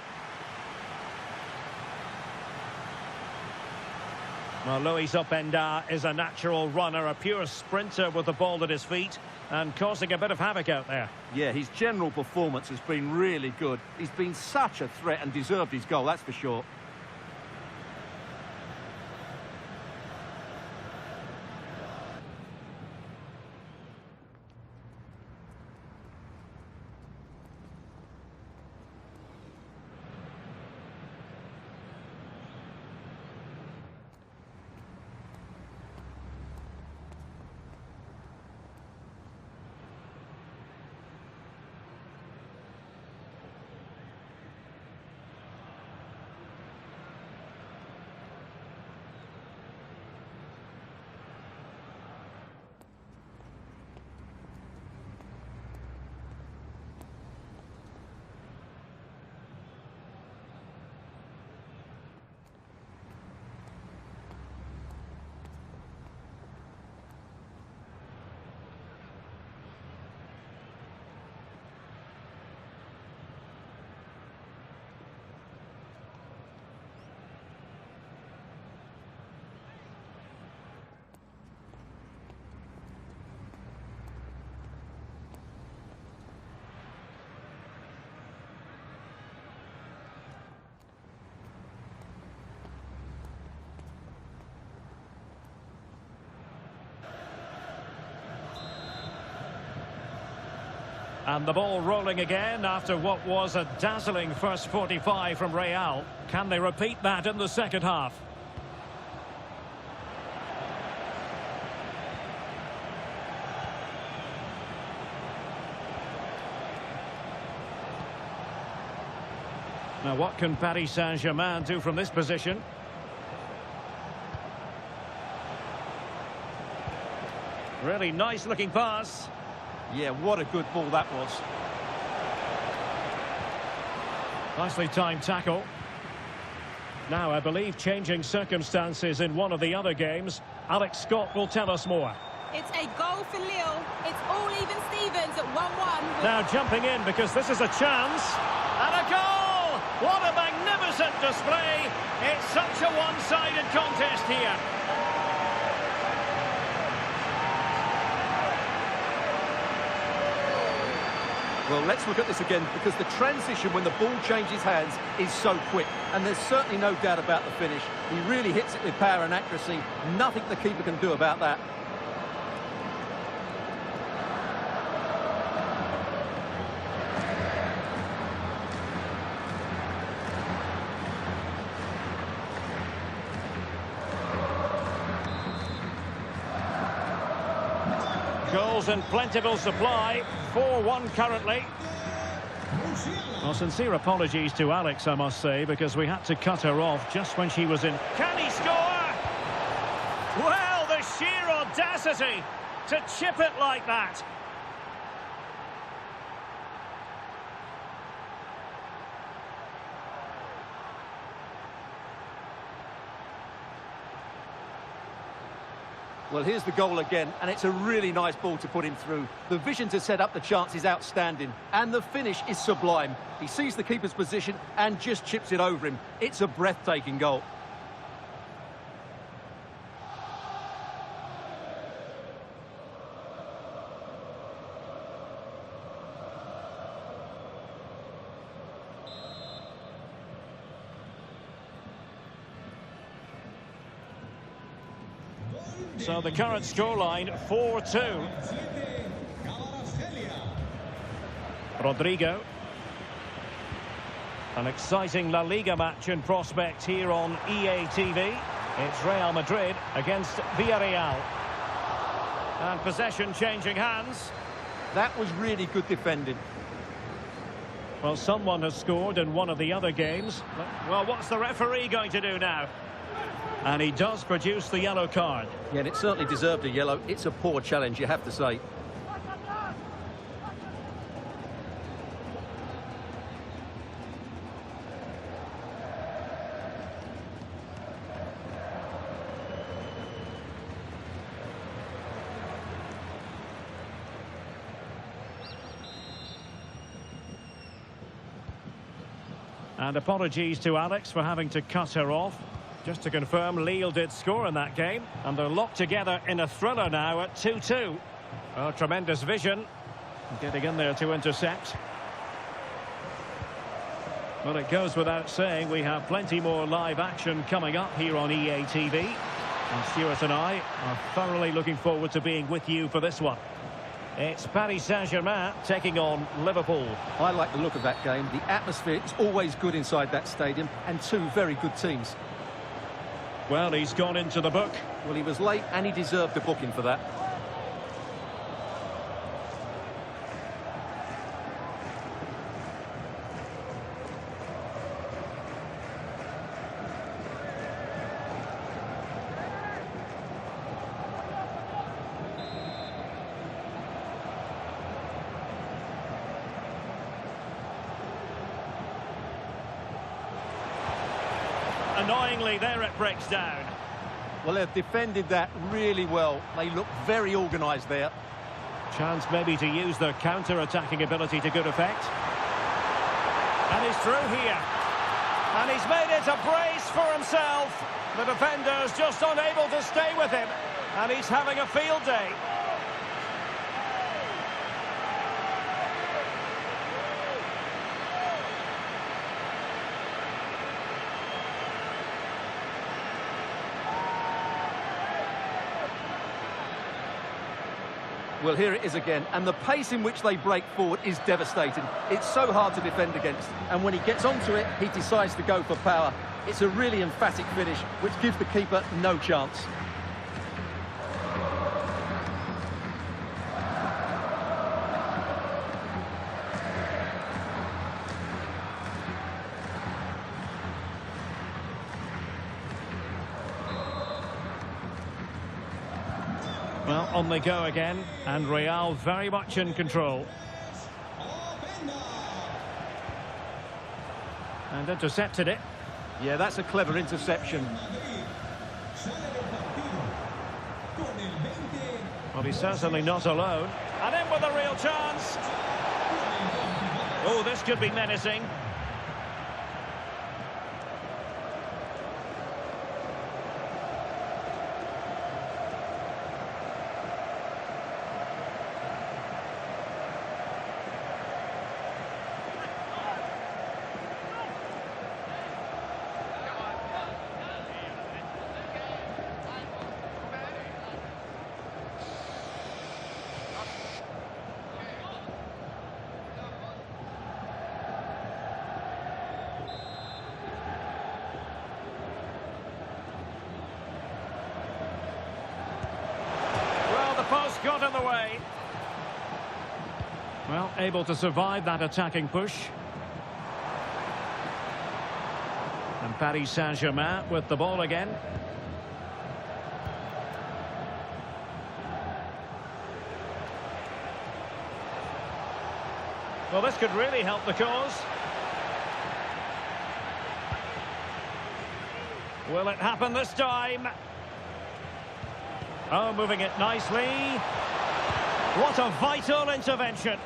Well, Luis Openda is a natural runner, a pure sprinter with the ball at his feet and causing a bit of havoc out there. Yeah, his general performance has been really good. He's been such a threat and deserved his goal, that's for sure. And the ball rolling again after what was a dazzling first 45 from Real. Can they repeat that in the second half? Now what can Paris Saint-Germain do from this position? Really nice looking pass. Yeah, what a good ball that was. Nicely timed tackle. Now, I believe changing circumstances in one of the other games. Alex Scott will tell us more. It's a goal for Lille. It's all even Stevens at 1-1. Now jumping in because this is a chance. And a goal! What a magnificent display. It's such a one-sided contest here. Well, let's look at this again, because the transition when the ball changes hands is so quick. And there's certainly no doubt about the finish. He really hits it with power and accuracy. Nothing the keeper can do about that. Goals in plentiful supply. 4-1 currently. Well, sincere apologies to Alex, I must say, because we had to cut her off just when she was in. Can he score? Well, the sheer audacity to chip it like that. Well, here's the goal again, and it's a really nice ball to put him through. The vision to set up the chance is outstanding, and the finish is sublime. He sees the keeper's position and just chips it over him. It's a breathtaking goal. So the current scoreline, 4-2. Rodrigo. An exciting La Liga match in prospect here on EA TV. It's Real Madrid against Villarreal. And possession changing hands. That was really good defending. Well, someone has scored in one of the other games. Well, what's the referee going to do now? And he does produce the yellow card. Yeah, and it certainly deserved a yellow. It's a poor challenge, you have to say. And apologies to Alex for having to cut her off. Just to confirm, Lille did score in that game, and they're locked together in a thriller now at 2-2. Oh, tremendous vision. Getting in there to intercept. Well, it goes without saying we have plenty more live action coming up here on EA TV. And Stuart and I are thoroughly looking forward to being with you for this one. It's Paris Saint-Germain taking on Liverpool. I like the look of that game. The atmosphere is always good inside that stadium, and two very good teams. Well, he's gone into the book. Well, he was late and he deserved a booking for that. Annoyingly, there it breaks down. Well, they've defended that really well. They look very organised there. Chance maybe to use their counter-attacking ability to good effect. And he's through here. And he's made it a brace for himself. The defender's just unable to stay with him. And he's having a field day. Well, here it is again, and the pace in which they break forward is devastating. It's so hard to defend against, and when he gets onto it, he decides to go for power. It's a really emphatic finish, which gives the keeper no chance. Well, on they go again, and Real very much in control. And intercepted it. Yeah, that's a clever interception. Well, he's certainly not alone. And in with a real chance. Oh, this could be menacing. Post got in the way. Well, able to survive that attacking push. And Paris Saint-Germain with the ball again. Well, this could really help the cause. Will it happen this time? Oh, moving it nicely. What a vital intervention.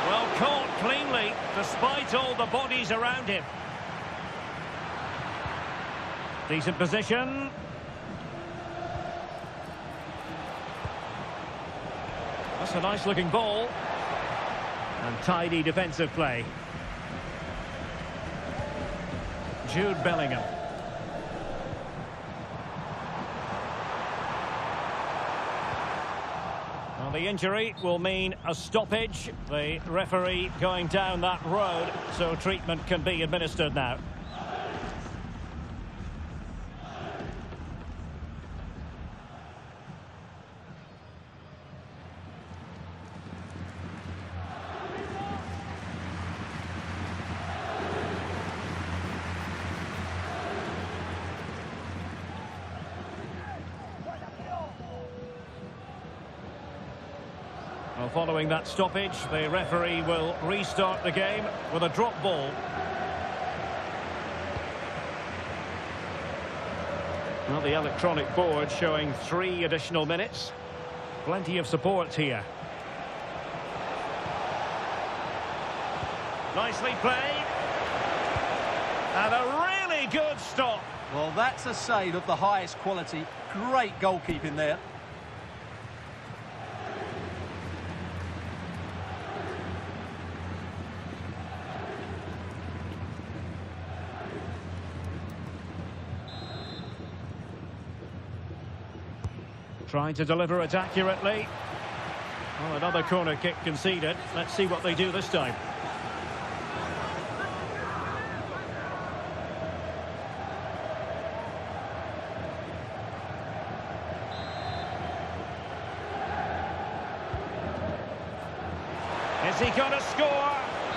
Well, caught cleanly, despite all the bodies around him. Decent position. That's a nice-looking ball. And tidy defensive play. Jude Bellingham. The injury will mean a stoppage. The referee going down that road, so treatment can be administered now. Well, following that stoppage, the referee will restart the game with a drop ball. Well, the electronic board showing 3 additional minutes. Plenty of support here. Nicely played. And a really good stop. Well, that's a save of the highest quality. Great goalkeeping there. Trying to deliver it accurately. Well, another corner kick conceded. Let's see what they do this time. Is he going to score?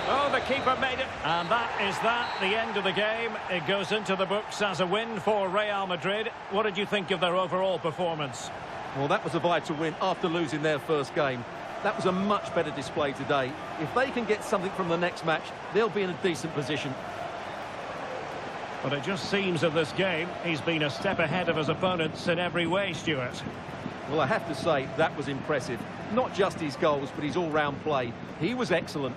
Oh, the keeper made it. And that is the end of the game. It goes into the books as a win for Real Madrid. What did you think of their overall performance? Well, that was a vital win after losing their first game. That was a much better display today. If they can get something from the next match, they'll be in a decent position. But it just seems in this game, he's been a step ahead of his opponents in every way, Stuart. Well, I have to say, that was impressive. Not just his goals, but his all-round play. He was excellent.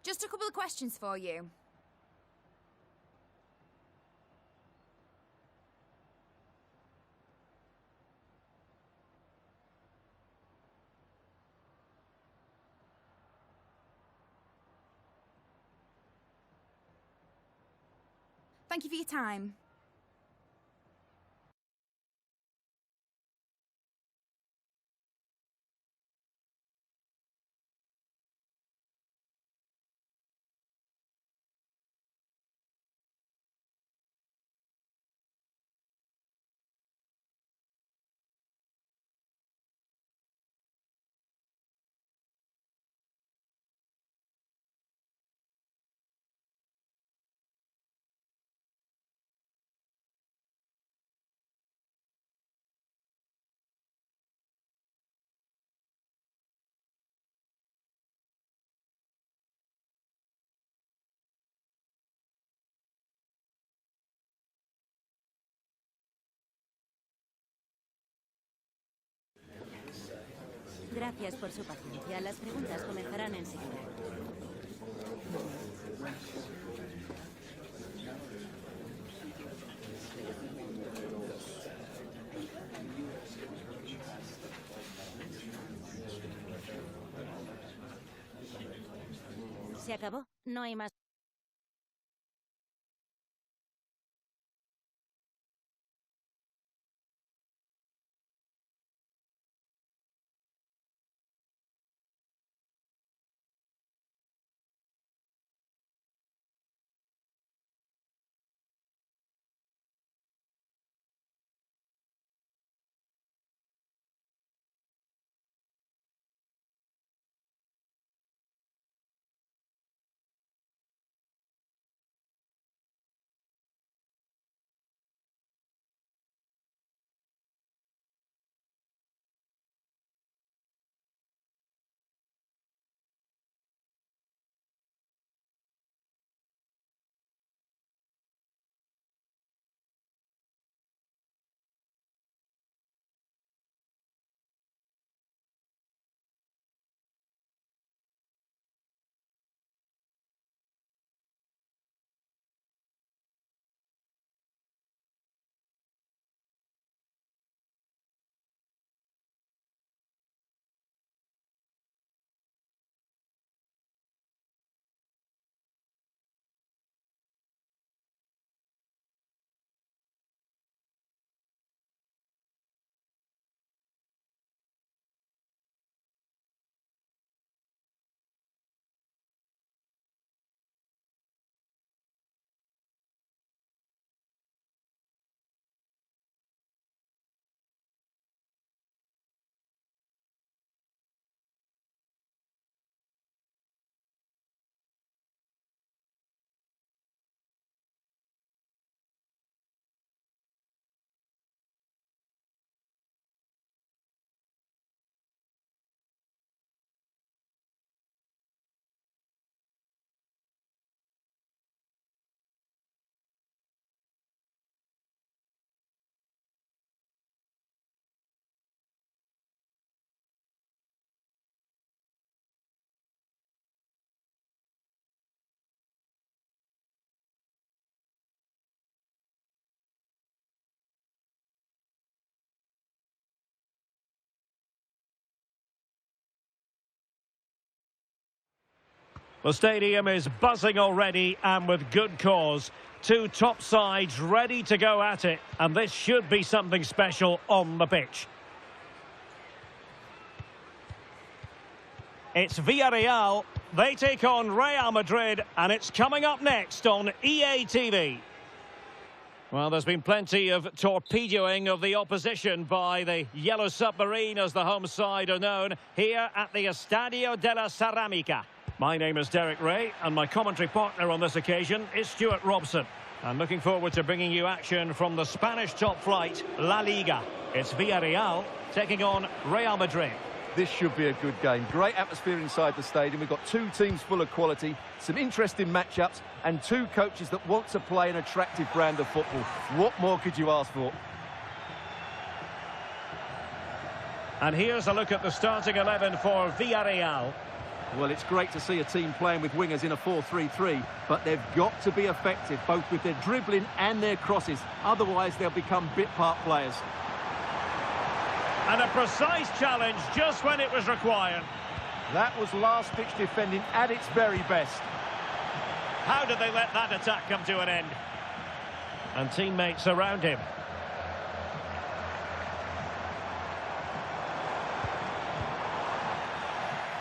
Just a couple of questions for you. Thank you for your time. Gracias por su paciencia. Las preguntas comenzarán enseguida. ¿Se acabó? No hay más. The stadium is buzzing already, and with good cause. Two top sides ready to go at it, and this should be something special on the pitch. It's Villarreal. They take on Real Madrid, and it's coming up next on EA TV. Well, there's been plenty of torpedoing of the opposition by the Yellow Submarine, as the home side are known, here at the Estadio de la Ceramica. My name is Derek Ray, and my commentary partner on this occasion is Stuart Robson. I'm looking forward to bringing you action from the Spanish top flight, La Liga. It's Villarreal taking on Real Madrid. This should be a good game. Great atmosphere inside the stadium. We've got two teams full of quality, some interesting matchups, and two coaches that want to play an attractive brand of football. What more could you ask for? And here's a look at the starting 11 for Villarreal. Well, it's great to see a team playing with wingers in a 4-3-3, but they've got to be effective, both with their dribbling and their crosses. Otherwise, they'll become bit-part players. And a precise challenge just when it was required. That was last-ditch defending at its very best. How did they let that attack come to an end? And teammates around him.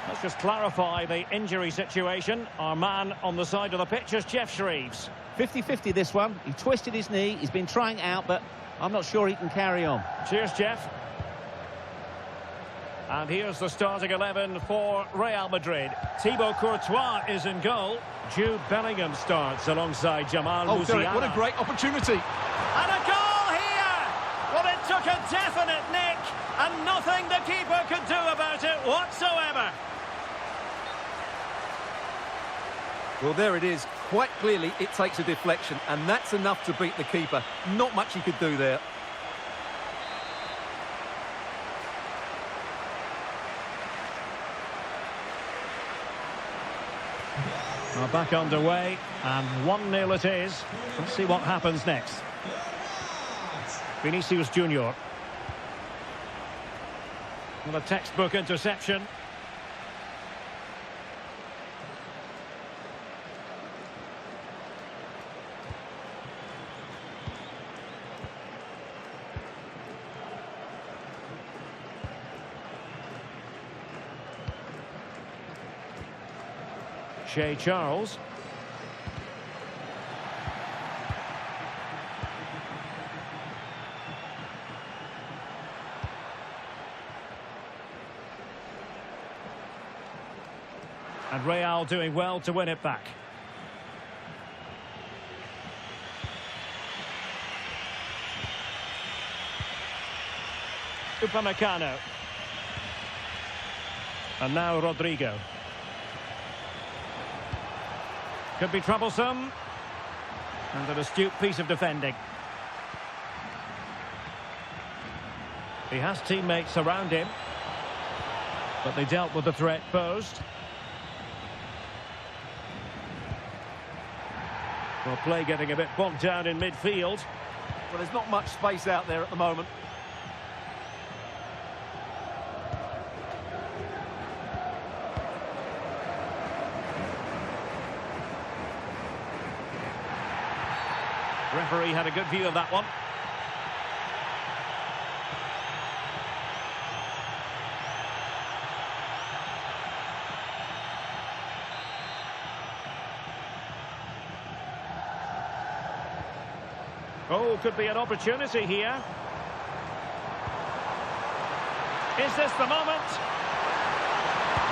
Let's just clarify the injury situation. Our man on the side of the pitch is Jeff Shreves. 50-50 this one. He twisted his knee. He's been trying out, but I'm not sure he can carry on. Cheers, Jeff. And here's the starting 11 for Real Madrid. Thibaut Courtois is in goal. Jude Bellingham starts alongside Jamal Musiala. Derek, what a great opportunity. And a goal here! Well, it took a definite nick, and nothing the keeper could do about it whatsoever. Well, there it is. Quite clearly, it takes a deflection, and that's enough to beat the keeper. Not much he could do there. Well, back underway, and 1-0 it is. Let's see what happens next. Vinicius Junior. And a textbook interception. Shea Charles. And Real doing well to win it back. Upamecano. And now Rodrigo. Could be troublesome. And an astute piece of defending. He has teammates around him, but they dealt with the threat posed. Well, play getting a bit bogged down in midfield. Well, there's not much space out there at the moment. Referee had a good view of that one. Oh, could be an opportunity here. Is this the moment?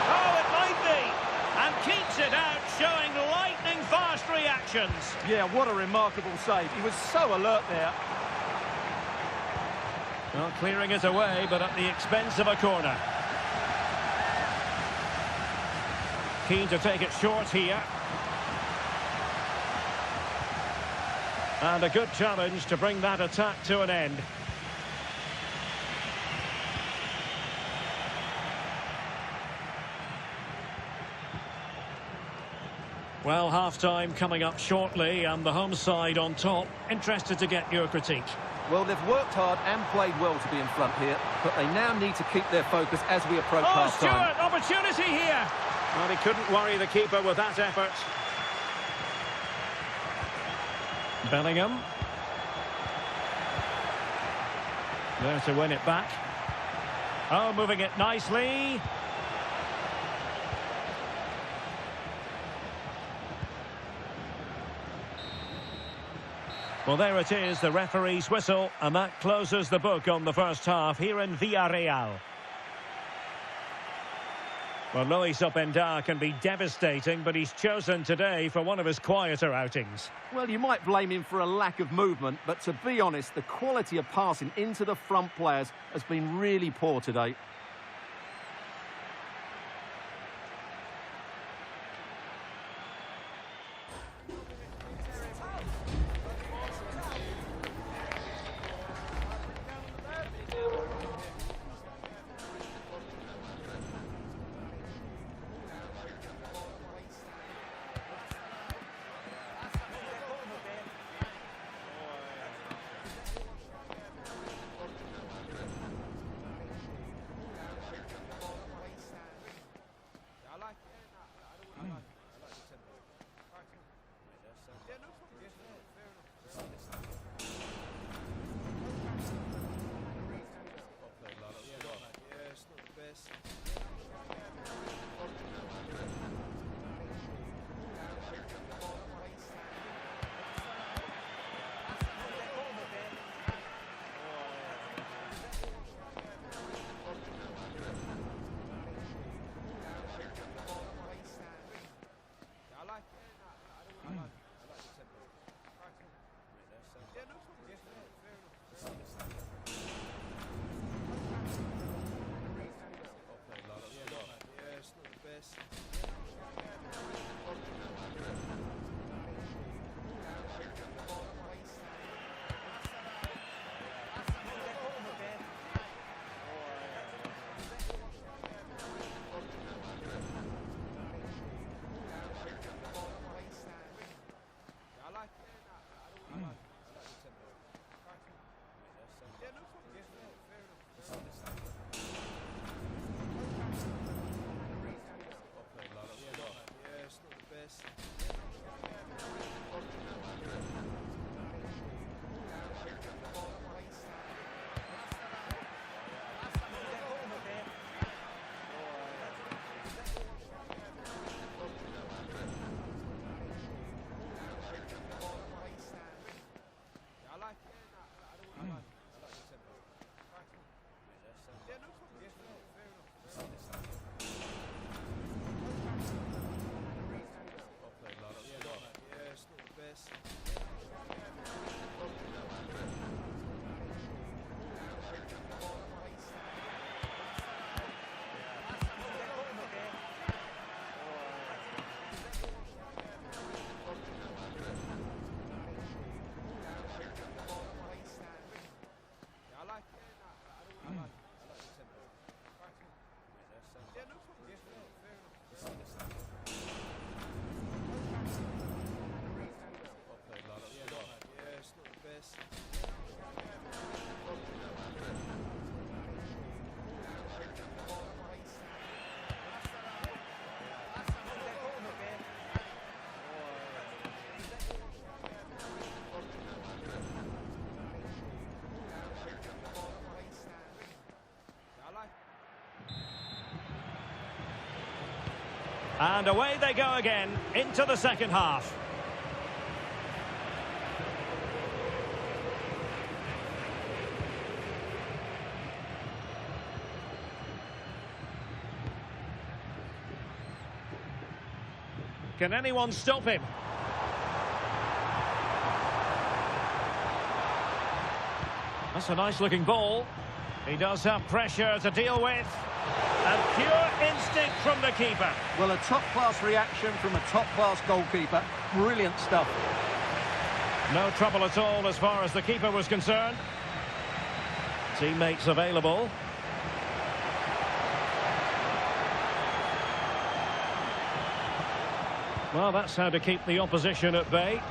Oh, it might be. And keeps it out, showing lightning-fast reactions. Yeah, what a remarkable save. He was so alert there. Well, clearing it away, but at the expense of a corner. Keen to take it short here. And a good challenge to bring that attack to an end. Well, half-time coming up shortly, and the home side on top. Interested to get your critique. Well, they've worked hard and played well to be in front here, but they now need to keep their focus as we approach half-time. Stuart, opportunity here. Well, he couldn't worry the keeper with that effort. Bellingham. There to win it back. Oh, moving it nicely. Well, there it is, the referee's whistle, and that closes the book on the first half here in Villarreal. Well, Luis Openda can be devastating, but he's chosen today for one of his quieter outings. Well, you might blame him for a lack of movement, but to be honest, the quality of passing into the front players has been really poor today. And away they go again into the second half. Can anyone stop him? That's a nice looking ball. He does have pressure to deal with. And pure instinct from the keeper. Well, a top-class reaction from a top-class goalkeeper. Brilliant stuff. No trouble at all as far as the keeper was concerned. Teammates available. Well, that's how to keep the opposition at bay.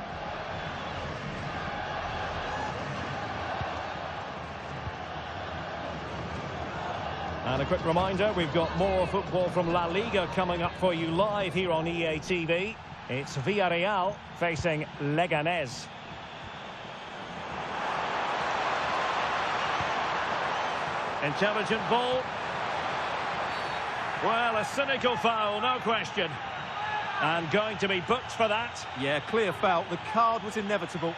And a quick reminder, we've got more football from La Liga coming up for you live here on EA TV. It's Villarreal facing Leganés. Intelligent ball. Well, a cynical foul, no question. And going to be booked for that. Yeah, clear foul. The card was inevitable.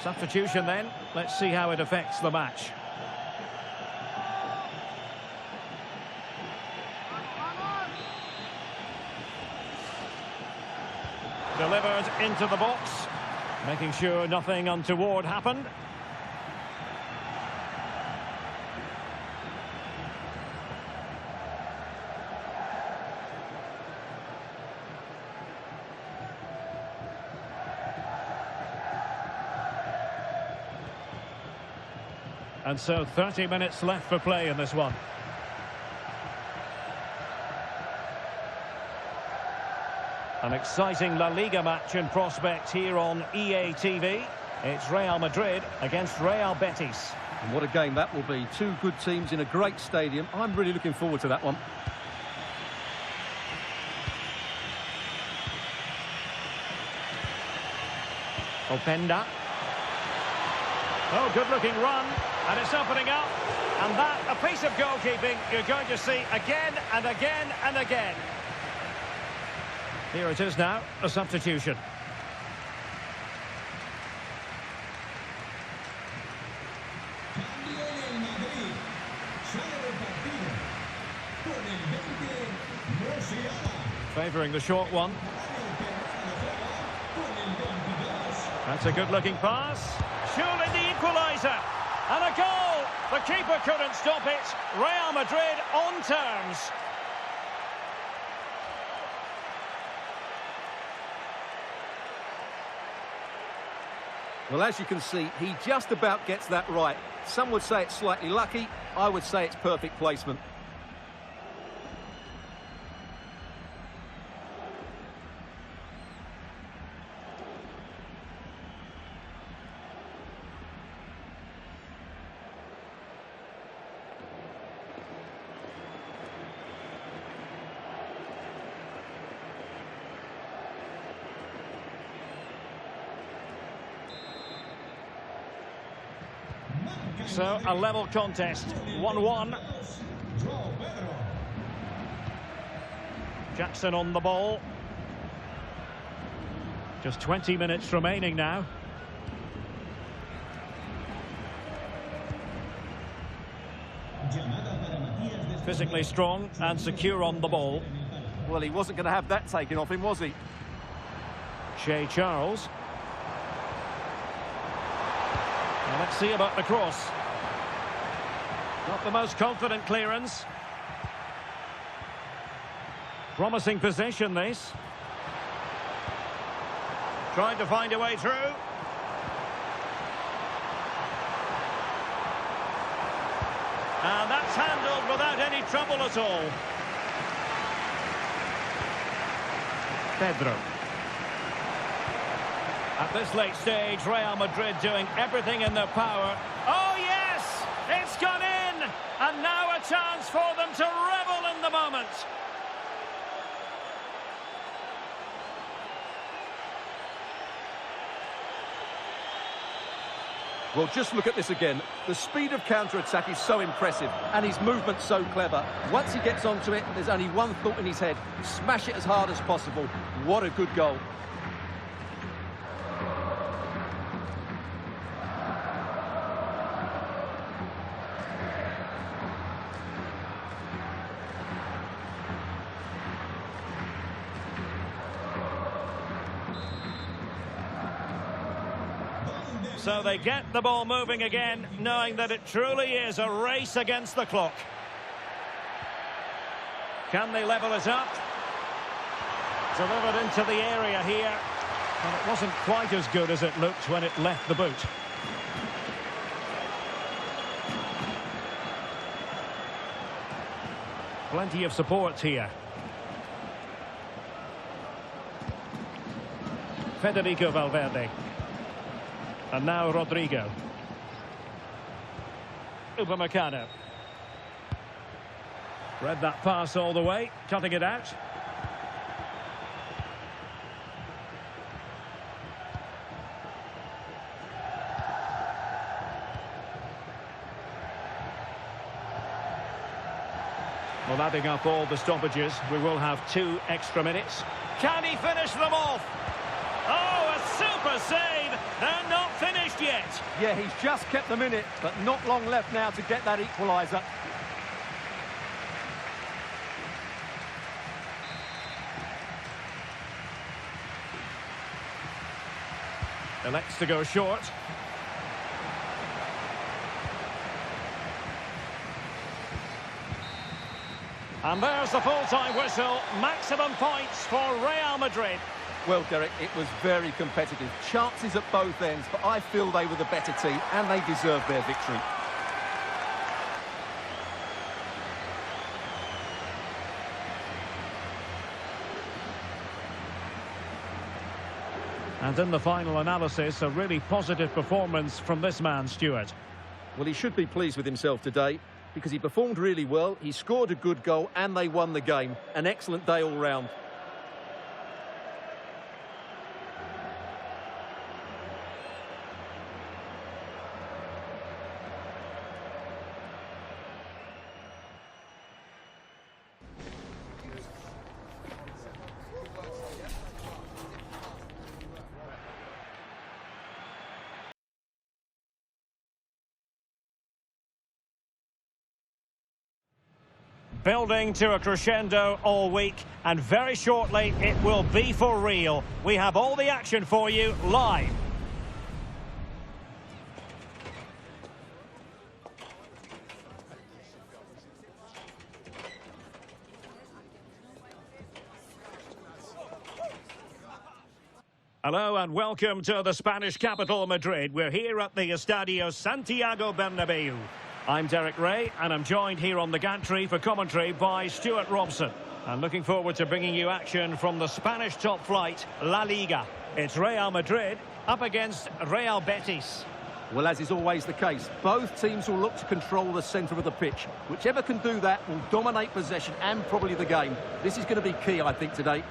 Substitution then. Let's see how it affects the match. Delivered into the box, making sure nothing untoward happened. And so 30 minutes left for play in this one. An exciting La Liga match in prospect here on EA TV. It's Real Madrid against Real Betis. And what a game that will be. Two good teams in a great stadium. I'm really looking forward to that one. Openda. Oh, good-looking run. And it's opening up. And that, a piece of goalkeeping you're going to see again and again and again. Here it is now, a substitution. Favouring the short one. That's a good-looking pass. Surely the equaliser. And a goal! The keeper couldn't stop it. Real Madrid on terms. Well, as you can see, he just about gets that right. Some would say it's slightly lucky. I would say it's perfect placement. So, a level contest, 1-1. Jackson on the ball. Just 20 minutes remaining now. Physically strong and secure on the ball. Well, he wasn't going to have that taken off him, was he? Shea Charles. Now let's see about the cross. Not the most confident clearance. Promising possession, this. Trying to find a way through. And that's handled without any trouble at all. Pedro. At this late stage, Real Madrid doing everything in their power. Oh, yes! It's gone in! And now a chance for them to revel in the moment. Well, just look at this again. The speed of counter-attack is so impressive, and his movement so clever. Once he gets onto it, there's only one thought in his head. Smash it as hard as possible. What a good goal. So they get the ball moving again, knowing that it truly is a race against the clock. Can they level it up? Delivered into the area here. And it wasn't quite as good as it looked when it left the boot. Plenty of support here. Federico Valverde. And now Rodrigo. Upamecano. Read that pass all the way, cutting it out. Well, adding up all the stoppages, we will have 2 extra minutes. Can he finish them off? Oh, a super save! They're not finished yet. Yeah, he's just kept them in it, but not long left now to get that equaliser. Elects to go short. And there's the full-time whistle. Maximum points for Real Madrid. Well, Derek, it was very competitive. Chances at both ends, but I feel they were the better team and they deserved their victory. And in the final analysis, a really positive performance from this man, Stuart. Well, he should be pleased with himself today because he performed really well, he scored a good goal and they won the game. An excellent day all round. Building to a crescendo all week, and very shortly it will be for real. We have all the action for you live. Hello and welcome to the Spanish capital, Madrid. We're here at the Estadio Santiago Bernabeu. I'm Derek Ray, and I'm joined here on the gantry for commentary by Stuart Robson. I'm looking forward to bringing you action from the Spanish top flight, La Liga. It's Real Madrid up against Real Betis. Well, as is always the case, both teams will look to control the centre of the pitch. Whichever can do that will dominate possession and probably the game. This is going to be key, I think, today.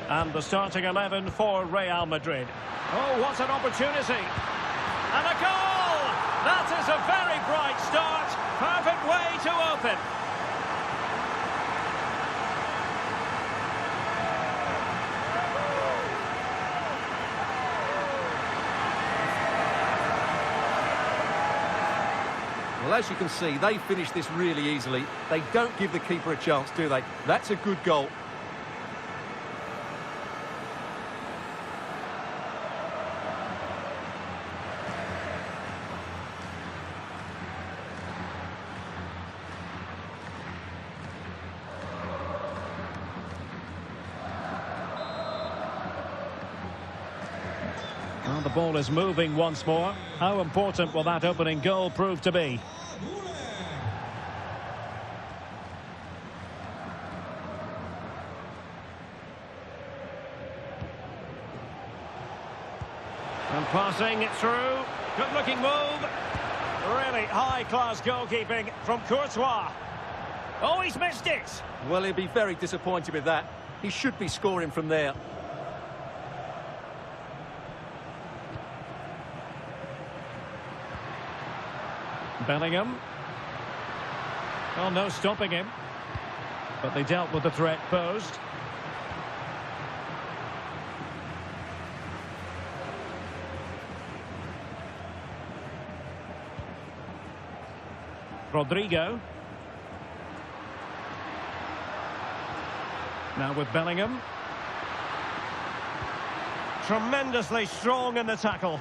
And the starting 11 for Real Madrid. Oh, what an opportunity! And a goal! That is a very bright start. Perfect way to open. Well, as you can see, they finish this really easily. They don't give the keeper a chance, do they? That's a good goal. Well, the ball is moving once more. How important will that opening goal prove to be? And passing it through. Good-looking move. Really high-class goalkeeping from Courtois. Oh, he's missed it. Well, he'll be very disappointed with that. He should be scoring from there. Bellingham. Oh, no stopping him. But they dealt with the threat posed. Rodrigo. Now with Bellingham. Tremendously strong in the tackle.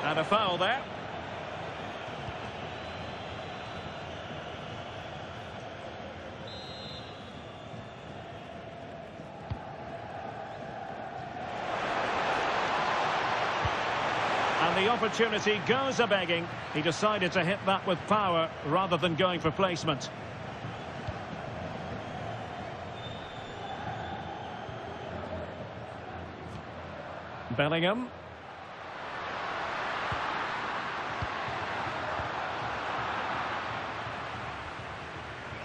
And a foul there. And the opportunity goes a-begging. He decided to hit that with power rather than going for placement. Bellingham.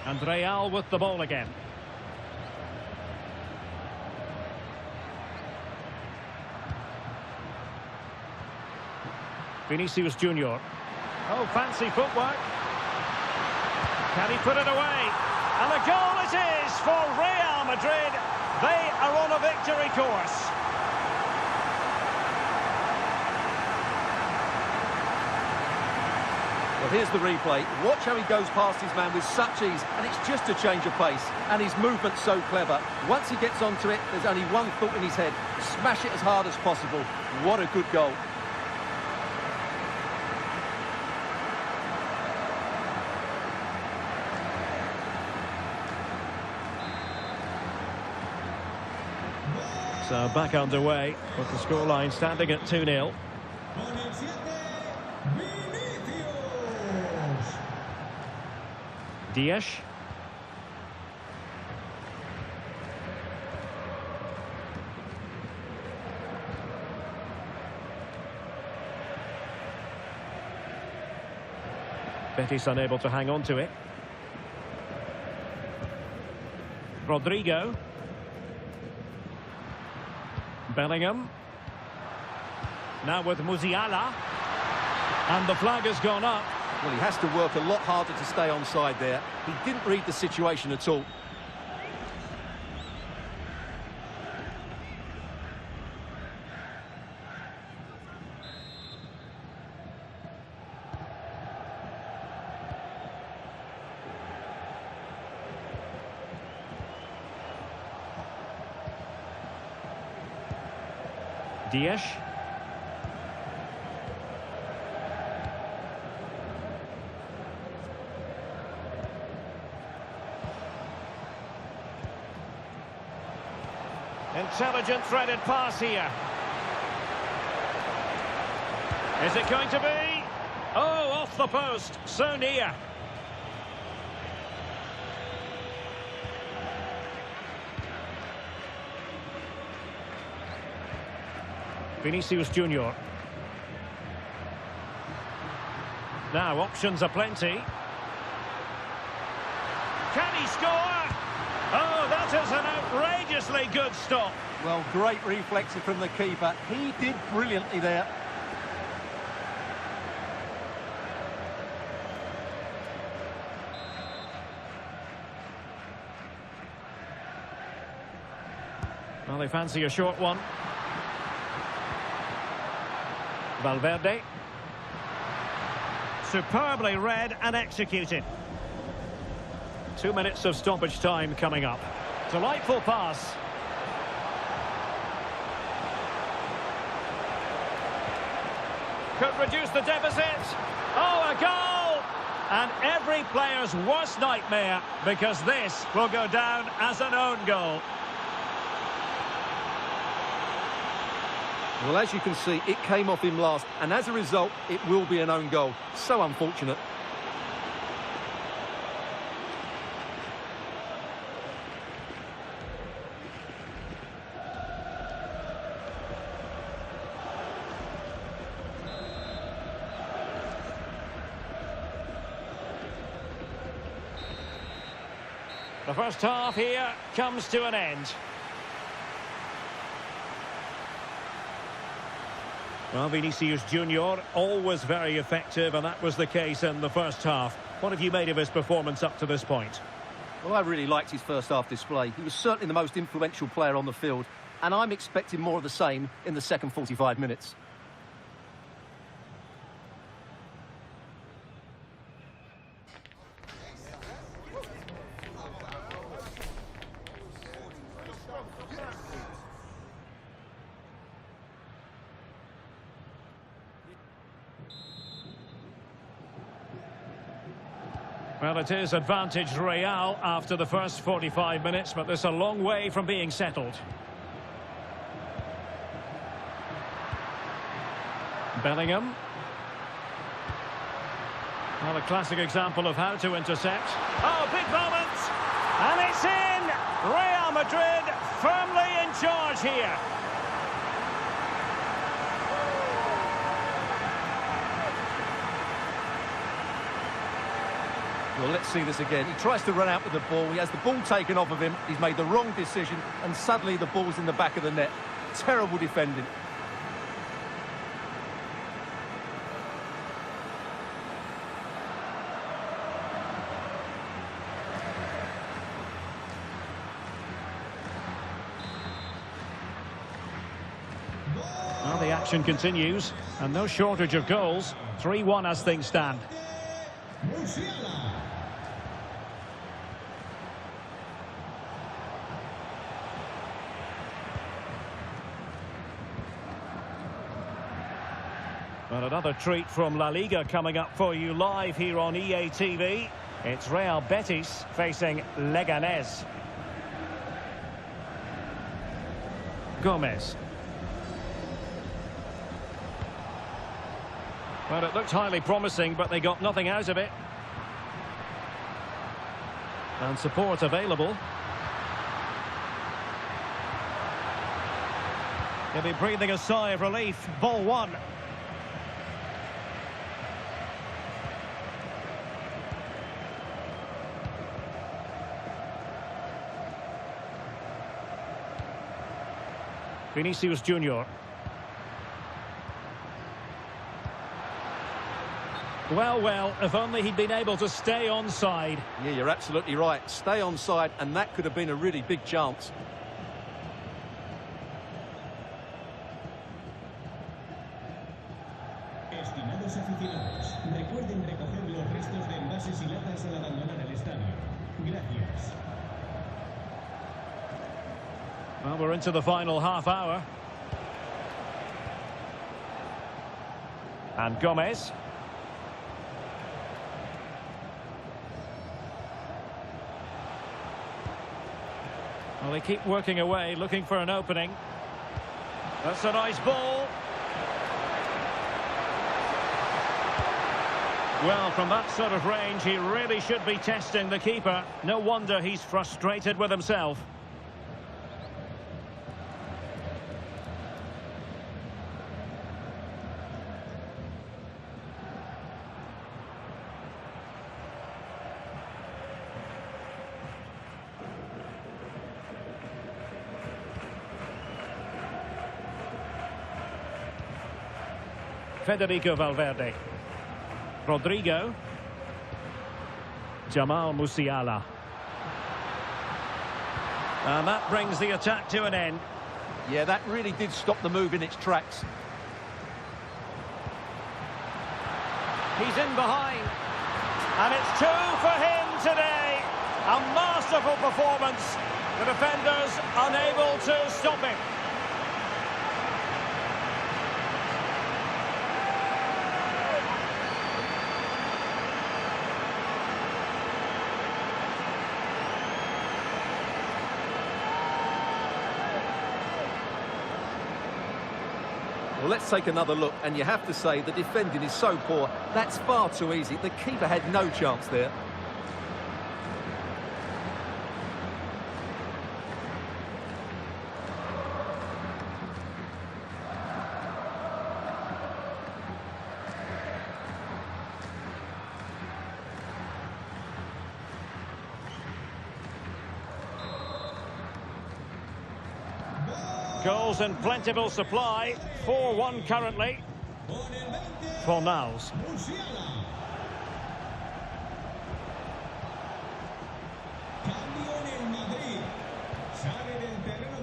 And Real with the ball again. Vinicius Junior. Oh, fancy footwork. Can he put it away? And the goal it is for Real Madrid. They are on a victory course. Well, here's the replay. Watch how he goes past his man with such ease, and it's just a change of pace. And his movement's so clever. Once he gets onto it, there's only one thought in his head. Smash it as hard as possible. What a good goal. So back underway with the scoreline standing at 2-0. Diaz. Betis unable to hang on to it. Rodrigo. Bellingham. Now with Musiala. And the flag has gone up. Well, he has to work a lot harder to stay onside there. He didn't read the situation at all. Diaz. Intelligent threaded pass here. Is it going to be? Oh, off the post. So near. Vinicius Junior. Now options are plenty. Can he score? Oh, that is an outrageously good stop. Well, great reflexes from the keeper. He did brilliantly there. Well, they fancy a short one. Valverde. Superbly read and executed. 2 minutes of stoppage time coming up. Delightful pass. Could reduce the deficit. Oh, a goal! And every player's worst nightmare, because this will go down as an own goal. Well, as you can see, it came off him last, and as a result, it will be an own goal. So unfortunate. The first half here comes to an end. Well, Vinicius Junior, always very effective, and that was the case in the first half. What have you made of his performance up to this point? Well, I really liked his first half display. He was certainly the most influential player on the field, and I'm expecting more of the same in the second 45 minutes. Well, it is advantage Real after the first 45 minutes, but there's a long way from being settled. Bellingham. Well, a classic example of how to intercept. Oh, big moment! And it's in! Real Madrid firmly in charge here. Well, let's see this again. He tries to run out with the ball. He has the ball taken off of him. He's made the wrong decision, and suddenly the ball's in the back of the net. Terrible defending. Well, the action continues, and no shortage of goals. 3-1 as things stand. Well, another treat from La Liga coming up for you live here on EA TV. It's Real Betis facing Leganés. Gomez. Well, it looked highly promising, but they got nothing out of it. And support available. He'll be breathing a sigh of relief. Ball one. Vinicius Junior. Well, if only he'd been able to stay onside. Yeah, you're absolutely right. Stay onside, and that could have been a really big chance. Estimados aficionados, recuerden recoger los restos de envases y latas al abandonar el estadio. Gracias. Well, we're into the final half hour. And Gomez. Well, they keep working away, looking for an opening. That's a nice ball. Well, from that sort of range, he really should be testing the keeper. No wonder he's frustrated with himself. Federico Valverde. Rodrigo. Jamal Musiala. And that brings the attack to an end. Yeah, that really did stop the move in its tracks. He's in behind. And it's 2 for him today. A masterful performance. The defenders unable to stop him. Well, let's take another look, and you have to say the defending is so poor. That's far too easy. The keeper had no chance there. Goals in plentiful supply. 4-1 currently. For Niles.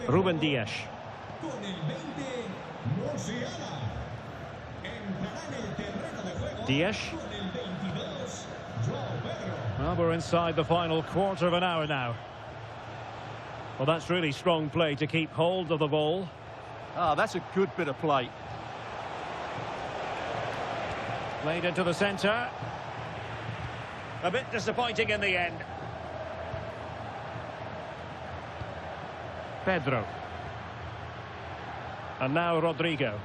Ruben Dias. Dias. Well, we're inside the final quarter of an hour now. Well, that's really strong play to keep hold of the ball. Ah, that's a good bit of play. Played into the centre. A bit disappointing in the end. Pedro. And now Rodrigo.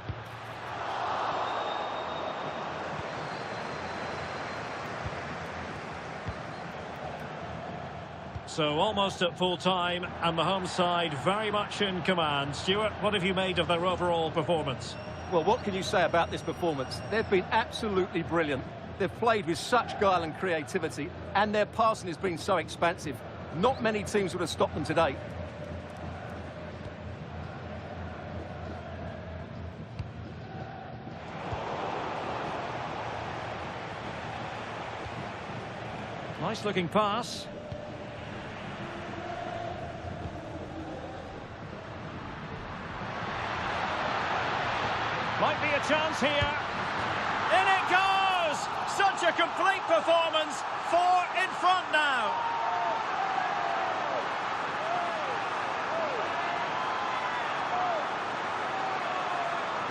So almost at full time, and the home side very much in command. Stuart, what have you made of their overall performance? Well, what can you say about this performance? They've been absolutely brilliant. They've played with such guile and creativity, and their passing has been so expansive. Not many teams would have stopped them today. Nice looking pass. Might be a chance here. In it goes! Such a complete performance. 4 in front now.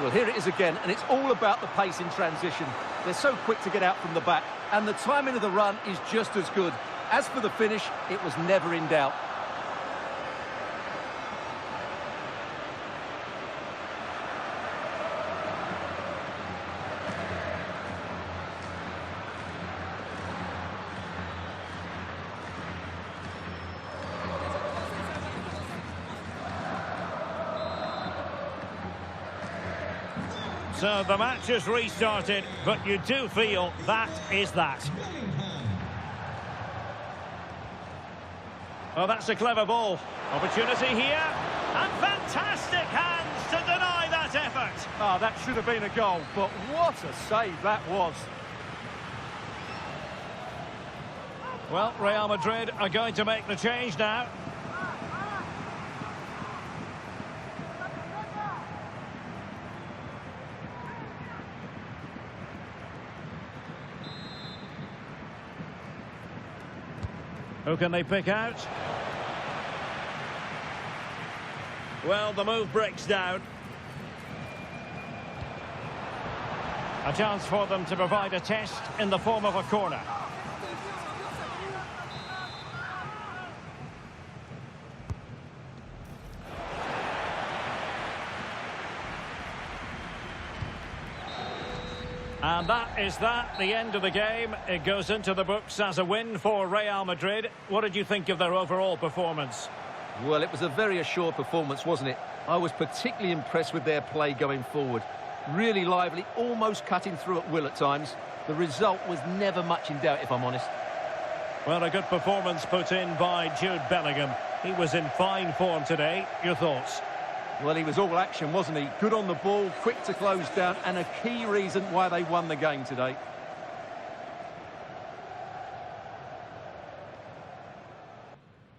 Well, here it is again, and it's all about the pace in transition. They're so quick to get out from the back, and the timing of the run is just as good. As for the finish, it was never in doubt. So the match has restarted, but you do feel that is that. Oh, that's a clever ball. Opportunity here. And fantastic hands to deny that effort. Oh, that should have been a goal, but what a save that was. Well, Real Madrid are going to make the change now. Who can they pick out? Well, the move breaks down. A chance for them to provide a test in the form of a corner. And that is the end of the game. It goes into the books as a win for Real Madrid. What did you think of their overall performance? Well, it was a very assured performance, wasn't it? I was particularly impressed with their play going forward. Really lively, almost cutting through at will at times. The result was never much in doubt, if I'm honest. Well, a good performance put in by Jude Bellingham. He was in fine form today. Your thoughts? Well, he was all action, wasn't he? Good on the ball, quick to close down, and a key reason why they won the game today.